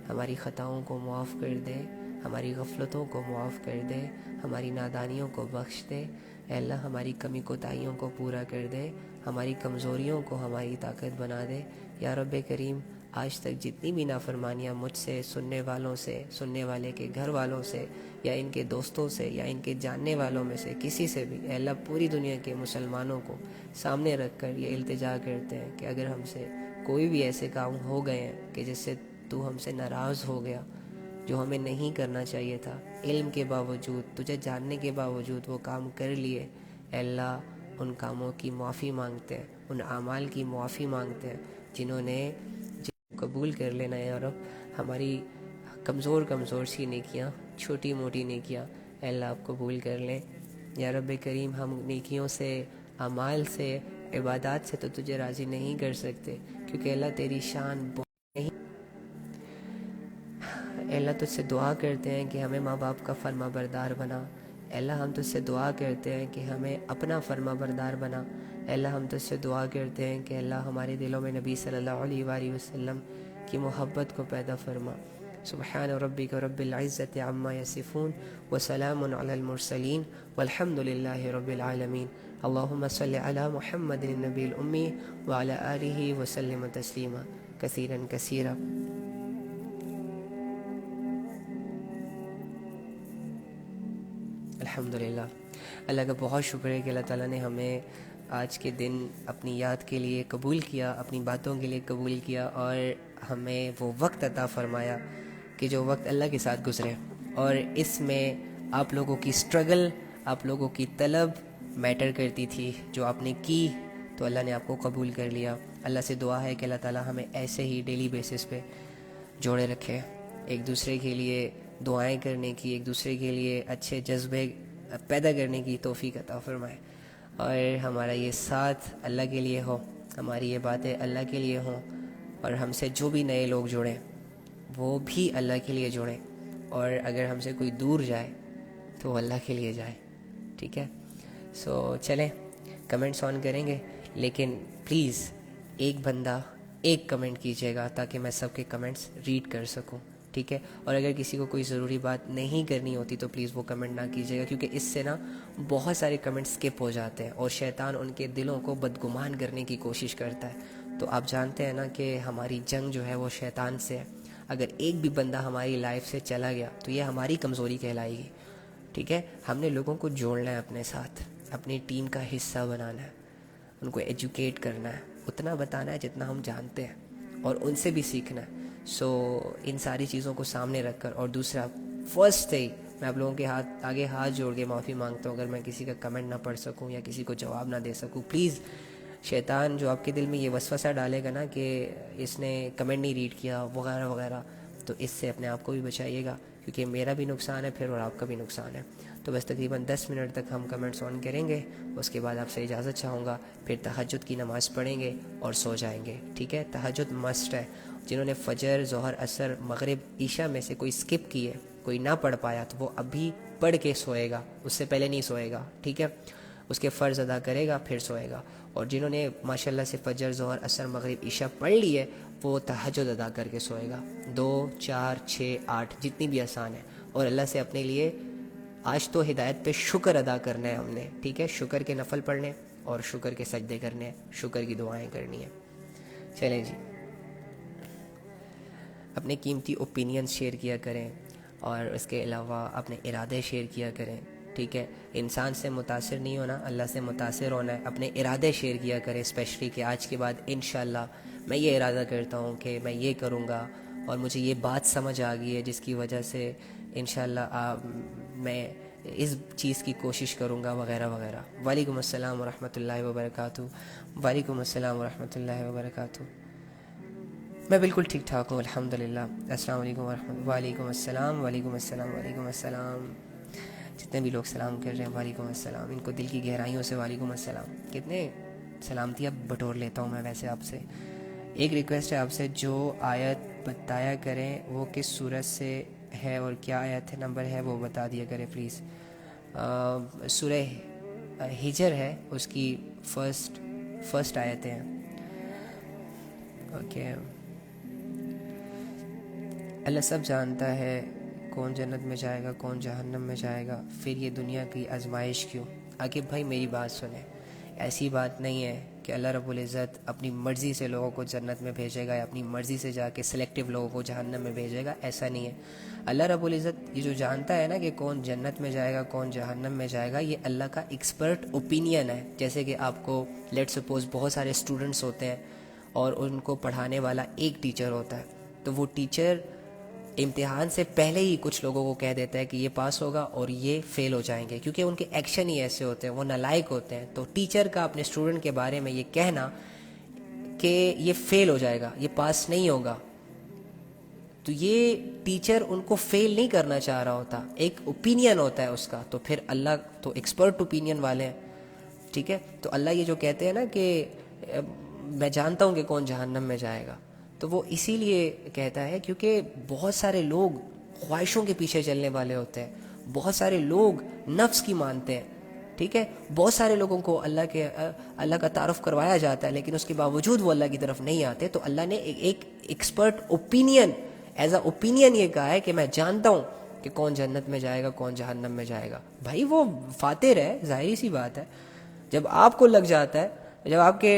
ہماری خطاؤں کو معاف کر دے، ہماری غفلتوں کو معاف کر دے، ہماری نادانیوں کو بخش دے۔ اے اللہ ہماری کمی کوتاہیوں کو پورا کر دے، ہماری کمزوریوں کو ہماری طاقت بنا دے یا رب کریم۔ آج تک جتنی بھی نافرمانیاں مجھ سے، سننے والوں سے، سننے والے کے گھر والوں سے، یا ان کے دوستوں سے، یا ان کے جاننے والوں میں سے کسی سے بھی، اے اللہ پوری دنیا کے مسلمانوں کو سامنے رکھ کر یہ التجا کرتے ہیں کہ اگر ہم سے کوئی بھی ایسے کام ہو گئے ہیں کہ جس سے تو ہم سے ناراض ہو گیا، جو ہمیں نہیں کرنا چاہیے تھا، علم کے باوجود، تجھے جاننے کے باوجود وہ کام کر لیے، اے اللہ ان کاموں کی معافی مانگتے ہیں، ان اعمال کی معافی مانگتے ہیں جنہوں نے قبول کر لینا ہے۔ اور اب ہماری کمزور سی نیکیاں، چھوٹی موٹی نیکیاں اے اللہ آپ قبول کر لیں یا رب کریم۔ ہم نیکیوں سے، اعمال سے، عبادات سے تو تجھے راضی نہیں کر سکتے، کیونکہ اللہ تیری شان بہت نہیں۔ اے اللہ تجھ سے دعا کرتے ہیں کہ ہمیں ماں باپ کا فرما بردار بنا۔ اے اللہ ہم تجھ سے دعا کرتے ہیں کہ ہمیں اپنا فرما بردار بنا۔ اے اللہ ہم تجھ سے دعا کرتے ہیں کہ اللہ ہمارے دلوں میں نبی صلی اللہ علیہ وآلہ وسلم کی محبت کو پیدا فرما۔ سبحان ربک رب العزت عما یصفون وسلام علی المرسلین والحمد للہ رب العالمین۔ اللہم صلی علی محمد النبی الامی وعلی آلہ وسلم تسلیما کثیرا کثیرا۔ الحمدللہ، اللہ کا بہت شکر ہے کہ اللہ تعالیٰ نے ہمیں آج کے دن اپنی یاد کے لیے قبول کیا، اپنی باتوں کے لیے قبول کیا، اور ہمیں وہ وقت عطا فرمایا کہ جو وقت اللہ کے ساتھ گزرے، اور اس میں آپ لوگوں کی سٹرگل، آپ لوگوں کی طلب میٹر کرتی تھی، جو آپ نے کی تو اللہ نے آپ کو قبول کر لیا۔ اللہ سے دعا ہے کہ اللہ تعالیٰ ہمیں ایسے ہی ڈیلی بیسس پہ جوڑے رکھے، ایک دوسرے کے لیے دعائیں کرنے کی، ایک دوسرے کے لیے اچھے جذبے پیدا کرنے کی توفیق عطا فرمائے، اور ہمارا یہ ساتھ اللہ کے لیے ہو، ہماری یہ باتیں اللہ کے لیے ہوں، اور ہم سے جو بھی نئے لوگ جڑیں وہ بھی اللہ کے لیے جڑیں، اور اگر ہم سے کوئی دور جائے تو وہ اللہ کے لیے جائے، ٹھیک ہے؟ سو چلیں کمنٹس آن کریں گے، لیکن پلیز ایک بندہ ایک کمنٹ کیجیے گا تاکہ میں سب کے کمنٹس ریڈ کر سکوں، ٹھیک ہے؟ اور اگر کسی کو کوئی ضروری بات نہیں کرنی ہوتی تو پلیز وہ کمنٹ نہ کیجیے گا، کیونکہ اس سے نا بہت سارے کمنٹ سکپ ہو جاتے ہیں اور شیطان ان کے دلوں کو بدگمان کرنے کی کوشش کرتا ہے۔ تو آپ جانتے ہیں نا کہ ہماری جنگ جو ہے وہ شیطان سے ہے۔ اگر ایک بھی بندہ ہماری لائف سے چلا گیا تو یہ ہماری کمزوری کہلائے گی، ٹھیک ہے؟ ہم نے لوگوں کو جوڑنا ہے اپنے ساتھ، اپنی ٹیم کا حصہ بنانا ہے، ان کو ایجوکیٹ کرنا ہے، اتنا بتانا ہے جتنا ہم جانتے ہیں، اور ان سے بھی سیکھنا ہے۔ سو ان ساری چیزوں کو سامنے رکھ کر، اور دوسرا فرسٹ ہی میں آپ لوگوں کے آگے ہاتھ جوڑ کے معافی مانگتا ہوں اگر میں کسی کا کمنٹ نہ پڑھ سکوں یا کسی کو جواب نہ دے سکوں۔ پلیز شیطان جو آپ کے دل میں یہ وسوسہ ڈالے گا نا کہ اس نے کمنٹ نہیں ریڈ کیا وغیرہ وغیرہ، تو اس سے اپنے آپ کو بھی بچائیے گا، کیونکہ میرا بھی نقصان ہے پھر اور آپ کا بھی نقصان ہے۔ تو بس تقریباً 10 منٹ تک ہم کمنٹس آن کریں گے، اس کے بعد آپ سے اجازت چاہوں گا، پھر تہجد کی نماز پڑھیں گے اور سو جائیں گے، ٹھیک ہے؟ تہجد مسٹ ہے۔ جنہوں نے فجر، ظہر، عصر، مغرب، عشاء میں سے کوئی سکپ کی ہے، کوئی نہ پڑھ پایا، تو وہ ابھی پڑھ کے سوئے گا، اس سے پہلے نہیں سوئے گا، ٹھیک ہے؟ اس کے فرض ادا کرے گا پھر سوئے گا۔ اور جنہوں نے ماشاءاللہ سے فجر، ظہر، عصر، مغرب، عشاء پڑھ لی ہے، وہ تہجد ادا کر کے سوئے گا، 2، 4، 6، 8 جتنی بھی آسان ہے، اور اللہ سے اپنے لیے آج تو ہدایت پہ شکر ادا کرنا ہے ہم نے، ٹھیک ہے؟ شکر کے نفل پڑھنے اور شکر کے سجدے کرنے ہیں، شکر کی دعائیں کرنی ہیں۔ چلیں جی، اپنے قیمتی اوپینینز شیئر کیا کریں، اور اس کے علاوہ اپنے ارادے شیئر کیا کریں، ٹھیک ہے؟ انسان سے متاثر نہیں ہونا، اللہ سے متاثر ہونا ہے۔ اپنے ارادے شیئر کیا کریں، اسپیشلی کہ آج کے بعد انشاءاللہ میں یہ ارادہ کرتا ہوں کہ میں یہ کروں گا، اور مجھے یہ بات سمجھ آ گئی ہے جس کی وجہ سے انشاءاللہ میں اس چیز کی کوشش کروں گا، وغیرہ وغیرہ۔ وعلیکم السلام ورحمۃ اللہ وبرکاتہ۔ وعلیکم السلام ورحمۃ اللہ وبرکاتہ۔ میں بالکل ٹھیک ٹھاک ہوں الحمدللہ۔ السلام علیکم ورحمۃ۔ وعلیکم السلام، وعلیکم السلام، وعلیکم السلام۔ جتنے بھی لوگ سلام کر رہے ہیں وعلیکم السلام، ان کو دل کی گہرائیوں سے وعلیکم السلام۔ کتنے سلامتیاں بٹور لیتا ہوں میں ویسے آپ سے۔ ایک ریکویسٹ ہے آپ سے، جو آیت بتایا کریں وہ کس سورت سے ہے اور کیا آیت نمبر ہے وہ بتا دیا کریں پلیز۔ سورہ ہجر ہے، اس کی فرسٹ آیتیں ہیں۔ اوکے۔ اللہ سب جانتا ہے کون جنت میں جائے گا، کون جہنم میں جائے گا، پھر یہ دنیا کی آزمائش کیوں؟ عاقب بھائی میری بات سنیں، ایسی بات نہیں ہے کہ اللہ رب العزت اپنی مرضی سے لوگوں کو جنت میں بھیجے گا یا اپنی مرضی سے جا کے سلیکٹیو لوگوں کو جہنم میں بھیجے گا، ایسا نہیں ہے۔ اللہ رب العزت یہ جو جانتا ہے نا کہ کون جنت میں جائے گا کون جہنم میں جائے گا، یہ اللہ کا ایکسپرٹ اوپینین ہے۔ جیسے کہ آپ کو لیٹ سپوز بہت سارے اسٹوڈنٹس ہوتے ہیں اور ان کو پڑھانے والا ایک ٹیچر ہوتا ہے، تو وہ ٹیچر امتحان سے پہلے ہی کچھ لوگوں کو کہہ دیتا ہے کہ یہ پاس ہوگا اور یہ فیل ہو جائیں گے، کیونکہ ان کے ایکشن ہی ایسے ہوتے ہیں، وہ نالائق ہوتے ہیں۔ تو ٹیچر کا اپنے اسٹوڈنٹ کے بارے میں یہ کہنا کہ یہ فیل ہو جائے گا، یہ پاس نہیں ہوگا، تو یہ ٹیچر ان کو فیل نہیں کرنا چاہ رہا ہوتا، ایک اوپینین ہوتا ہے اس کا۔ تو پھر اللہ تو ایکسپرٹ اوپینین والے ہیں، ٹھیک ہے۔ تو اللہ یہ جو کہتے ہیں نا کہ میں جانتا ہوں کہ کون جہنم میں جائے گا، تو وہ اسی لیے کہتا ہے کیونکہ بہت سارے لوگ خواہشوں کے پیچھے چلنے والے ہوتے ہیں، بہت سارے لوگ نفس کی مانتے ہیں، ٹھیک ہے۔ بہت سارے لوگوں کو اللہ کا تعارف کروایا جاتا ہے لیکن اس کے باوجود وہ اللہ کی طرف نہیں آتے، تو اللہ نے ایک expert opinion as a opinion یہ کہا ہے کہ میں جانتا ہوں کہ کون جنت میں جائے گا کون جہنم میں جائے گا۔ بھائی وہ فاتر ہے، ظاہری سی بات ہے۔ جب آپ کو لگ جاتا ہے، جب آپ کے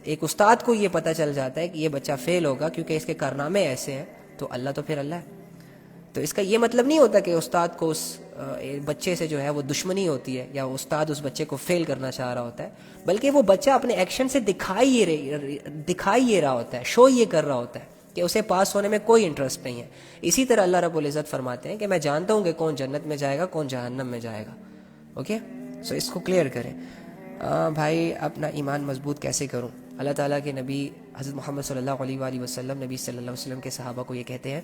ایک استاد کو یہ پتہ چل جاتا ہے کہ یہ بچہ فیل ہوگا کیونکہ اس کے کارنامے ایسے ہیں، تو اللہ تو پھر اللہ ہے۔ تو اس کا یہ مطلب نہیں ہوتا کہ استاد کو اس بچے سے جو ہے وہ دشمنی ہوتی ہے یا استاد اس بچے کو فیل کرنا چاہ رہا ہوتا ہے، بلکہ وہ بچہ اپنے ایکشن سے دکھائی یہ رہا ہوتا ہے، شو یہ کر رہا ہوتا ہے کہ اسے پاس ہونے میں کوئی انٹرسٹ نہیں ہے۔ اسی طرح اللہ رب العزت فرماتے ہیں کہ میں جانتا ہوں کہ کون جنت میں جائے گا کون جہنم میں جائے گا۔ اوکے، سو اس کو کلیئر کریں۔ بھائی اپنا ایمان مضبوط کیسے کروں؟ اللہ تعالیٰ کے نبی حضرت محمد صلی اللہ علیہ وآلہ وسلم، نبی صلی اللہ علیہ وسلم کے صحابہ کو یہ کہتے ہیں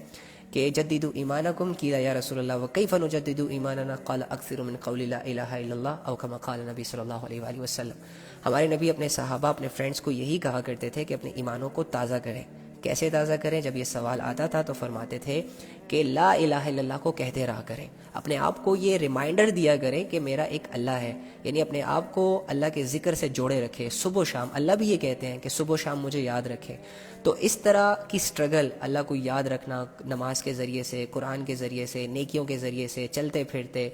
کہ جددوا ایمانکم، قیل یا رسول اللہ وکیف نجدد ایماننا، قال اکثر من قول لا الہ الا اللہ، او کما قال نبی صلی اللہ علیہ وآلہ وسلم۔ ہمارے نبی اپنے صحابہ اپنے فرینڈس کو یہی کہا کرتے تھے کہ اپنے ایمانوں کو تازہ کریں۔ کیسے تازہ کریں؟ جب یہ سوال آتا تھا تو فرماتے تھے کہ لا الہ الا اللہ کو کہتے رہا کریں، اپنے آپ کو یہ ریمائنڈر دیا کریں کہ میرا ایک اللہ ہے، یعنی اپنے آپ کو اللہ کے ذکر سے جوڑے رکھے صبح و شام۔ اللہ بھی یہ کہتے ہیں کہ صبح و شام مجھے یاد رکھے۔ تو اس طرح کی سٹرگل، اللہ کو یاد رکھنا نماز کے ذریعے سے، قرآن کے ذریعے سے، نیکیوں کے ذریعے سے، چلتے پھرتے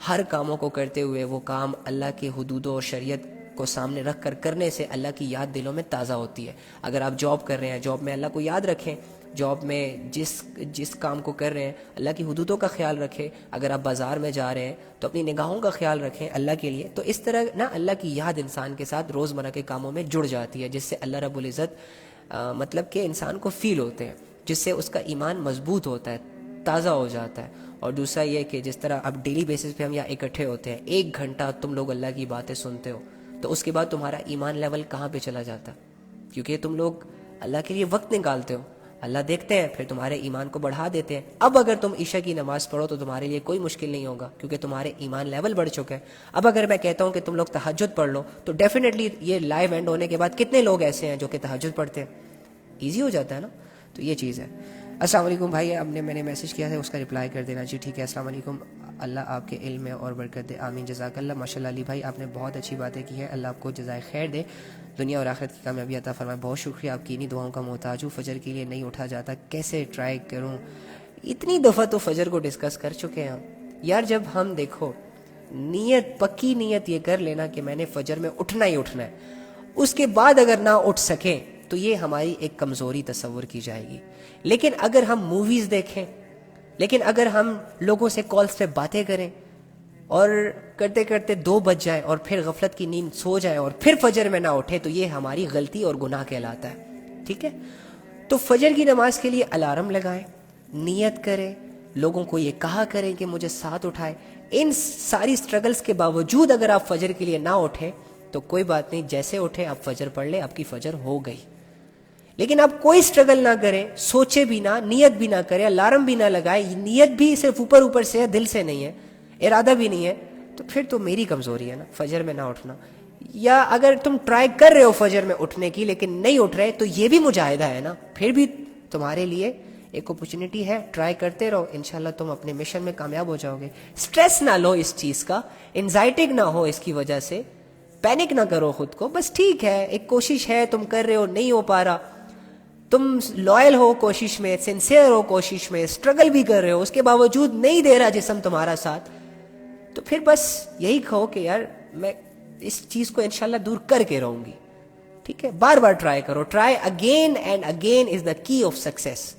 ہر کاموں کو کرتے ہوئے، وہ کام اللہ کے حدود و شریعت کو سامنے رکھ کر کرنے سے اللہ کی یاد دلوں میں تازہ ہوتی ہے۔ اگر آپ جاب کر رہے ہیں، جاب میں اللہ کو یاد رکھیں، جاب میں جس کام کو کر رہے ہیں اللہ کی حدودوں کا خیال رکھیں۔ اگر آپ بازار میں جا رہے ہیں تو اپنی نگاہوں کا خیال رکھیں اللہ کے لیے۔ تو اس طرح نا اللہ کی یاد انسان کے ساتھ روزمرہ کے کاموں میں جڑ جاتی ہے، جس سے اللہ رب العزت مطلب کہ انسان کو فیل ہوتے ہیں، جس سے اس کا ایمان مضبوط ہوتا ہے، تازہ ہو جاتا ہے۔ اور دوسرا یہ کہ جس طرح اب ڈیلی بیسس پہ ہم یہاں اکٹھے ہوتے ہیں، 1 گھنٹہ تم لوگ اللہ کی باتیں سنتے ہو، تو اس کے بعد تمہارا ایمان لیول کہاں پہ چلا جاتا؟ کیونکہ تم لوگ اللہ کے لیے وقت نکالتے ہو، اللہ دیکھتے ہیں پھر تمہارے ایمان کو بڑھا دیتے ہیں۔ اب اگر تم عشاء کی نماز پڑھو تو تمہارے لیے کوئی مشکل نہیں ہوگا کیونکہ تمہارے ایمان لیول بڑھ چکا ہے۔ اب اگر میں کہتا ہوں کہ تم لوگ تہجد پڑھ لو تو ڈیفینیٹلی یہ لائیو اینڈ ہونے کے بعد کتنے لوگ ایسے ہیں جو کہ تہجد پڑھتے ہیں؟ ایزی ہو جاتا ہے نا۔ تو یہ چیز ہے۔ السلام علیکم بھائی، میں نے میسج کیا تھا اس کا رپلائی کر دینا جی، ٹھیک ہے۔ السلام علیکم، اللہ آپ کے علم میں اور برکت دے، آمین، جزاک اللہ۔ ماشاء اللہ علی بھائی، آپ نے بہت اچھی باتیں کی ہیں، اللہ آپ کو جزائے خیر دے، دنیا اور آخرت کی کامیابی عطا فرمائے۔ بہت شکریہ، آپ کی انہی دعاؤں کا محتاج ہوں۔ فجر کے لیے نہیں اٹھا جاتا، کیسے ٹرائی کروں؟ اتنی دفعہ تو فجر کو ڈسکس کر چکے ہیں ہم یار۔ جب ہم دیکھو نیت، پکی نیت یہ کر لینا کہ میں نے فجر میں اٹھنا ہی اٹھنا ہے، اس کے بعد اگر نہ اٹھ سکیں تو یہ ہماری ایک کمزوری تصور کی جائے گی۔ لیکن اگر ہم موویز دیکھیں، لیکن اگر ہم لوگوں سے کالز پہ باتیں کریں اور کرتے کرتے 2 بج جائیں اور پھر غفلت کی نیند سو جائیں اور پھر فجر میں نہ اٹھے، تو یہ ہماری غلطی اور گناہ کہلاتا ہے، ٹھیک ہے۔ تو فجر کی نماز کے لیے الارم لگائیں، نیت کریں، لوگوں کو یہ کہا کریں کہ مجھے ساتھ اٹھائے۔ ان ساری سٹرگلز کے باوجود اگر آپ فجر کے لیے نہ اٹھیں تو کوئی بات نہیں، جیسے اٹھے آپ فجر پڑھ لیں، آپ کی فجر ہو گئی۔ لیکن آپ کوئی سٹرگل نہ کریں، سوچے بھی نہ، نیت بھی نہ کریں، الارم بھی نہ لگائیں، نیت بھی صرف اوپر سے ہے، دل سے نہیں ہے، ارادہ بھی نہیں ہے، تو پھر تو میری کمزوری ہے نا فجر میں نہ اٹھنا۔ یا اگر تم ٹرائی کر رہے ہو فجر میں اٹھنے کی لیکن نہیں اٹھ رہے تو یہ بھی مجاہدہ ہے نا، پھر بھی تمہارے لیے ایک اپرچونٹی ہے، ٹرائی کرتے رہو، انشاءاللہ تم اپنے مشن میں کامیاب ہو جاؤ گے۔ سٹریس نہ لو اس چیز کا، انزائٹی نہ ہو اس کی وجہ سے، پینک نہ کرو خود کو، بس ٹھیک ہے ایک کوشش ہے، تم کر رہے ہو، نہیں ہو پا رہا، تم لائل ہو کوشش میں، سنسیئر ہو کوشش میں، سٹرگل بھی کر رہے ہو، اس کے باوجود نہیں دے رہا جسم تمہارا ساتھ، تو پھر بس یہی کہو کہ یار میں اس چیز کو انشاءاللہ دور کر کے رہوں گی. ٹھیک ہے, بار بار ٹرائی کرو. Try again and again is the key of success.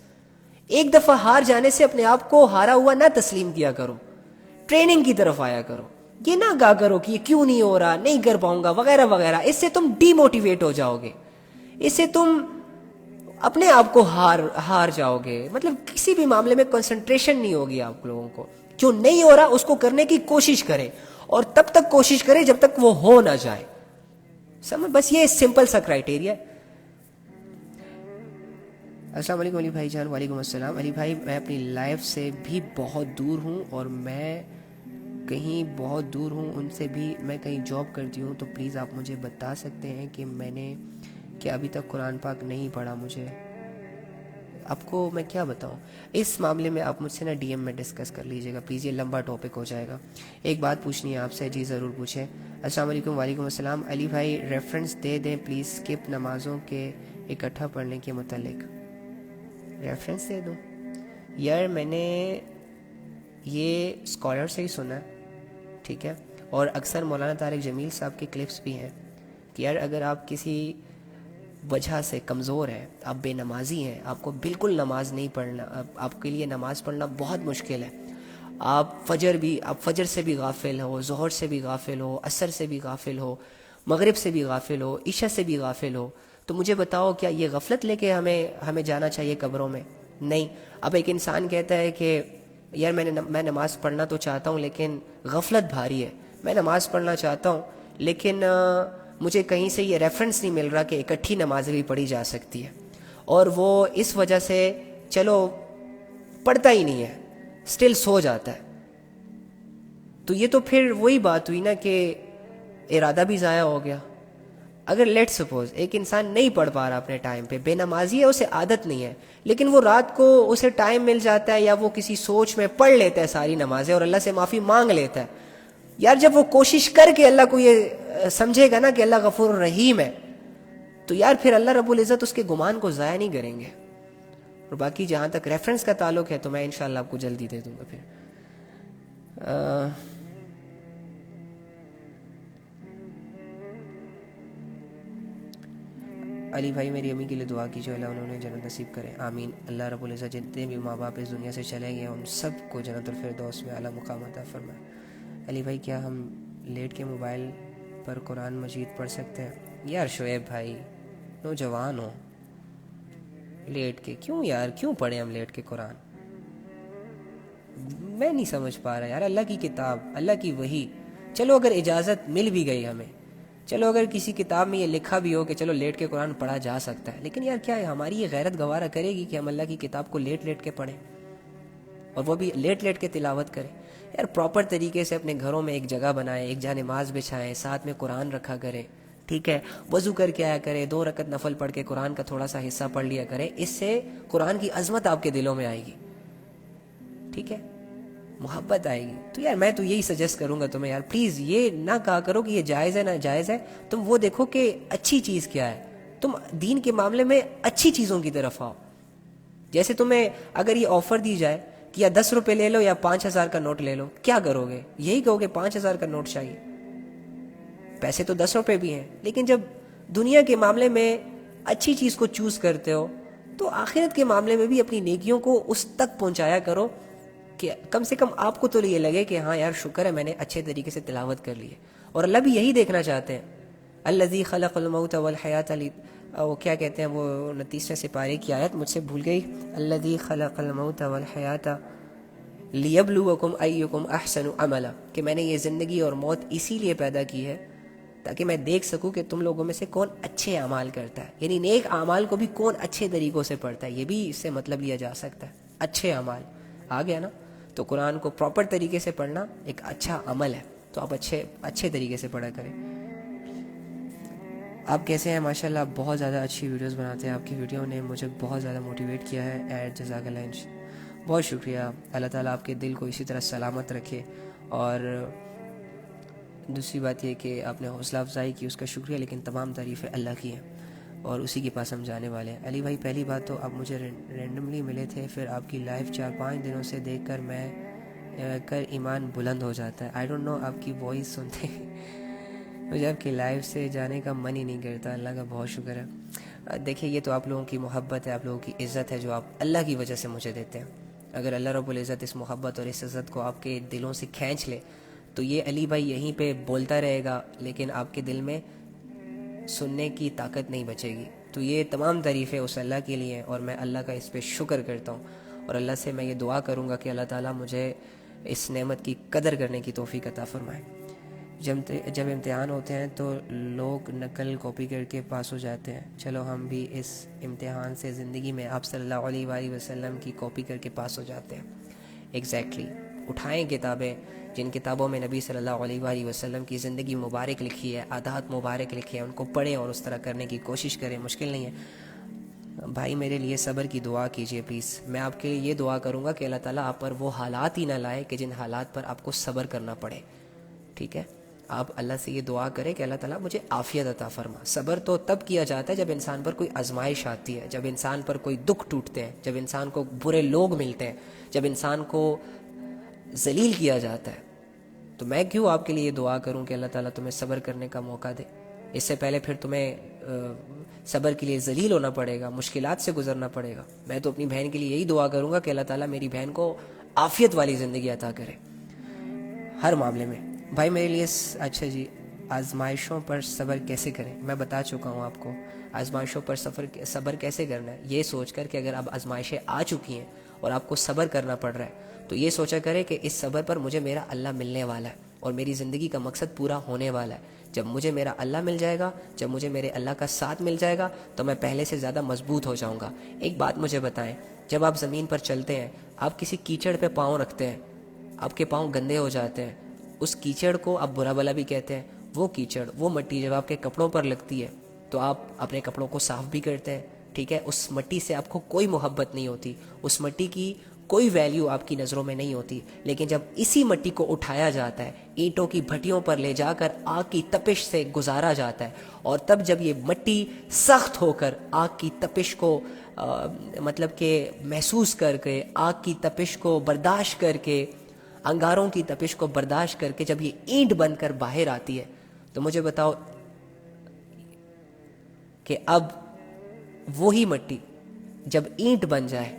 ایک دفعہ ہار جانے سے اپنے آپ کو ہارا ہوا نہ تسلیم کیا کرو, ٹریننگ کی طرف آیا کرو. یہ نہ کہا کرو کہ یہ کیوں نہیں ہو رہا, نہیں کر پاؤں گا وغیرہ وغیرہ. اس سے تم ڈی موٹیویٹ ہو جاؤ گے, اس سے تم اپنے آپ کو ہار جاؤ گے. مطلب کسی بھی معاملے میں کنسنٹریشن نہیں ہوگی آپ لوگوں کو. جو نہیں ہو رہا اس کو کرنے کی کوشش کریں, اور تب تک کوشش کریں جب تک وہ ہو نہ جائے. سمجھ, بس یہ سمپل سا کرائٹیریا. السلام علیکم علی بھائی جان. وعلیکم السلام. علی بھائی میں اپنی لائف سے بھی بہت دور ہوں, اور میں کہیں بہت دور ہوں ان سے بھی. میں کہیں جاب کرتی ہوں, تو پلیز آپ مجھے بتا سکتے ہیں کہ میں نے کیا ابھی تک قرآن پاک نہیں پڑھا. مجھے آپ کو میں کیا بتاؤں اس معاملے میں. آپ مجھ سے نا ڈی ایم میں ڈسکس کر لیجیے گا پلیز, یہ لمبا ٹاپک ہو جائے گا. ایک بات پوچھنی ہے آپ سے. جی ضرور پوچھیں. السلام علیکم. وعلیکم السلام. علی بھائی ریفرنس دے دیں پلیز اسکپ نمازوں کے اکٹھا پڑھنے کے متعلق. ریفرنس دے دوں یار, میں نے یہ اسکالر سے ہی سنا ہے. ٹھیک ہے, اور اکثر مولانا طارق جمیل صاحب کے کلپس بھی ہیں کہ یار اگر آپ کسی وجہ سے کمزور ہیں, آپ بے نمازی ہیں, آپ کو بالکل نماز نہیں پڑھنا, آپ کے لیے نماز پڑھنا بہت مشکل ہے, آپ فجر سے بھی غافل ہو, ظہر سے بھی غافل ہو, عصر سے بھی غافل ہو, مغرب سے بھی غافل ہو, عشاء سے بھی غافل ہو, تو مجھے بتاؤ کیا یہ غفلت لے کے ہمیں جانا چاہیے قبروں میں؟ نہیں. اب ایک انسان کہتا ہے کہ یار میں نماز پڑھنا تو چاہتا ہوں لیکن غفلت بھاری ہے, میں نماز پڑھنا چاہتا ہوں لیکن مجھے کہیں سے یہ ریفرنس نہیں مل رہا کہ اکٹھی نمازیں بھی پڑھی جا سکتی ہے, اور وہ اس وجہ سے چلو پڑھتا ہی نہیں ہے, سٹل سو جاتا ہے. تو یہ تو پھر وہی بات ہوئی نا کہ ارادہ بھی ضائع ہو گیا. اگر لیٹ سپوز ایک انسان نہیں پڑھ پا رہا اپنے ٹائم پہ, بے نمازی ہے, اسے عادت نہیں ہے, لیکن وہ رات کو اسے ٹائم مل جاتا ہے یا وہ کسی سوچ میں پڑھ لیتا ہے ساری نمازیں اور اللہ سے معافی مانگ لیتا ہے. یار جب وہ کوشش کر کے اللہ کو یہ سمجھے گا نا کہ اللہ غفور الرحیم ہے, تو یار پھر اللہ رب العزت اس کے گمان کو ضائع نہیں کریں گے. اور باقی جہاں تک ریفرنس کا تعلق ہے تو میں انشاءاللہ آپ کو جلدی دے دوں گا. پھر علی بھائی میری امی کے لیے دعا کیجیے, اللہ انہوں نے جنت نصیب کرے. آمین. اللہ رب العزت جتنے بھی ماں باپ اس دنیا سے چلے گئے ان سب کو جنت الفردوس میں اعلیٰ مقام عطا فرمائے. علی بھائی کیا ہم لیٹ کے موبائل پر قرآن مجید پڑھ سکتے ہیں؟ یار شعیب بھائی نوجوان ہو, لیٹ کے کیوں یار, کیوں پڑھیں ہم لیٹ کے قرآن؟ میں نہیں سمجھ پا رہا یار. اللہ کی کتاب, اللہ کی وحی, چلو اگر اجازت مل بھی گئی ہمیں, چلو اگر کسی کتاب میں یہ لکھا بھی ہو کہ چلو لیٹ کے قرآن پڑھا جا سکتا ہے, لیکن یار کیا ہے ہماری یہ غیرت گوارا کرے گی کہ ہم اللہ کی کتاب کو لیٹ کے پڑھیں اور وہ بھی لیٹ کے تلاوت کریں؟ یار پراپر طریقے سے اپنے گھروں میں ایک جگہ بنائیں, ایک جا نماز بچھائیں, ساتھ میں قرآن رکھا کریں. ٹھیک ہے, وضو کر کے آیا کرے, 2 رکعت نفل پڑھ کے قرآن کا تھوڑا سا حصہ پڑھ لیا کرے. اس سے قرآن کی عظمت آپ کے دلوں میں آئے گی. ٹھیک ہے, محبت آئے گی. تو یار میں تو یہی سجیسٹ کروں گا تمہیں یار, پلیز یہ نہ کہا کرو کہ یہ جائز ہے نہ جائز ہے. تم وہ دیکھو کہ اچھی چیز کیا ہے, تم دین کے معاملے میں اچھی چیزوں کی طرف آؤ. جیسے تمہیں اگر یہ آفر دی جائے کہ یا 10 روپے لے لو یا 5,000 کا نوٹ لے لو, کیا کرو گے؟ یہی کہو گے 5,000 کا نوٹ چاہیے. پیسے تو 10 روپے بھی ہیں, لیکن جب دنیا کے معاملے میں اچھی چیز کو چوز کرتے ہو تو آخرت کے معاملے میں بھی اپنی نیکیوں کو اس تک پہنچایا کرو کہ کم سے کم آپ کو تو یہ لگے کہ ہاں یار شکر ہے میں نے اچھے طریقے سے تلاوت کر لی ہے. اور اللہ بھی یہی دیکھنا چاہتے ہیں. الذی خلق الموت والحیات, وہ کیا کہتے ہیں وہ 29ویں سپارے کی آیت مجھ سے بھول گئی. الذی خلق الموت والحیات لیبلوکم ایکم احسن عملا, کہ میں نے یہ زندگی اور موت اسی لیے پیدا کی ہے تاکہ میں دیکھ سکوں کہ تم لوگوں میں سے کون اچھے اعمال کرتا ہے. یعنی نیک اعمال کو بھی کون اچھے طریقوں سے پڑھتا ہے, یہ بھی اس سے مطلب لیا جا سکتا ہے. اچھے اعمال آ گیا نا, تو قرآن کو پراپر طریقے سے پڑھنا ایک اچھا عمل ہے, تو آپ اچھے طریقے سے پڑھا کریں. آپ کیسے ہیں؟ ماشاءاللہ آپ بہت زیادہ اچھی ویڈیوز بناتے ہیں, آپ کی ویڈیو نے مجھے بہت زیادہ موٹیویٹ کیا ہے. ایڈ جزاک اللہ, بہت شکریہ. اللہ تعالیٰ آپ کے دل کو اسی طرح سلامت رکھے. اور دوسری بات یہ کہ آپ نے حوصلہ افزائی کی, اس کا شکریہ, لیکن تمام تعریفیں اللہ کی ہیں اور اسی کے پاس ہم جانے والے ہیں. علی بھائی پہلی بات تو آپ مجھے رینڈملی ملے تھے, پھر آپ کی لائف 4-5 دنوں سے دیکھ کر ایمان بلند ہو جاتا ہے. آئی ڈونٹ نو آپ کی وائس سنتے مجھے آپ کی لائف سے جانے کا من ہی نہیں کرتا. اللہ کا بہت شکر ہے. دیکھیے یہ تو آپ لوگوں کی محبت ہے, آپ لوگوں کی عزت ہے جو آپ اللہ کی وجہ سے مجھے دیتے ہیں. اگر اللہ رب العزت اس محبت اور اس عزت کو آپ کے دلوں سے کھینچ لے تو یہ علی بھائی یہیں پہ بولتا رہے گا لیکن آپ کے دل میں سننے کی طاقت نہیں بچے گی. تو یہ تمام تعریفیں اس اللہ کے لیے ہیں اور میں اللہ کا اس پہ شکر کرتا ہوں, اور اللہ سے میں یہ دعا کروں گا کہ اللہ تعالیٰ مجھے اس نعمت کی قدر کرنے کی توفیق عطا فرمائے. جب امتحان ہوتے ہیں تو لوگ نقل کاپی کر کے پاس ہو جاتے ہیں. چلو ہم بھی اس امتحان سے زندگی میں آپ صلی اللہ علیہ وآلہ وسلم کی کاپی کر کے پاس ہو جاتے ہیں. ایگزیکٹلی. اٹھائیں کتابیں جن کتابوں میں نبی صلی اللہ علیہ وآلہ وسلم کی زندگی مبارک لکھی ہے, عادات مبارک لکھی ہے, ان کو پڑھیں اور اس طرح کرنے کی کوشش کریں. مشکل نہیں ہے بھائی. میرے لیے صبر کی دعا کیجیے پلیز. میں آپ کے لیے یہ دعا کروں گا کہ اللہ تعالیٰ آپ پر وہ حالات ہی نہ لائے کہ جن حالات پر آپ کو صبر کرنا پڑے. ٹھیک ہے, آپ اللہ سے یہ دعا کریں کہ اللہ تعالیٰ مجھے عافیت عطا فرما. صبر تو تب کیا جاتا ہے جب انسان پر کوئی آزمائش آتی ہے, جب انسان پر کوئی دکھ ٹوٹتے ہیں, جب انسان کو برے لوگ ملتے ہیں, جب انسان کو ذلیل کیا جاتا ہے. تو میں کیوں آپ کے لیے یہ دعا کروں کہ اللہ تعالیٰ تمہیں صبر کرنے کا موقع دے. اس سے پہلے پھر تمہیں صبر کے لیے ذلیل ہونا پڑے گا, مشکلات سے گزرنا پڑے گا. میں تو اپنی بہن کے لیے یہی دعا کروں گا کہ اللہ تعالیٰ میری بہن کو عافیت والی زندگی عطا کرے ہر معاملے میں. بھائی میرے لیے اچھا جی, آزمائشوں پر صبر کیسے کریں؟ میں بتا چکا ہوں آپ کو آزمائشوں پر صبر کیسے کرنا ہے. یہ سوچ کر کہ اگر اب آزمائشیں آ چکی ہیں اور آپ کو صبر کرنا پڑ رہا ہے تو یہ سوچا کرے کہ اس صبر پر مجھے میرا اللہ ملنے والا ہے اور میری زندگی کا مقصد پورا ہونے والا ہے. جب مجھے میرا اللہ مل جائے گا, جب مجھے میرے اللہ کا ساتھ مل جائے گا تو میں پہلے سے زیادہ مضبوط ہو جاؤں گا. ایک بات مجھے بتائیں, جب آپ زمین پر چلتے ہیں, آپ کسی کیچڑ پہ پاؤں رکھتے ہیں, آپ کے پاؤں گندے ہو جاتے ہیں, اس کیچڑ کو آپ برا بلا بھی کہتے ہیں. وہ کیچڑ, وہ مٹی جب آپ کے کپڑوں پر لگتی ہے تو آپ اپنے کپڑوں کو صاف بھی کرتے ہیں. ٹھیک ہے, اس مٹی سے آپ کو کوئی محبت نہیں ہوتی, اس مٹی کی کوئی ویلیو آپ کی نظروں میں نہیں ہوتی. لیکن جب اسی مٹی کو اٹھایا جاتا ہے, اینٹوں کی بھٹیوں پر لے جا کر آگ کی تپش سے گزارا جاتا ہے, اور تب جب یہ مٹی سخت ہو کر آگ کی تپش کو مطلب کہ محسوس کر کے, آگ کی تپش کو برداشت کر کے, انگاروں کی تپش کو برداشت کر کے جب یہ اینٹ بن کر باہر آتی ہے تو مجھے بتاؤ کہ اب وہی مٹی جب اینٹ بن جائے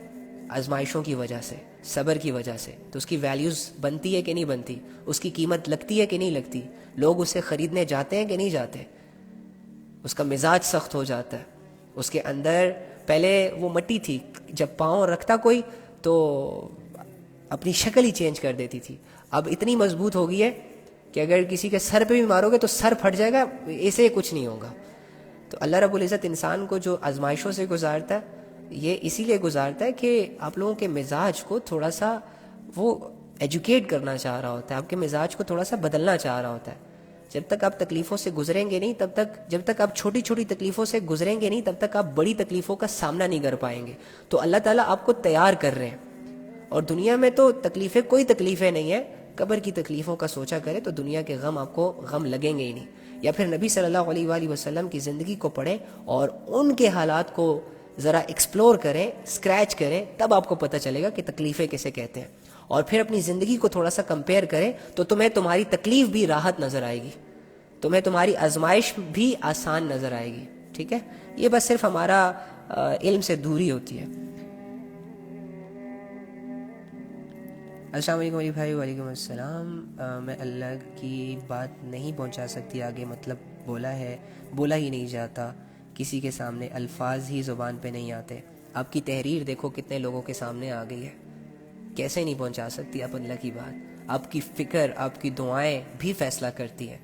آزمائشوں کی وجہ سے, صبر کی وجہ سے, تو اس کی ویلیوز بنتی ہے کہ نہیں بنتی, اس کی قیمت لگتی ہے کہ نہیں لگتی, لوگ اسے خریدنے جاتے ہیں کہ نہیں جاتے. اس کا مزاج سخت ہو جاتا ہے. اس کے اندر پہلے وہ مٹی تھی, جب پاؤں رکھتا کوئی تو اپنی شکل ہی چینج کر دیتی تھی. اب اتنی مضبوط ہو گئی ہے کہ اگر کسی کے سر پہ بھی مارو گے تو سر پھٹ جائے گا, اسے کچھ نہیں ہوگا. تو اللہ رب العزت انسان کو جو آزمائشوں سے گزارتا ہے یہ اسی لیے گزارتا ہے کہ آپ لوگوں کے مزاج کو تھوڑا سا وہ ایجوکیٹ کرنا چاہ رہا ہوتا ہے, آپ کے مزاج کو تھوڑا سا بدلنا چاہ رہا ہوتا ہے. جب تک آپ تکلیفوں سے گزریں گے نہیں, جب تک آپ چھوٹی چھوٹی تکلیفوں سے گزریں گے نہیں, تب تک آپ بڑی تکلیفوں کا سامنا نہیں کر پائیں گے. تو اللہ تعالیٰ آپ کو تیار کر رہے ہیں. اور دنیا میں تو تکلیفیں کوئی تکلیفیں نہیں ہیں, قبر کی تکلیفوں کا سوچا کرے تو دنیا کے غم آپ کو غم لگیں گے ہی نہیں. یا پھر نبی صلی اللہ علیہ وآلہ وسلم کی زندگی کو پڑھیں اور ان کے حالات کو ذرا ایکسپلور کریں, اسکریچ کریں, تب آپ کو پتہ چلے گا کہ تکلیفیں کیسے کہتے ہیں. اور پھر اپنی زندگی کو تھوڑا سا کمپیئر کریں تو تمہیں تمہاری تکلیف بھی راحت نظر آئے گی, تمہیں تمہاری آزمائش بھی آسان نظر آئے گی. ٹھیک ہے, یہ بس صرف ہمارا علم سے دوری ہوتی ہے. السلام علیکم علی بھائی. وعلیکم السلام. میں اللہ کی بات نہیں پہنچا سکتی آگے, مطلب بولا ہی نہیں جاتا, کسی کے سامنے الفاظ ہی زبان پہ نہیں آتے. آپ کی تحریر دیکھو کتنے لوگوں کے سامنے آ گئی ہے, کیسے نہیں پہنچا سکتی آپ اللہ کی بات. آپ کی فکر, آپ کی دعائیں بھی فیصلہ کرتی ہیں.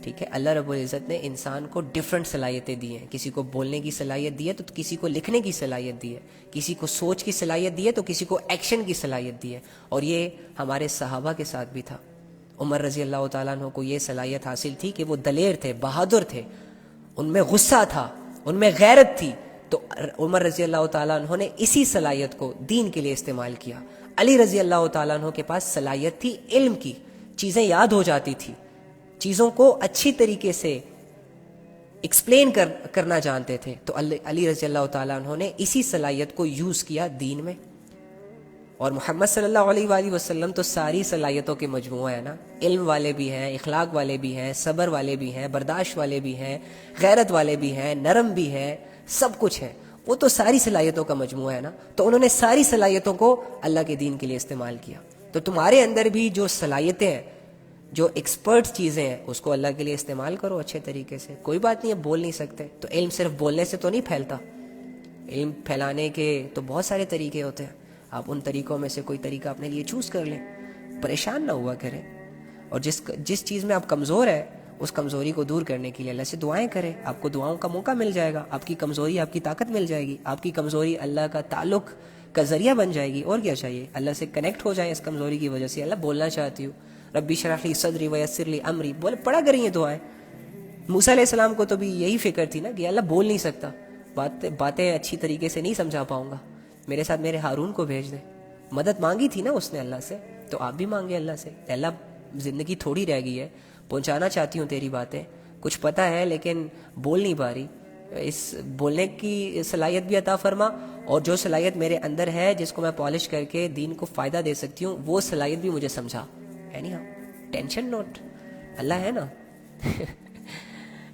ٹھیک ہے, اللہ رب العزت نے انسان کو ڈیفرنٹ صلاحیتیں دی ہیں. کسی کو بولنے کی صلاحیت دی ہے تو کسی کو لکھنے کی صلاحیت دی ہے, کسی کو سوچ کی صلاحیت دی ہے تو کسی کو ایکشن کی صلاحیت دی ہے. اور یہ ہمارے صحابہ کے ساتھ بھی تھا. عمر رضی اللہ تعالیٰ عنہ کو یہ صلاحیت حاصل تھی کہ وہ دلیر تھے, بہادر تھے, ان میں غصہ تھا, ان میں غیرت تھی. تو عمر رضی اللہ تعالیٰ عنہ نے اسی صلاحیت کو دین کے لیے استعمال کیا. علی رضی اللہ تعالیٰ عنہ کے پاس صلاحیت تھی علم کی, چیزیں یاد ہو جاتی تھی, چیزوں کو اچھی طریقے سے ایکسپلین کرنا جانتے تھے. تو علی رضی اللہ تعالیٰ عنہ نے اسی صلاحیت کو یوز کیا دین میں. اور محمد صلی اللہ علیہ وآلہ وسلم تو ساری صلاحیتوں کے مجموعہ ہے نا. علم والے بھی ہیں, اخلاق والے بھی ہیں, صبر والے بھی ہیں, برداشت والے بھی ہیں, غیرت والے بھی ہیں, نرم بھی ہیں, سب کچھ ہے. وہ تو ساری صلاحیتوں کا مجموعہ ہے نا. تو انہوں نے ساری صلاحیتوں کو اللہ کے دین کے لیے استعمال کیا. تو تمہارے اندر بھی جو صلاحیتیں ہیں, جو ایکسپرٹ چیزیں ہیں, اس کو اللہ کے لیے استعمال کرو اچھے طریقے سے. کوئی بات نہیں ہے بول نہیں سکتے تو علم صرف بولنے سے تو نہیں پھیلتا. علم پھیلانے کے تو بہت سارے طریقے ہوتے ہیں. آپ ان طریقوں میں سے کوئی طریقہ اپنے لیے چوز کر لیں. پریشان نہ ہوا کریں. اور جس چیز میں آپ کمزور ہیں اس کمزوری کو دور کرنے کے لیے اللہ سے دعائیں کریں. آپ کو دعاؤں کا موقع مل جائے گا. آپ کی کمزوری آپ کی طاقت مل جائے گی. آپ کی کمزوری اللہ کا تعلق کا ذریعہ بن جائے گی. اور کیا چاہیے؟ اللہ سے کنیکٹ ہو جائیں اس کمزوری کی وجہ سے. اللہ بولنا چاہتی ہوں ربی اشرح لی صدری ویسر لی امری, پڑھا کریں یہ دعائیں. موسیٰ علیہ السلام کو تو بھی یہی فکر تھی نا کہ اللہ بول نہیں سکتا, باتیں اچھی طریقے سے نہیں سمجھا پاؤں گا, میرے ساتھ میرے ہارون کو بھیج دیں. مدد مانگی تھی نا اس نے اللہ سے, تو آپ بھی مانگے اللہ سے. اللہ زندگی تھوڑی رہ گئی ہے, پہنچانا چاہتی ہوں تیری باتیں, کچھ پتہ ہے لیکن بول نہیں پا رہی. اس بولنے کی صلاحیت بھی عطا فرما, اور جو صلاحیت میرے اندر ہے جس کو میں پالش کر کے دین کو فائدہ دے سکتی ہوں وہ صلاحیت بھی مجھے سمجھا. ہے نہیں؟ ہاں ٹینشن نوٹ, اللہ ہے نا.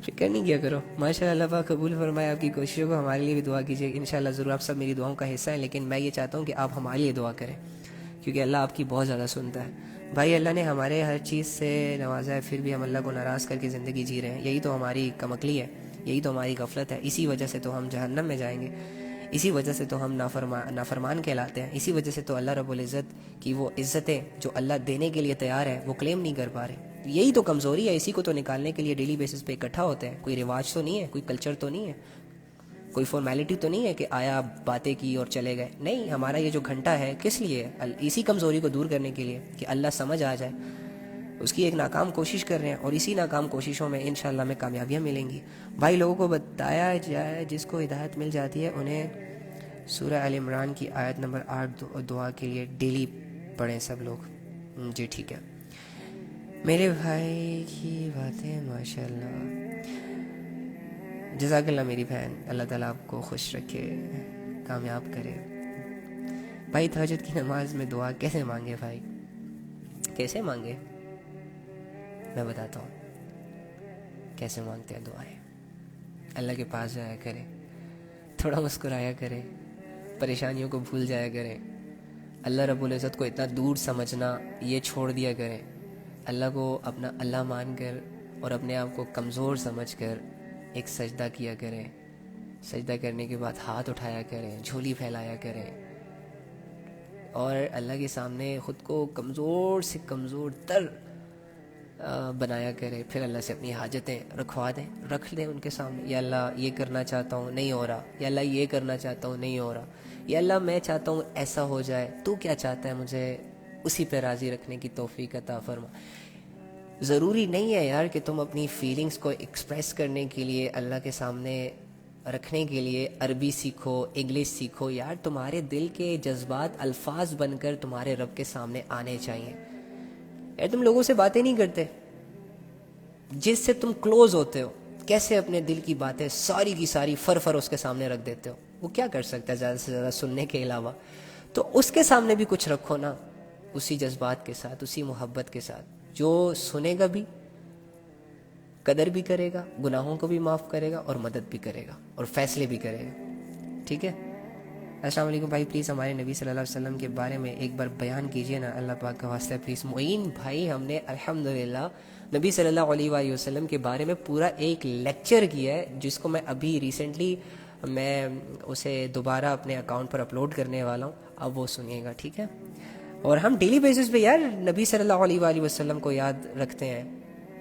فکر نہیں کیا کرو. ماشاء اللہ پاک قبول فرمائے آپ کی کوششوں کو. ہمارے لیے بھی دعا کیجیے. انشاءاللہ ضرور آپ سب میری دعاؤں کا حصہ ہیں, لیکن میں یہ چاہتا ہوں کہ آپ ہمارے لیے دعا کریں, کیونکہ اللہ آپ کی بہت زیادہ سنتا ہے. بھائی اللہ نے ہمارے ہر چیز سے نوازا ہے, پھر بھی ہم اللہ کو ناراض کر کے زندگی جی رہے ہیں. یہی تو ہماری کمکلی ہے, یہی تو ہماری غفلت ہے. اسی وجہ سے تو ہم جہنم میں جائیں گے, اسی وجہ سے تو ہم نافرمان کہلاتے ہیں. اسی وجہ سے تو اللہ رب العزت کی وہ عزتیں جو اللہ دینے کے لیے تیار ہے وہ کلیم نہیں کر پا رہے. یہی تو کمزوری ہے. اسی کو تو نکالنے کے لیے ڈیلی بیسس پہ اکٹھا ہوتے ہیں. کوئی رواج تو نہیں ہے, کوئی کلچر تو نہیں ہے, کوئی فارمیلٹی تو نہیں ہے کہ آیا باتیں کی اور چلے گئے. نہیں, ہمارا یہ جو گھنٹہ ہے کس لیے؟ اسی کمزوری کو دور کرنے کے لیے کہ اللہ سمجھ آ جائے. اس کی ایک ناکام کوشش کر رہے ہیں, اور اسی ناکام کوششوں میں انشاءاللہ میں کامیابیاں ملیں گی. بھائی لوگوں کو بتایا جائے جس کو ہدایت مل جاتی ہے انہیں سورہ ال عمران کی آیت نمبر 8 دعا کے لیے ڈیلی پڑھیں سب لوگ. جی ٹھیک ہے میرے بھائی کی باتیں ماشاءاللہ. جزاک اللہ میری بہن, اللہ تعالیٰ آپ کو خوش رکھے, کامیاب کرے. بھائی تہجد کی نماز میں دعا کیسے مانگے؟ بھائی کیسے مانگے میں بتاتا ہوں کیسے مانگتے ہیں دعائیں. اللہ کے پاس جایا کرے, تھوڑا مسکرایا کرے, پریشانیوں کو بھول جایا کرے. اللہ رب العزت کو اتنا دور سمجھنا یہ چھوڑ دیا کرے. اللہ کو اپنا اللہ مان کر اور اپنے آپ کو کمزور سمجھ کر ایک سجدہ کیا کریں. سجدہ کرنے کے بعد ہاتھ اٹھایا کریں, جھولی پھیلایا کریں, اور اللہ کے سامنے خود کو کمزور سے کمزور تر بنایا کرے. پھر اللہ سے اپنی حاجتیں رکھ دیں ان کے سامنے. یا اللہ یہ کرنا چاہتا ہوں نہیں ہو رہا, یا اللہ یہ کرنا چاہتا ہوں نہیں ہو رہا, یا اللہ میں چاہتا ہوں ایسا ہو جائے, تو کیا چاہتا ہے مجھے اسی پہ راضی رکھنے کی توفیق عطا فرما. ضروری نہیں ہے یار کہ تم اپنی فیلنگز کو ایکسپریس کرنے کے لیے اللہ کے سامنے رکھنے کے لیے عربی سیکھو, انگلش سیکھو. یار تمہارے دل کے جذبات الفاظ بن کر تمہارے رب کے سامنے آنے چاہیے. یار تم لوگوں سے باتیں نہیں کرتے, جس سے تم کلوز ہوتے ہو, کیسے اپنے دل کی باتیں ساری کی ساری فر اس کے سامنے رکھ دیتے ہو. وہ کیا کر سکتا ہے زیادہ سے زیادہ سننے کے علاوہ؟ تو اس کے سامنے بھی کچھ رکھو نا, اسی جذبات کے ساتھ, اسی محبت کے ساتھ. جو سنے گا بھی قدر بھی کرے گا, گناہوں کو بھی معاف کرے گا, اور مدد بھی کرے گا, اور فیصلے بھی کرے گا. ٹھیک ہے. السلام علیکم بھائی, پلیز ہمارے نبی صلی اللہ علیہ وسلم کے بارے میں ایک بار بیان کیجیے نا, اللہ پاک کا واسطہ پلیز. معین بھائی, ہم نے الحمدللہ نبی صلی اللہ علیہ وآلہ وسلم کے بارے میں پورا ایک لیکچر کیا ہے, جس کو میں ابھی ریسنٹلی میں اسے دوبارہ اپنے اکاؤنٹ پر اپلوڈ کرنے والا ہوں. اب وہ سنیے گا, ٹھیک ہے. اور ہم ڈیلی بیسس پہ یار نبی صلی اللہ علیہ وآلہ وسلم کو یاد رکھتے ہیں.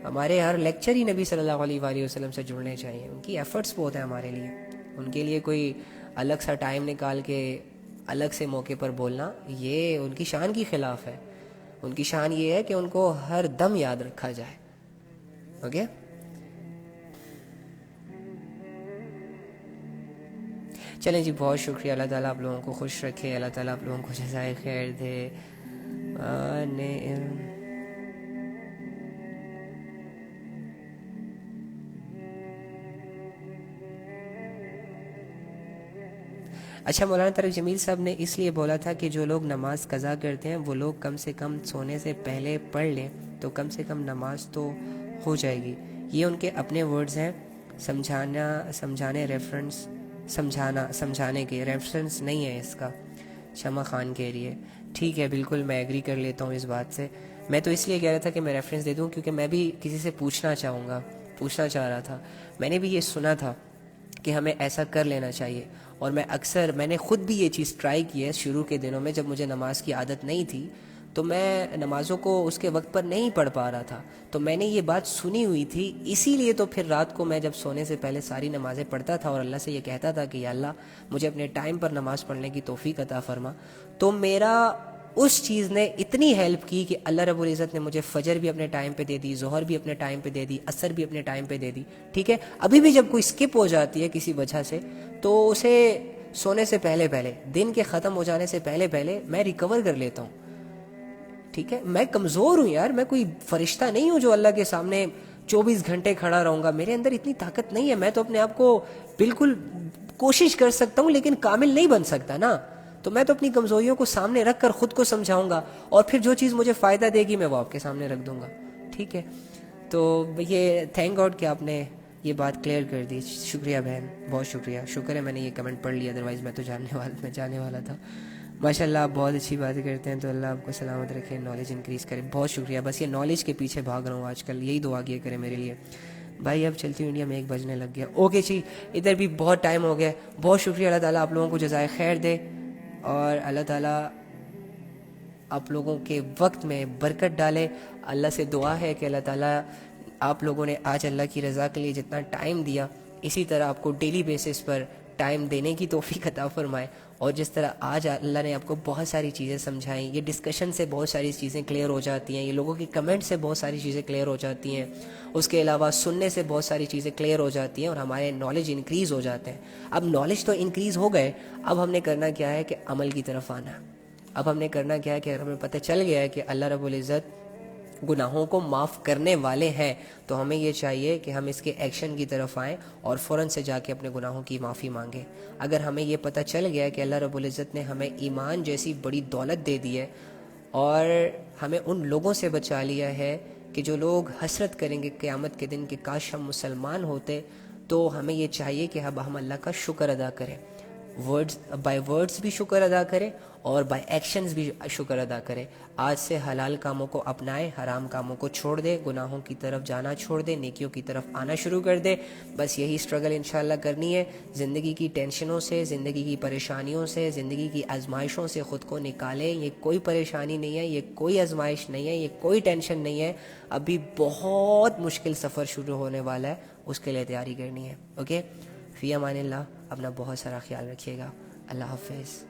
ہمارے ہر لیکچر ہی نبی صلی اللہ علیہ وآلہ وسلم سے جڑنے چاہیے. ان کی ایفرٹس بہت ہیں ہمارے لیے. ان کے لیے کوئی الگ سا ٹائم نکال کے الگ سے موقع پر بولنا, یہ ان کی شان کی خلاف ہے. ان کی شان یہ ہے کہ ان کو ہر دم یاد رکھا جائے. اوکے. چلیں جی, بہت شکریہ. اللہ تعالیٰ آپ لوگوں کو خوش رکھے, اللہ تعالیٰ آپ لوگوں کو جزائے خیر دے. اچھا مولانا طارق جمیل صاحب نے اس لیے بولا تھا کہ جو لوگ نماز قضا کرتے ہیں وہ لوگ کم سے کم سونے سے پہلے پڑھ لیں تو کم سے کم نماز تو ہو جائے گی. یہ ان کے اپنے ورڈز ہیں, سمجھانے کے ریفرنس نہیں ہے اس کا. شمع خان کہہ رہی ہے ٹھیک ہے, بالکل میں ایگری کر لیتا ہوں اس بات سے. میں تو اس لیے کہہ رہا تھا کہ میں ریفرنس دے دوں کیونکہ میں بھی کسی سے پوچھنا چاہ رہا تھا. میں نے بھی یہ سنا تھا کہ ہمیں ایسا کر لینا چاہیے, اور میں نے خود بھی یہ چیز ٹرائی کی ہے شروع کے دنوں میں. جب مجھے نماز کی عادت نہیں تھی تو میں نمازوں کو اس کے وقت پر نہیں پڑھ پا رہا تھا, تو میں نے یہ بات سنی ہوئی تھی, اسی لیے تو پھر رات کو میں جب سونے سے پہلے ساری نمازیں پڑھتا تھا اور اللہ سے یہ کہتا تھا کہ یا اللہ مجھے اپنے ٹائم پر نماز پڑھنے کی توفیق عطا فرما. تو میرا اس چیز نے اتنی ہیلپ کی کہ اللہ رب العزت نے مجھے فجر بھی اپنے ٹائم پہ دے دی, ظہر بھی اپنے ٹائم پہ دے دی, عصر بھی اپنے ٹائم پہ دے دی. ٹھیک ہے, ابھی بھی جب کوئی اسکپ ہو جاتی ہے کسی وجہ سے تو اسے سونے سے پہلے دن کے ختم ہو جانے سے پہلے میں ریکور کر لیتا ہوں. ٹھیک ہے, میں کمزور ہوں یار, میں کوئی فرشتہ نہیں ہوں جو اللہ کے سامنے 24 گھنٹے کھڑا رہوں گا. میرے اندر اتنی طاقت نہیں ہے. میں تو اپنے آپ کو بالکل کوشش کر سکتا ہوں لیکن کامل نہیں بن سکتا نا. تو میں تو اپنی کمزوریوں کو سامنے رکھ کر خود کو سمجھاؤں گا, اور پھر جو چیز مجھے فائدہ دے گی میں وہ آپ کے سامنے رکھ دوں گا. ٹھیک ہے, تو یہ تھینک گاڈ کہ آپ نے یہ بات کلیئر کر دی. شکریہ بہن, بہت شکریہ. شکر ہے میں نے یہ کمنٹ پڑھ لیا, ادروائز میں تو جانے والا تھا. ماشاء اللہ آپ بہت اچھی باتیں کرتے ہیں, تو اللہ آپ کو سلامت رکھے, نالج انکریز کرے. بہت شکریہ. بس یہ نالج کے پیچھے بھاگ رہا ہوں آج کل, یہی دعا کیا کرے میرے لیے. بھائی اب چلتی ہوں, انڈیا میں 1 بجنے لگ گیا. اوکے جی, ادھر بھی بہت ٹائم ہو گیا. بہت شکریہ. اللہ تعالیٰ آپ لوگوں کو جزائے خیر دے, اور اللہ تعالیٰ آپ لوگوں کے وقت میں برکت ڈالے. اللہ سے دعا ہے کہ اللہ تعالیٰ آپ لوگوں نے آج اللہ کی رضا کے لیے جتنا ٹائم دیا, اسی طرح آپ کو ڈیلی بیسس پر ٹائم دینے کی توفیق عطا فرمائے. اور جس طرح آج اللہ نے آپ کو بہت ساری چیزیں سمجھائیں, یہ ڈسکشن سے بہت ساری چیزیں کلیئر ہو جاتی ہیں, یہ لوگوں کی کمنٹ سے بہت ساری چیزیں کلیئر ہو جاتی ہیں, اس کے علاوہ سننے سے بہت ساری چیزیں کلیئر ہو جاتی ہیں, اور ہمارے نالج انکریز ہو جاتے ہیں. اب نالج تو انکریز ہو گئے, اب ہم نے کرنا کیا ہے کہ عمل کی طرف آنا ہے. اب ہم نے کرنا کیا ہے کہ ہمیں پتہ چل گیا ہے کہ اللہ رب العزت گناہوں کو معاف کرنے والے ہیں, تو ہمیں یہ چاہیے کہ ہم اس کے ایکشن کی طرف آئیں اور فوراً سے جا کے اپنے گناہوں کی معافی مانگیں. اگر ہمیں یہ پتہ چل گیا کہ اللہ رب العزت نے ہمیں ایمان جیسی بڑی دولت دے دی ہے, اور ہمیں ان لوگوں سے بچا لیا ہے کہ جو لوگ حسرت کریں گے قیامت کے دن کہ کاش ہم مسلمان ہوتے, تو ہمیں یہ چاہیے کہ اب ہم اللہ کا شکر ادا کریں. بائی ورڈز بھی شکر ادا کریں اور بائی ایکشنز بھی شکر ادا کریں. آج سے حلال کاموں کو اپنائیں, حرام کاموں کو چھوڑ دیں, گناہوں کی طرف جانا چھوڑ دیں, نیکیوں کی طرف آنا شروع کر دیں. بس یہی اسٹرگل انشاءاللہ کرنی ہے. زندگی کی ٹینشنوں سے, زندگی کی پریشانیوں سے, زندگی کی آزمائشوں سے خود کو نکالیں. یہ کوئی پریشانی نہیں ہے, یہ کوئی آزمائش نہیں ہے, یہ کوئی ٹینشن نہیں ہے. ابھی بہت مشکل سفر شروع ہونے والا ہے, اس کے لیے تیاری کرنی ہے. اوکے, فی امان اللہ. اپنا بہت سارا خیال رکھیے گا. اللہ حافظ.